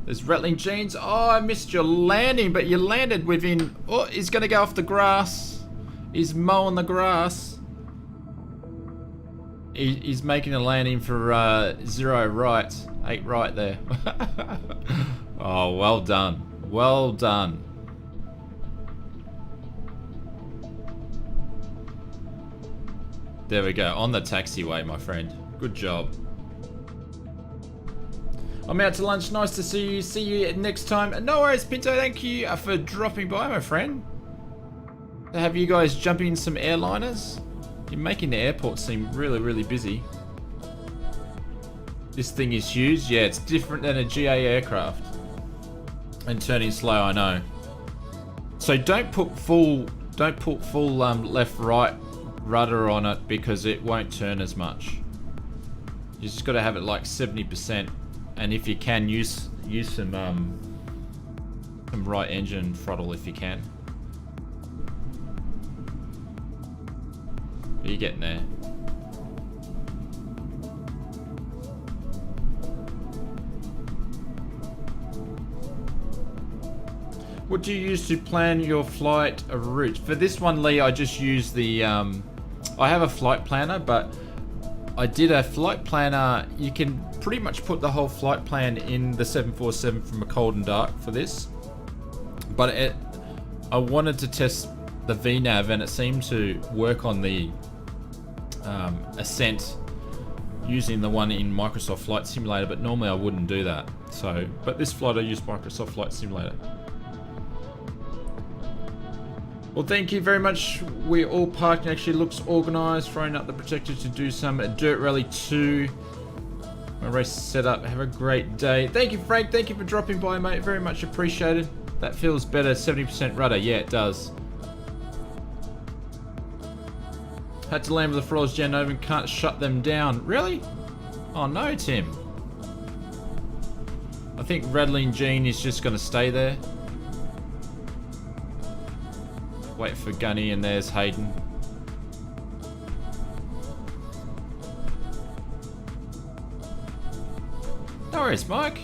There's Rattling Jeans. Oh, I missed your landing, but you landed within. Oh, he's gonna go off the grass. He's mowing the grass. He's making a landing for 0 right, 8 right there. Oh, well done. Well done. There we go, on the taxiway, my friend. Good job. I'm out to lunch. Nice to see you. See you next time. No worries, Pinto. Thank you for dropping by, my friend. To have you guys jumping in some airliners. You're making the airport seem really, really busy. This thing is huge. Yeah, it's different than a GA aircraft. And turning slow, I know. So don't put full left-right rudder on it, because it won't turn as much. You just got to have it like 70%. And if you can, use some right engine throttle if you can. Are you getting there? What do you use to plan your flight route? For this one, Lee, I just use the, I have a flight planner, but I did a flight planner. You can pretty much put the whole flight plan in the 747 from a cold and dark for this. But I wanted to test the VNAV, and it seemed to work on the Ascent using the one in Microsoft Flight Simulator, but normally I wouldn't do that. So, but this flight I used Microsoft Flight Simulator. Well, thank you very much. We all parked and actually looks organized, throwing up the protector to do some Dirt Rally 2. My race set up. Have a great day. Thank you, Frank. Thank you for dropping by, mate. Very much appreciated. That feels better. 70% rudder. Yeah, it does. Had to land with the throttles jammed over and can't shut them down. Really? Oh no, Tim. I think Rattling Gene is just going to stay there. Wait for Gunny, and there's Hayden. No worries, Mike.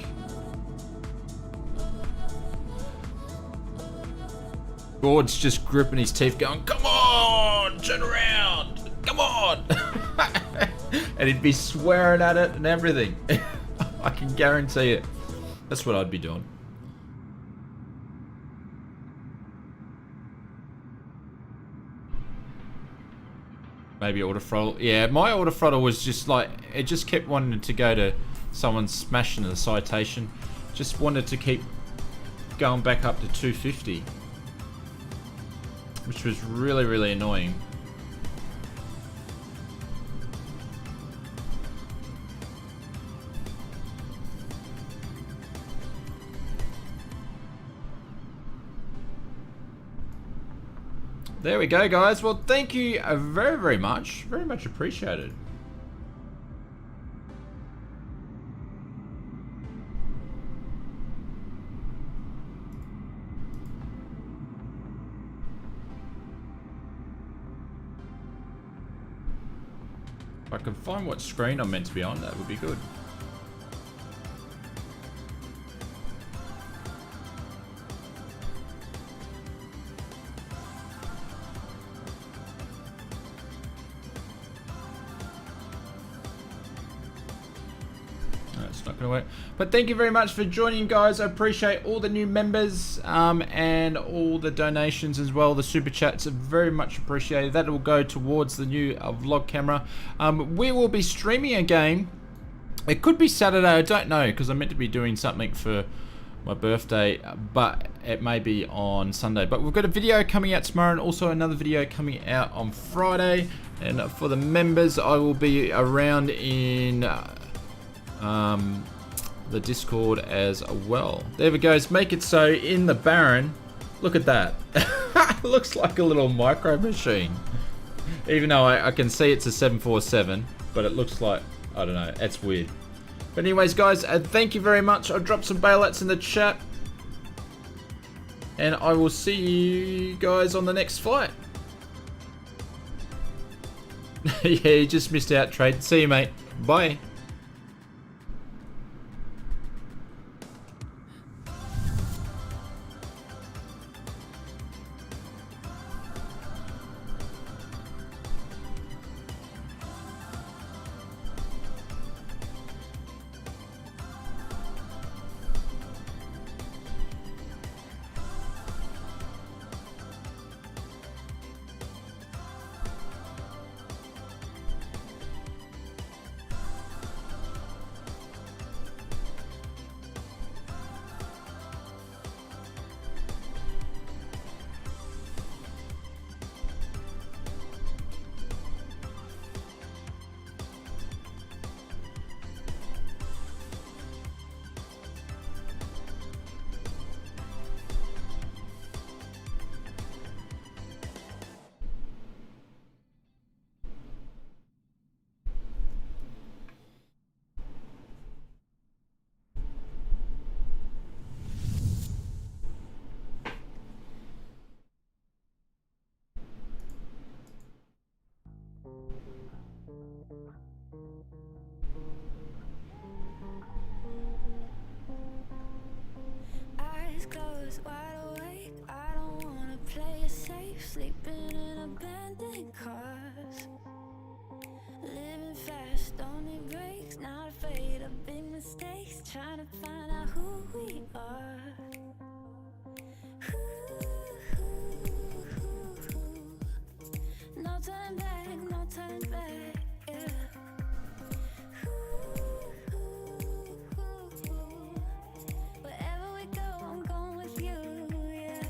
Gord's just gripping his teeth going, come on, turn around, come on. And he'd be swearing at it and everything. I can guarantee it. That's what I'd be doing. Maybe auto throttle. Yeah, my auto throttle was just like, it just kept wanting to go to someone smashing the citation. Just wanted to keep going back up to 250. Which was really, really annoying. There we go, guys. Well, thank you very, very much. Very much appreciated. If I can find what screen I'm meant to be on, that would be good. No, it's not going to work. But thank you very much for joining, guys. I appreciate all the new members and all the donations as well. The super chats are very much appreciated. That will go towards the new vlog camera. We will be streaming again. It could be Saturday, I don't know, because I'm meant to be doing something for my birthday, but it may be on Sunday. But we've got a video coming out tomorrow and also another video coming out on Friday. And for the members, I will be around in the Discord as well. There we go. Make it so in the Baron. Look at that. It looks like a little micro machine. Even though I can see it's a 747, but it looks like, I don't know, it's weird. But anyways, guys, thank you very much. I'll drop some bailouts in the chat. And I will see you guys on the next flight. Yeah, you just missed out, Trade. See you, mate. Bye. Eyes closed, wide awake. safe, sleeping in abandoned cars. Living fast, don't need breaks, not afraid of big mistakes. Trying to find out who we are. No turn back, no turn back, yeah. Wherever we go, I'm going with you, yeah.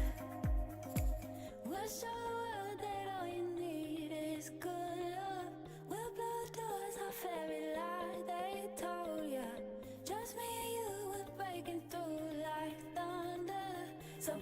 We'll show the world that all you need is good love. We'll blow the doors off every lie they told ya. Just me and you, we're breaking through like thunder. So